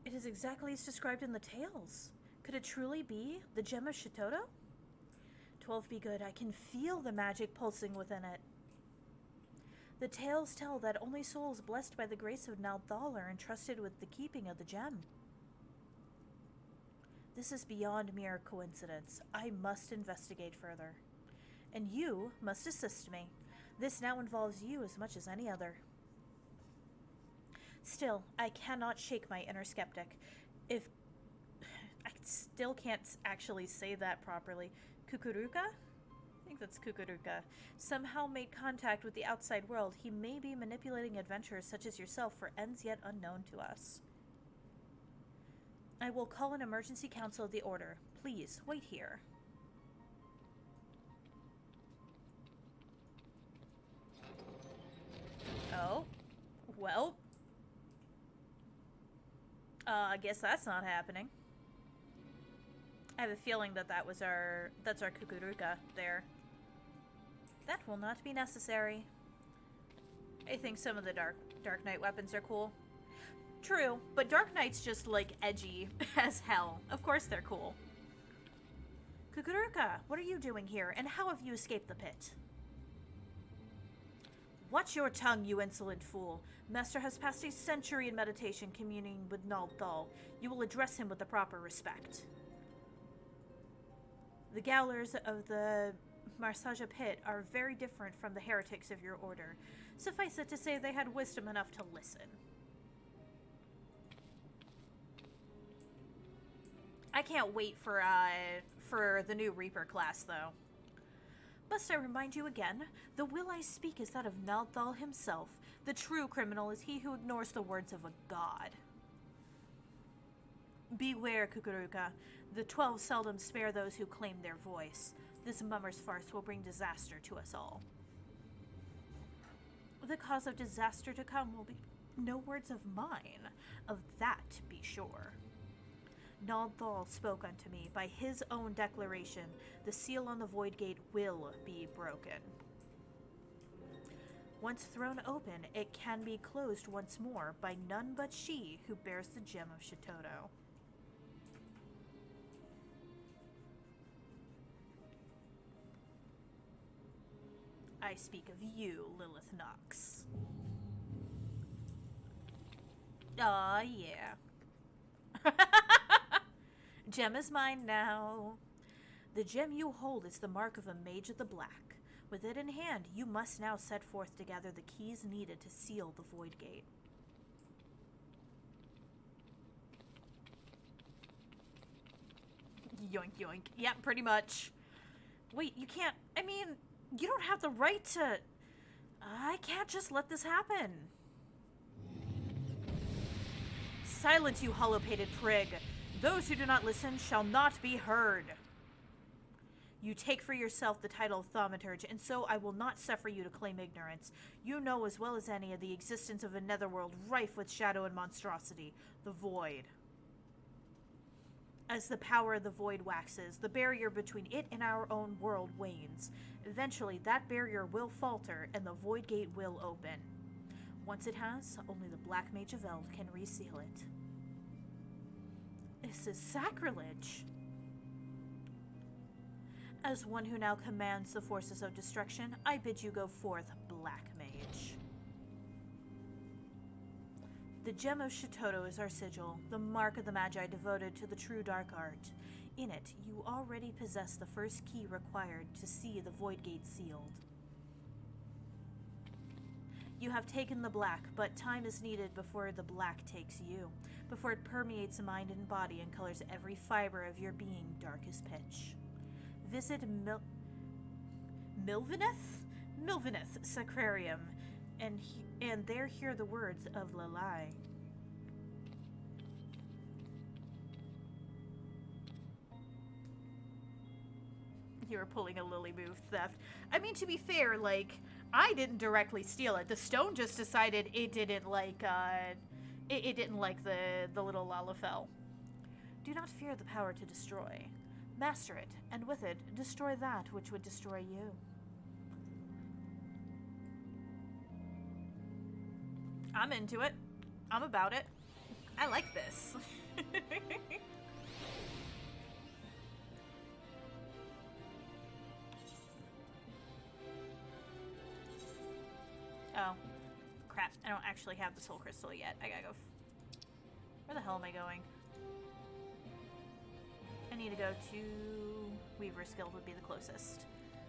It is exactly as described in the tales. Could it truly be the gem of Shitoto? 12 be good. I can feel the magic pulsing within it. The tales tell that only souls blessed by the grace of Naldal are entrusted with the keeping of the gem. This is beyond mere coincidence. I must investigate further. And you must assist me. This now involves you as much as any other. Still, I cannot shake my inner skeptic. I still can't actually say that properly. Kukuruka? I think that's Kukuruka. Somehow made contact with the outside world. He may be manipulating adventurers such as yourself for ends yet unknown to us. I will call an emergency council of the Order. Please, wait here. Oh. Well. I guess that's not happening. I have a feeling that that's our Kukuruka there. That will not be necessary. I think some of the Dark Knight weapons are cool. True, but Dark Knight's just, like, edgy as hell. Of course they're cool. Kukuruka, what are you doing here, and how have you escaped the pit? Watch your tongue, you insolent fool. Master has passed a century in meditation communing with Naldal. You will address him with the proper respect. The Gowlers of the Marsaja pit are very different from the heretics of your order. Suffice it to say they had wisdom enough to listen. I can't wait for the new Reaper class, though. Must I remind you again, the will I speak is that of Naldal himself. The true criminal is he who ignores the words of a god. Beware, Kukuruka. The 12 seldom spare those who claim their voice. This mummer's farce will bring disaster to us all. The cause of disaster to come will be no words of mine. Of that be sure. Naldal spoke unto me. By his own declaration, the seal on the Void Gate will be broken. Once thrown open, it can be closed once more by none but she who bears the gem of Shitoto. I speak of you, Lilith Nox. Aw, yeah. Gem is mine now. The gem you hold is the mark of a mage of the black. With it in hand, you must now set forth to gather the keys needed to seal the Void Gate. Yoink, yoink. Yeah, pretty much. Wait, you can't... I mean, you don't have the right to... I can't just let this happen. Silence, you hollow-pated prig. Those who do not listen shall not be heard. You take for yourself the title of Thaumaturge, and so I will not suffer you to claim ignorance. You know as well as any of the existence of a netherworld rife with shadow and monstrosity, the Void. As the power of the Void waxes, the barrier between it and our own world wanes. Eventually, that barrier will falter, and the Void Gate will open. Once it has, only the Black Mage of Eld can reseal it. This is sacrilege. As one who now commands the forces of destruction, I bid you go forth, Black Mage. The gem of Shitoto is our sigil, the mark of the Magi devoted to the true dark art. In it, you already possess the first key required to see the Void Gate sealed. You have taken the black, but time is needed before the black takes you, before it permeates mind and body and colors every fiber of your being dark as pitch. Visit Milvineth Sacrarium, and there hear the words of Lalai. You were pulling a Lily Move theft. I mean, to be fair, like, I didn't directly steal it. The stone just decided it didn't like, it didn't like the little Lalafell. Do not fear the power to destroy. Master it, and with it, destroy that which would destroy you. I'm into it. I'm about it. I like this. Oh. Crap. I don't actually have the soul crystal yet. I gotta go. Where the hell am I going? I need to go to Weaver's Guild would be the closest.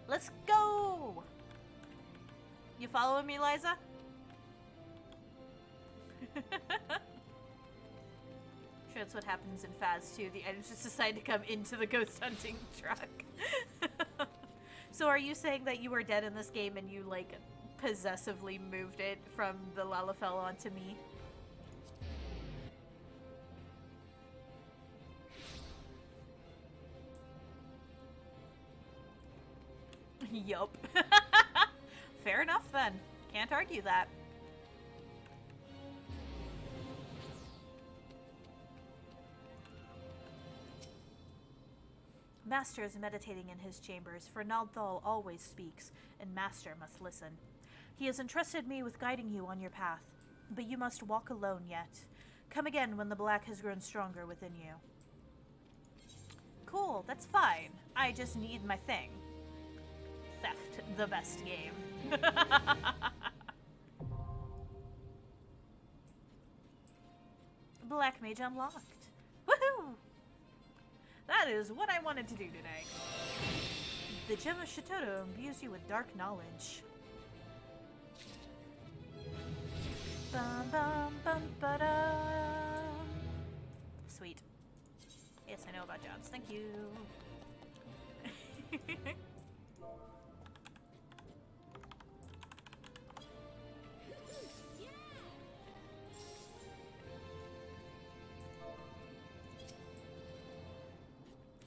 Let's go! You following me, Liza? Sure, that's what happens in Phase 2. The items just decide to come into the ghost hunting truck. So are you saying that you were dead in this game and you, like, possessively moved it from the Lalafell onto me? Yup. Fair enough then. Can't argue that. Master is meditating in his chambers, for Naldthal always speaks, and Master must listen. He has entrusted me with guiding you on your path, but you must walk alone yet. Come again when the black has grown stronger within you. Cool, that's fine. I just need my thing. Theft, the best game. Black Mage unlocked. Woohoo! That is what I wanted to do today. The Gem of Shitoto imbues you with dark knowledge. Bum bum bum ba-dum. Sweet. Yes, I know about jobs. Thank you.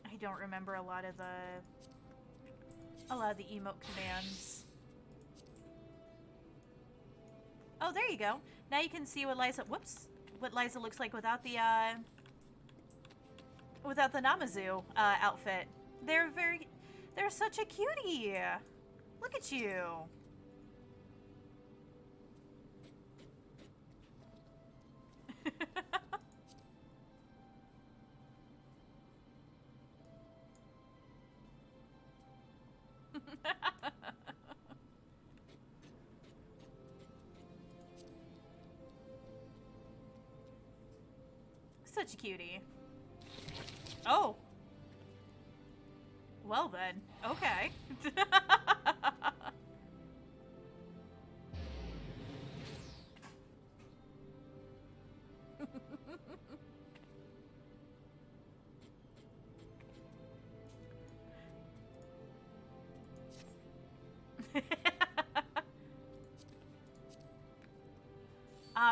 I don't remember a lot of the emote commands. Oh, there you go. Now you can see what Liza looks like without the Namazu outfit. They're such a cutie. Look at you. Such a cutie. Oh. Well then. Okay.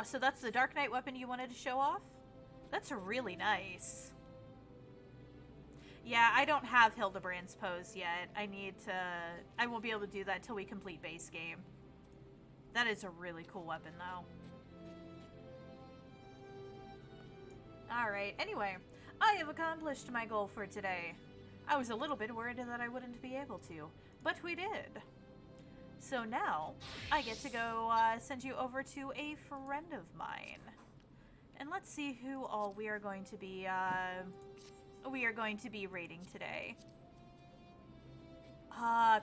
So that's the Dark Knight weapon you wanted to show off? That's really nice. Yeah, I don't have Hildebrand's pose yet. I won't be able to do that till we complete base game. That is a really cool weapon, though. Alright, anyway. I have accomplished my goal for today. I was a little bit worried that I wouldn't be able to, but we did. So now, I get to go send you over to a friend of mine. And let's see who all we are going to be raiding today.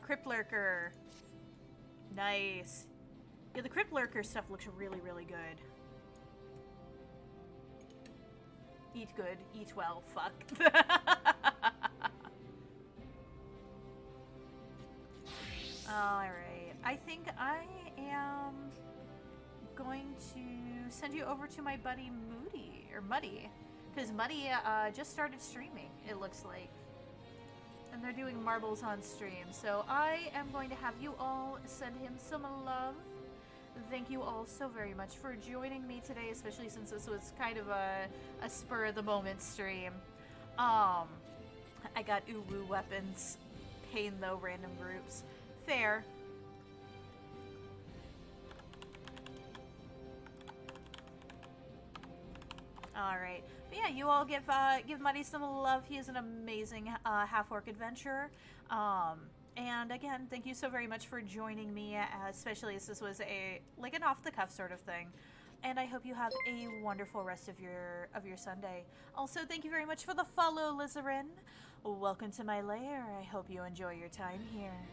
Crypt Lurker. Nice. Yeah, the Crypt Lurker stuff looks really, really good. Eat good, eat well, fuck. Alright, I think I am going to send you over to my buddy Muddy, because Muddy just started streaming, it looks like. And they're doing marbles on stream, so I am going to have you all send him some love. Thank you all so very much for joining me today, especially since this was kind of a spur-of-the-moment stream. I got uwu weapons, pain though, random groups. Fair. Alright. But yeah, you all give Muddy some love. He is an amazing half-orc adventurer. And again, thank you so very much for joining me, especially as this was like an off-the-cuff sort of thing. And I hope you have a wonderful rest of your Sunday. Also, thank you very much for the follow, Lizarin. Welcome to my lair. I hope you enjoy your time here.